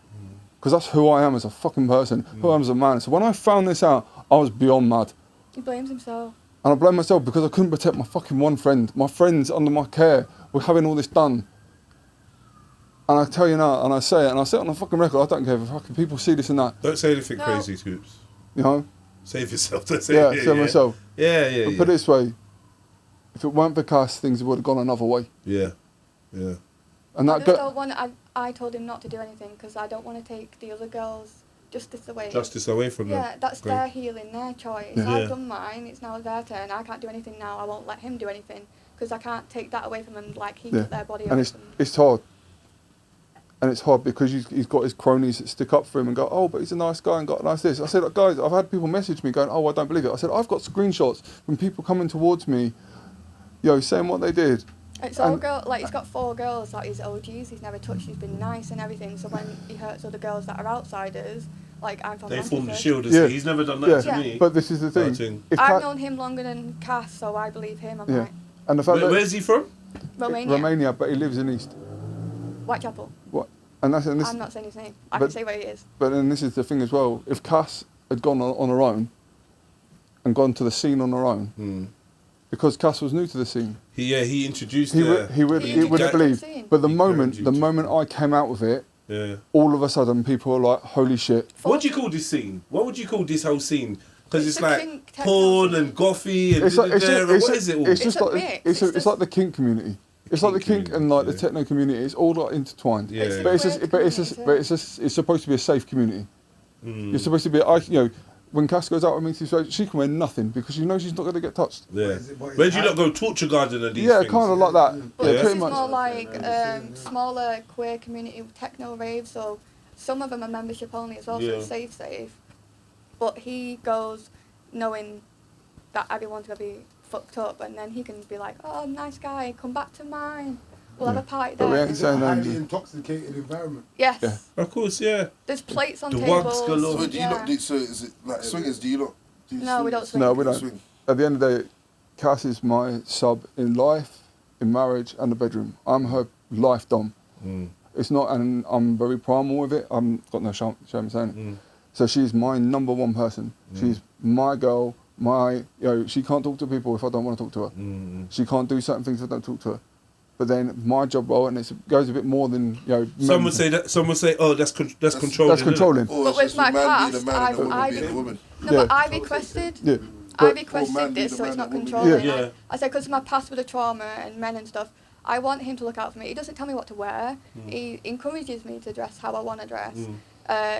Because that's who I am as a fucking person, who I am as a man. So when I found this out, I was beyond mad. He blames himself. And I blame myself because I couldn't protect my fucking one friend. My friends under my care were having all this done. And I tell you now, and I say it on the fucking record, I don't care if fucking people see this and that, Don't say anything No. crazy, Scoops. you know? Save yourself. Don't say Yeah, it. say myself. Yeah. But put it this way, if it weren't for Cass, things would have gone another way. Yeah. And I that just don't want... I told him not to do anything because I don't want to take the other girls' justice away. Justice away from them. Yeah, that's Great. their healing, their choice. Yeah. Yeah. I've done mine, it's now their turn. I can't do anything now, I won't let him do anything because I can't take that away from him like he took their body and away it's from them. it's hard. And it's hard because he's got his cronies that stick up for him and go, oh, but he's a nice guy and got a nice this. I said, guys, I've had people message me going, oh, I don't believe it. I said, I've got screenshots from people coming towards me, saying what they did. It's all he's got 4 girls that he's OGs, he's never touched, he's been nice and everything. So when he hurts other girls that are outsiders, like I'm from They form the Manchester. shield. Yeah. He's never done that to me. But this is the thing. I've known him longer than Cass, so I believe him. I'm like, And the fact that Where's he from? Romania. but he lives in East. Whitechapel. What? And this, I'm not saying his name. I can say where he is. But then this is the thing as well. If Cass had gone on her own and gone to the scene on her own, because Cass was new to the scene, he introduced. He wouldn't believe. But the moment I came out with it, all of a sudden people are like, "Holy shit!" What do you call this scene? What would you call this whole scene? Because it's a like kink porn techno and gothy and what is it all? It's a mix. it's like the kink community. It's like the kink and like the techno community. It's all like intertwined. Yeah. But it's supposed to be a safe community. You're supposed to be, when Cass goes out with me, she can wear nothing because she knows she's not going to get touched. Yeah. Where do you not go torture garden and these Yeah, things? kind of like that. But Yeah, this pretty is much. more like smaller queer community techno rave, so some of them are membership only as well, so it's safe. But he goes knowing that everyone's going to be fucked up, and then he can be like, oh, nice guy, come back to mine. We'll have a party But we there. ain't It's saying a highly intoxicated environment. Yes. Yeah. Of course, yeah. There's plates on The tables. wugs galore. So do you not do? So is it like swingers? Do you not? Do No, we don't swing. No, we don't. Swing. At the end of the day, Cass is my sub in life, in marriage, and the bedroom. I'm her life dom. It's not, and I'm very primal with it. I've got no shame in saying it. So she's my number one person. She's my girl. She can't talk to people if I don't want to talk to her. She can't do certain things if I don't talk to her. But then my job role, and it goes a bit more than Some would say that. Some would say, "Oh, that's controlling." That's controlling. Or But it's with just my a man past, being a man and a woman I've being a woman. No, Yeah. but I requested. Yeah. I But- man requested being this, a so it's man not and a woman controlling. being a woman. I said, because of my past with the trauma and men and stuff, I want him to look out for me. He doesn't tell me what to wear. He encourages me to dress how I want to dress.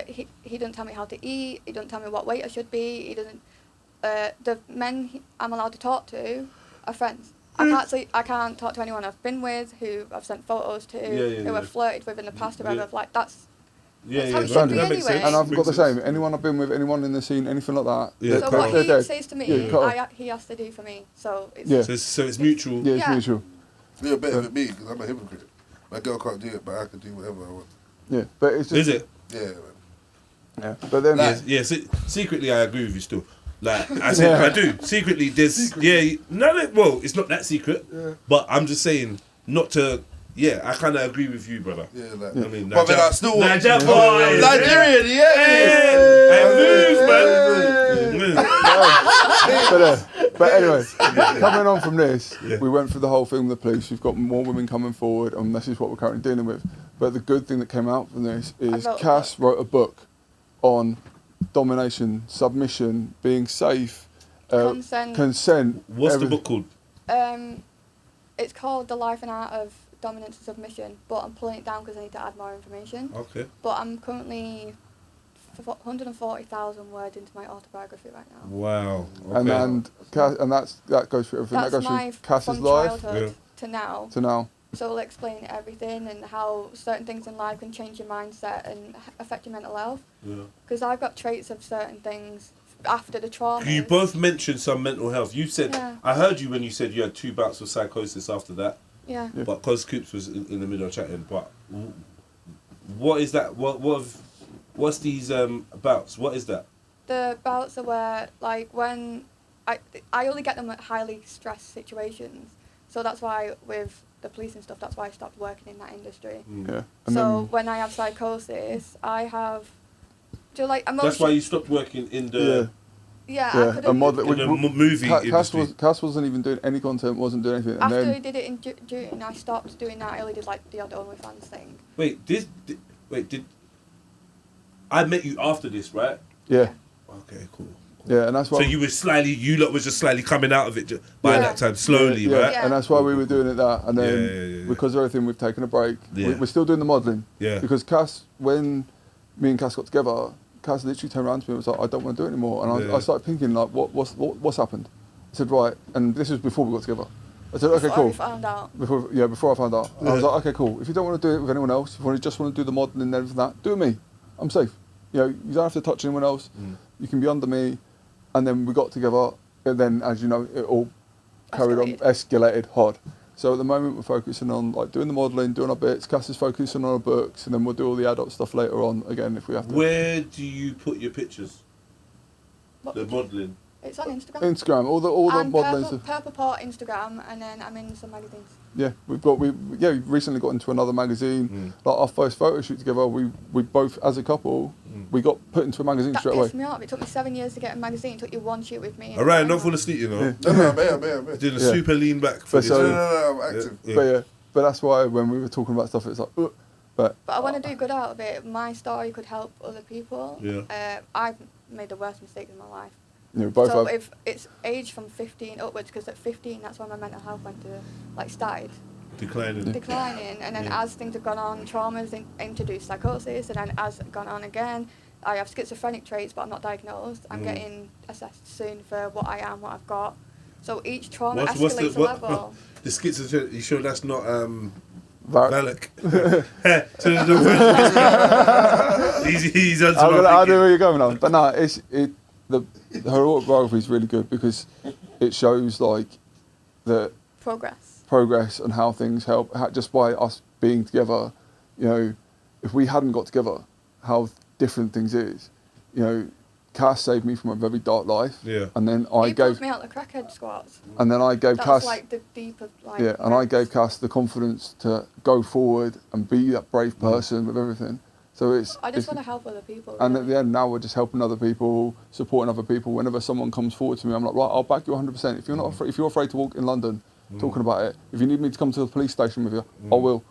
He doesn't tell me how to eat. He doesn't tell me what weight I should be. He doesn't. The men I'm allowed to talk to are friends. I can't talk to anyone I've been with, who I've sent photos to, who I've flirted with in the past, or whatever. Like that's how it should be that makes anyway. sense. And I've got the Makes same. sense. Anyone I've been with, anyone in the scene, anything like that. Yeah. So cut what off. he dead. says to me, Yeah, cut off. he has to do for me. So it's Yeah. So it's mutual. Yeah, it's Yeah. mutual. You're better than me because I'm a hypocrite. My girl can't do it, but I can do whatever I want. Yeah, but it's just. Is it? Yeah, man. Yeah, but then. Like- Yes. Secretly, I agree with you still. Like I said, I do. Secretly, there's well, it's not that secret, but I'm just saying not to. Yeah, I kind of agree with you, brother. Yeah, like. I mean, But I still want. Niger boy, Nigerian, But anyway, coming on from this, we went through the whole thing with the police. We've got more women coming forward, and this is what we're currently dealing with. But the good thing that came out from this is Cass wrote a book on domination, submission, being safe, consent. What's the book called? It's called The Life and Art of Dominance and Submission, but I'm pulling it down because I need to add more information. Okay. But I'm currently 140,000 words into my autobiography right now. Wow. Okay. And that goes through everything. That's that goes my through Cass's from life childhood to now. to now. So it'll explain everything and how certain things in life can change your mindset and affect your mental health. Yeah. Because I've got traits of certain things after the trauma. You both mentioned some mental health. You said, I heard you when you said you had 2 bouts of psychosis after that. Yeah. But because Coops was in the middle of chatting, but what is that? What's these bouts? What is that? The bouts are where, like, when I only get them at highly stressed situations. So that's why with the police and stuff, that's why I stopped working in that industry. Yeah. So when I have psychosis, I have, That's why you stopped working in the I couldn't. movie industry. Cass wasn't even doing any content, wasn't doing anything. And After then I did it in June, I stopped doing that. I only did like the odd OnlyFans thing. Did I met you after this, right? Yeah. Okay, cool. Yeah, and that's why. So you lot was just slightly coming out of it by that time, slowly, right? Yeah. And that's why we were doing it that. And then because of everything, we've taken a break. Yeah. We're still doing the modelling. Yeah. Because Cass, when me and Cass got together, Cass literally turned around to me and was like, I don't want to do it anymore. And I started thinking, like, what's happened? I said, right, and this was before we got together. I said, okay, Before cool. you found out. Before I found out. I was like, okay, cool. If you don't want to do it with anyone else, if you just want to do the modelling and everything that, do it with me. I'm safe. You know, you don't have to touch anyone else. You can be under me. And then we got together, and then, as you know, it all carried on, escalated hard. So at the moment, we're focusing on like doing the modelling, doing our bits. Cass is focusing on our books, and then we'll do all the adult stuff later on again if we have to. Where do you put your pictures? The modelling. It's on Instagram. Instagram, all the and modelling Purple, stuff. Purple Port Instagram, and then I'm in some magazines. Yeah, we recently got into another magazine. Like our first photo shoot together, we both as a couple, we got put into a magazine That straight away. pissed me off. It took me 7 years to get a magazine. It took you one shoot with me. Alright, not fall asleep, you know. No, man. Doing a super lean back for But this. so- No, I'm active. But that's why when we were talking about stuff, it's like, but I want to do good out of it. My story could help other people. Yeah. I've made the worst mistakes in my life. you know, both So have. if it's age from 15 upwards, because at 15 that's when my mental health went to started Declining. declining, and then Yeah. as things have gone on, traumas introduced psychosis, and then as it gone on again, I have schizophrenic traits, but I'm not diagnosed. I'm getting assessed soon for what I am, what I've got. So each trauma escalates a level. The schizophrenia, you sure that's not Valak. Valak? He's on I know to where you're going on, but no, her autobiography is really good because it shows like the progress and how things help. Just by us being together, you know, if we hadn't got together, how different things is. You know, Cass saved me from a very dark life. Yeah. And then He pulled me out the crackhead squats. And then I gave That's Cass. like the deeper like. Yeah, and I gave Cass the confidence to go forward and be that brave person with everything. So I just want to help other people. And really. at the end, now we're just helping other people, supporting other people. Whenever someone comes forward to me, I'm like, right, I'll back you 100%. If you're not, if you're afraid to walk in London, talking about it, if you need me to come to the police station with you, I will,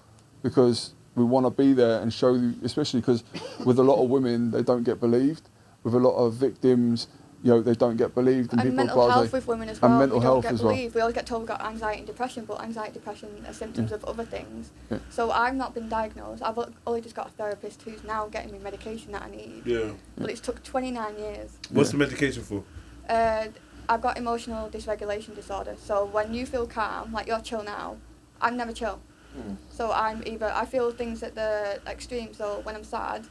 because we want to be there and show you. Especially because with a lot of women, they don't get believed. With a lot of victims, you know, they don't get believed. And people mental are health with women as well. And mental we don't health get as well. believed. We always get told we've got anxiety and depression, but anxiety and depression are symptoms of other things. Yeah. So I've not been diagnosed. I've only just got a therapist who's now getting me medication that I need. Yeah. But it's took 29 years. What's the medication for? I've got emotional dysregulation disorder. So when you feel calm, like you're chill now, I'm never chill. So I feel things at the extreme. So when I'm sad,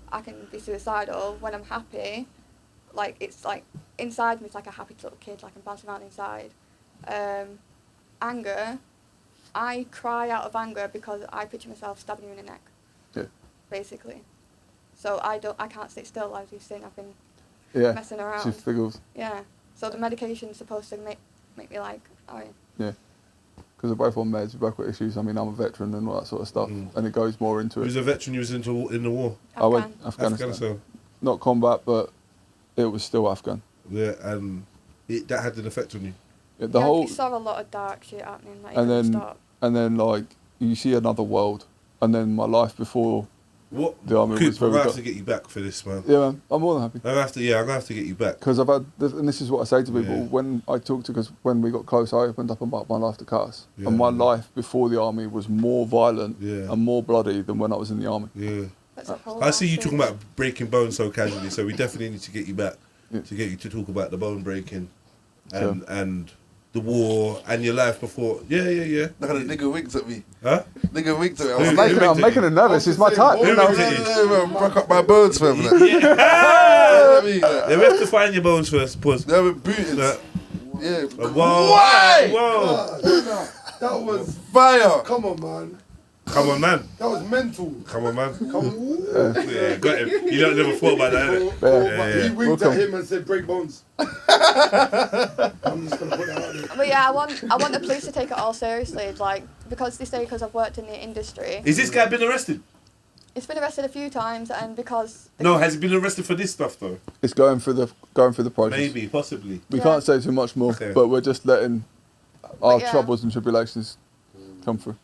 I can be suicidal. When I'm happy, like it's like inside me, it's like a happy little kid, like I'm bouncing around inside. Anger, I cry out of anger because I picture myself stabbing you in the neck. Yeah. Basically. So I can't sit still, as you've seen. I've been messing around. She figgles. Yeah. So the medication's supposed to make me like, oh Yeah. Because we're both on meds, we've both got issues. I mean, I'm a veteran and all that sort of stuff, and it goes more into it. Who's a veteran you was in the war? I went Afghanistan. Not combat, but it was still Afghan. Yeah, and that had an effect on you. Yeah, you saw a lot of dark shit happening. Like, and then like you see another world, and then my life before the army was very. I'm gonna have to get you back for this, man. Yeah, man, I'm more than happy. I'm gonna have to get you back. Because I've had, and this is what I say to people when I talk to, because when we got close, I opened up about my life to Cass, and my life before the army was more violent and more bloody than when I was in the army. Yeah. I see you talking about breaking bones so casually, so we definitely need to get you back to get you to talk about the bone breaking and the war and your life before. Yeah. No, the nigga winked at me. Huh? Nigga winked at me. I was I'm making him nervous. It's my type. Broke up my bones, fam. Then we have to find your bones first. Pause. They were booted. Yeah. Whoa. Why? Whoa. That was fire. Come on, man. Come on, man. That was mental. Come on, man. Come on. Yeah, got him. You don't never thought about that, innit? He winked at him and said, "Break bones." I'm just gonna put that out there. But yeah, I want the police to take it all seriously, like because they say because I've worked in the industry. Is this guy been arrested? It's been arrested a few times, and because No, has he been arrested for this stuff though? It's going through the process. Maybe, possibly. We can't say too much more, but we're just letting our troubles and tribulations come through.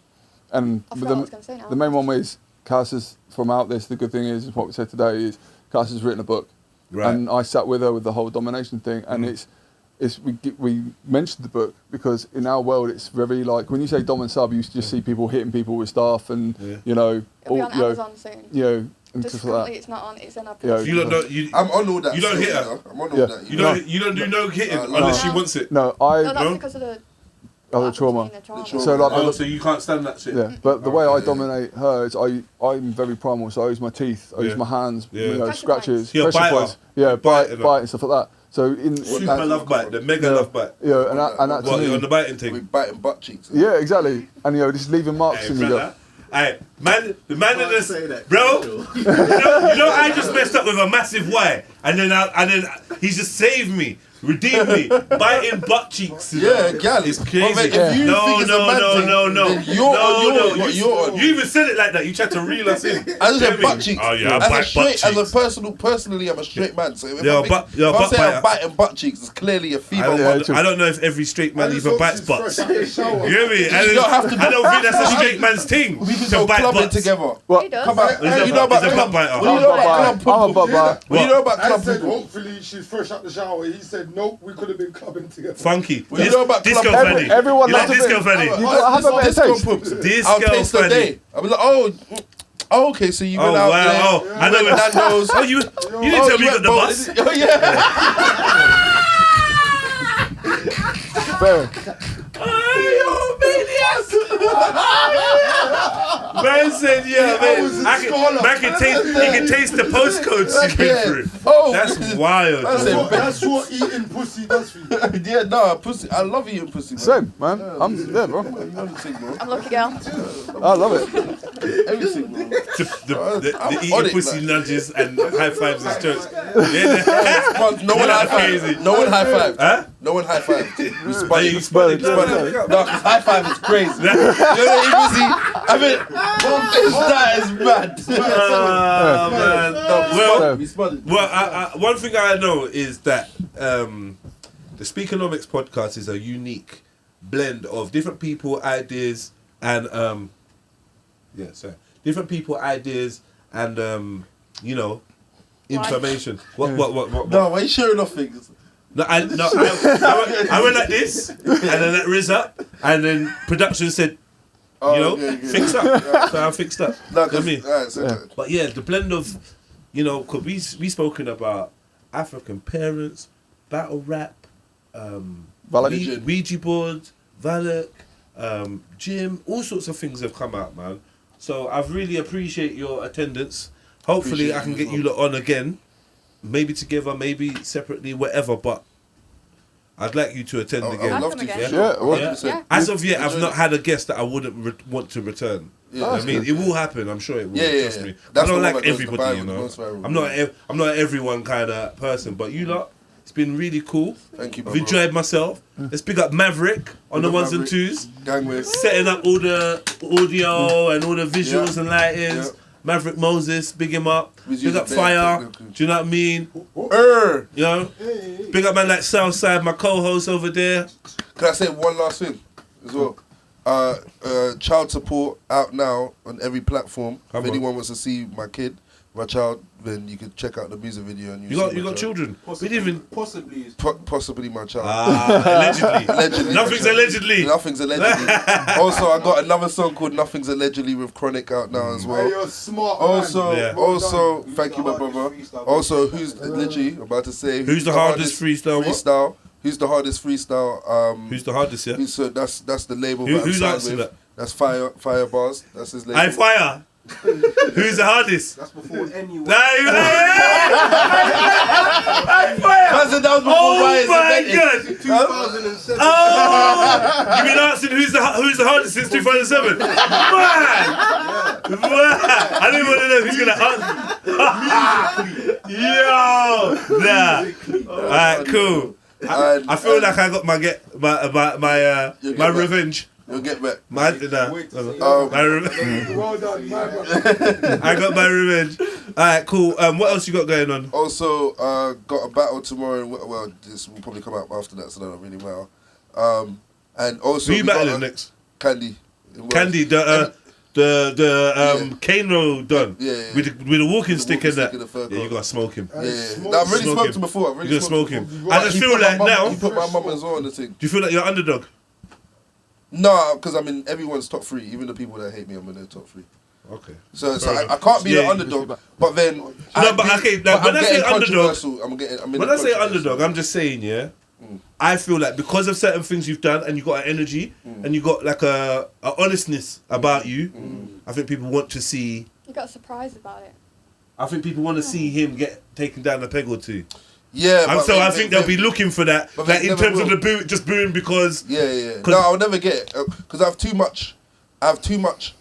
And I forgot what I was gonna say now. the main one is Cass is from out this. The good thing is what we said today is Cass has written a book, and I sat with her with the whole domination thing, and we mentioned the book because in our world it's very like when you say dom and sub, you just see people hitting people with stuff, and you know, it'll be on Amazon soon. You know, and just stuff like that. it's not on. It's in our. You don't know. I'm on all that. You don't hit her. I'm on all that. You don't do no hitting unless she wants it. No, No, that's because of the. Oh, the trauma. between the trauma. So like, Oh, so you can't stand that shit. yeah, but the way I dominate her is I'm very primal, so I use my teeth, I use Yeah. my hands, Yeah. you know, Pressure scratches, You're a pressure biter. points, yeah, Biting bite and stuff like that. So Super love bite, the mega love bite. yeah, and that to What, me, you're on the biting thing? We biting butt cheeks. yeah, exactly, and you know, just leaving marks Hey, in you. brother. Hey, man, the man in this, say that, bro. you know, I just messed up with a massive Y, and then he just saved me, redeemed me, biting butt cheeks. Yeah, gal. It's But crazy. then if you No, think it's a no, bad no, thing, no, no. then you're on. You even said it like that. You tried to reel us in. I just Get said me? butt cheeks. Oh yeah, I as bite a straight, butt as cheeks. a personally, I'm a straight man. So if You're a I butt- you're a if I butt say biter. I'm biting butt cheeks, it's clearly a I female. don't, true. I don't know if every straight man I just even hope bites she's butts. fresh out the shower. You hear me? You don't have to I don't think that's a straight man's thing We can to go bite clubbing butts. together. What? He does. Come on. He's a You know butt- about he's a butt club. biter. What do you know about club? I'm a butt biter. What do you know about I club? said hopefully she's fresh out the shower. He said nope, we could have been clubbing together. Funky. Well, you know about Disco club- Fanny. everyone You like loves a Disco bit- Fanny? You gotta have a bit of Disco taste. poops. Disco I'll taste the Fanny. day. I'll be like, oh, okay, so you Oh went out wow! there. Oh, I know. You went Nando's. Oh, you didn't tell me you got the bus. Oh yeah. Fair. Man said, yeah, man. He can taste the postcodes she's been Yeah. through. Oh, That's wild. That's it. That's what eating pussy does for you. Yeah, no, pussy. I love eating pussy. Man. Same, man. Yeah, bro. You know the thing, bro. I'm lucky girl. I love it. Everything, bro. The I'm on eating it, pussy man. nudges and high fives is jokes. Yeah, But no one high Crazy. five. No one high five. huh? No one high five. We Are spun you it. spotted? No, 'cause high five is crazy. You know the pussy? I mean, that is mad. Man. Well, We spun it. Well, one thing I know is that the Speakenomix podcast is a unique blend of different people, ideas, and different people, ideas, and you know, information. What? No, why are you sharing off things? No, I went like this, and then that riz up, and then production said, you know, okay. fix up. So I fixed up. No, You know what I mean? alright, so But yeah, the blend of, you know, cause we spoken about African parents, battle rap, Valak. Ouija boards, Valak, gym, all sorts of things have come out, man. So I really appreciate your attendance. Hopefully Appreciate I can you get as you lot on again, maybe together, maybe separately, whatever. But I'd like you to attend I would again. love Come to. again. for Yeah, sure, well- 100%. Yeah. As of yet, I've Enjoy not it. had a guest that I wouldn't want to return. Yeah, I mean, it will happen. I'm sure it will. Yeah, trust yeah. me. That's I don't the one like that goes everybody, you viral, know. most viral. I'm not everyone kind of person, but you lot, it's been really cool. Thank you, I've bro. enjoyed myself. Let's pick up Maverick on the Big up ones and Maverick. twos, Gangway. setting up all the audio and all the visuals Yeah. and lightings. Yeah. Maverick Moses, big him up. He's Big using up bare Fire. technical. Do you know what I mean? You know, big up man like Southside, my co-host over there. Can I say one last thing as well? Child support out now on every platform. Come if on. anyone wants to see my kid, my child, then you can check out the music video and You got children. We didn't even. Possibly is Possibly my child. Allegedly. Allegedly. Nothing's my child. allegedly. Nothing's allegedly. Also, I got another song called Nothing's Allegedly with Chronic out now as Hey, well. you're smart. Also, man. Yeah. also, Well done. thank you, my brother. Also, who's literally about to say Who's the hardest freestyle? What? freestyle? Who's the hardest freestyle? Who's the hardest? Yeah. So that's the label. Who- that I'm who's signed answering with. that? That's Fire Bars. That's his label. I fire. Who's the hardest? that's before anyone. I said that was before Oh Ryan's my invented. god! 2007. Oh! You've been asking who's the hardest since 2007? Man! I don't want to know who's gonna answer. Yo! Nah. Alright, cool. I feel like I got my revenge. You'll get back. My Wait to see my revenge. Well done, my brother. I got my revenge. Alright, cool. What else you got going on? Also, got a battle tomorrow. Well, this will probably come out after that, so that don't really matter. And also, Who you we got battling a- next? Candy. Candy, the Kano done Yeah, yeah. with the walking stick and walking that. stick and the fur Yeah, you coat. gotta smoke him. Yeah, Do yeah. No, I've already Smoke smoked him. him before. I've already You gotta smoked smoke him. before. I just He feel put my like mum- now. He put my mum as well on the thing. Do you feel like you're underdog? No, because I'm in everyone's top 3. Even the people that hate me, I'm in their top 3. Okay. So Fair I can't be Yeah, the underdog, but then No, but okay, now, when I'm I say getting underdog- controversial. I'm in When the I say controversy. underdog, I'm just saying, yeah. I feel like because of certain things you've done and you got an energy and you got like a honestness about you, I think people want to see. You got surprised about it. I think people want to see him get taken down a peg or two. Yeah, And so I think they'll be looking for that. but Like they in never terms of will. the boo, just booing because. Yeah. No, I'll never get it because I have too much.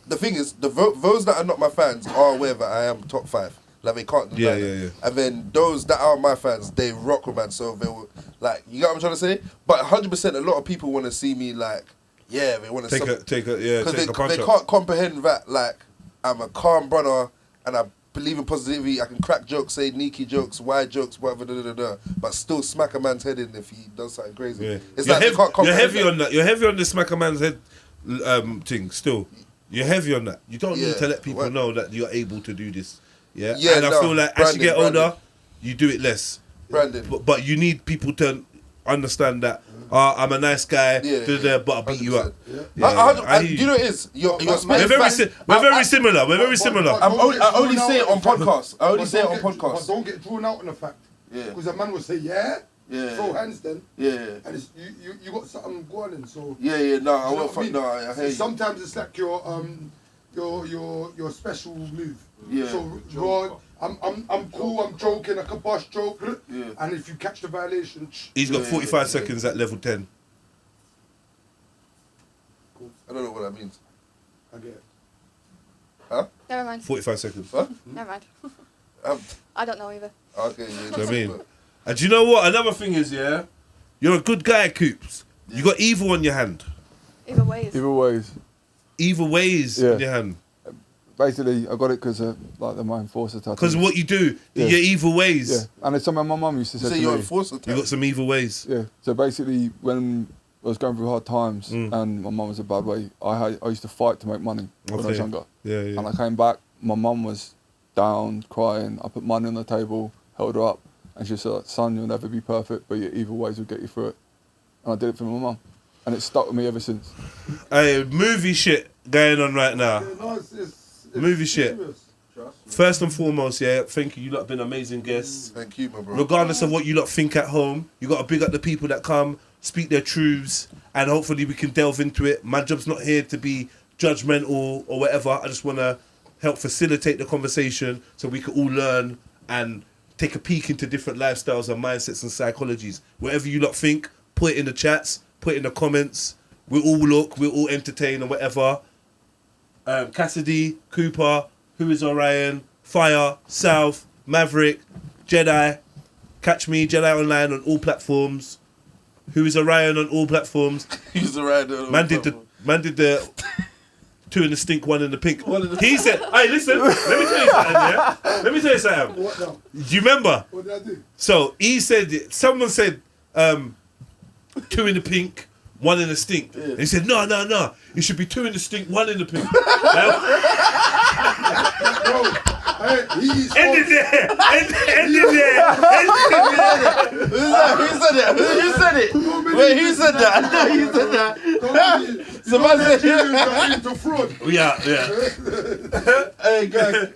The thing is, those that are not my fans are aware that I am top 5. Like they can't deny that. Yeah. And then those that are my fans, they rock with man. So they will like, you get what I'm trying to say. But 100%, a lot of people want to see me like, they want to Take a they punch up. can't comprehend that like I'm a calm brother and I believe in positivity. I can crack jokes, say sneaky jokes, wide jokes, whatever, but still smack a man's head in if he does something crazy. Yeah. It's You're, like they can't you're comprehend heavy that. on that. You're heavy on the smack a man's head thing still. You're heavy on that. You don't need to let people know that you're able to do this. Yeah. And I feel like as you get older, you do it less. Brandon. But you need people to understand that I'm a nice guy, but I'll beat you up. Do you know what it is? You're We're very similar. We're very similar. I only say it on podcasts. But don't get drawn out on the fact. Because a man will say, throw hands then. And it's, you got something going on, so. No, I won't fuck. No, I hear you. Sometimes it's like your special move. Yeah. So raw, I'm cool, I'm joking, I can bust joke. And if you catch the violation, He's got 45 seconds at level 10. I don't know what that means. I get it. Huh? Never mind. 45 seconds. Huh? Never mind. Um, I don't know either. Okay. Do you know what I mean? And do you know what? Another thing is, you're a good guy, Coops. You got evil on your hand. Either ways. Evil ways in your hand. Basically, I got it because of like the my enforcer tattoo. Because what you do, your evil ways. Yeah, and it's something my mum used to say to me. your enforcer tattoo? You got some evil ways. Yeah. So basically, when I was going through hard times and my mum was a bad way, I used to fight to make money when I was younger. Yeah. And I came back, my mum was down, crying. I put money on the table, held her up, and she said, "Son, you'll never be perfect, but your evil ways will get you through it." And I did it for my mum, and it's stuck with me ever since. Hey, movie shit going on right now. Movie shit. First and foremost, thank you. You lot have been amazing guests. Thank you, my bro. Regardless of what you lot think at home, you got to big up the people that come, speak their truths, and hopefully we can delve into it. My job's not here to be judgmental or whatever. I just want to help facilitate the conversation so we can all learn and take a peek into different lifestyles and mindsets and psychologies. Whatever you lot think, put it in the chats, put it in the comments. We'll all look, we'll all entertain and whatever. Cassidy, Cooper, Whoisorion, Fire, South, Maverick, Jedi. Catch me, JEDIONLINE on all platforms. Whoisorion on all platforms. Man did the 2 in the stink, 1 in the pink. He said, hey, listen, let me tell you something, Let me tell you something. What now? Do you remember? What did I do? So he said, someone said 2 in the pink, 1 in the stink. And he said, no. It should be 2 in the stink, 1 in the pink. Bro, hey, he's End it there. Who said it? Wait, who said that? Who said that? Somebody said into fraud. Yeah. Hey, guys.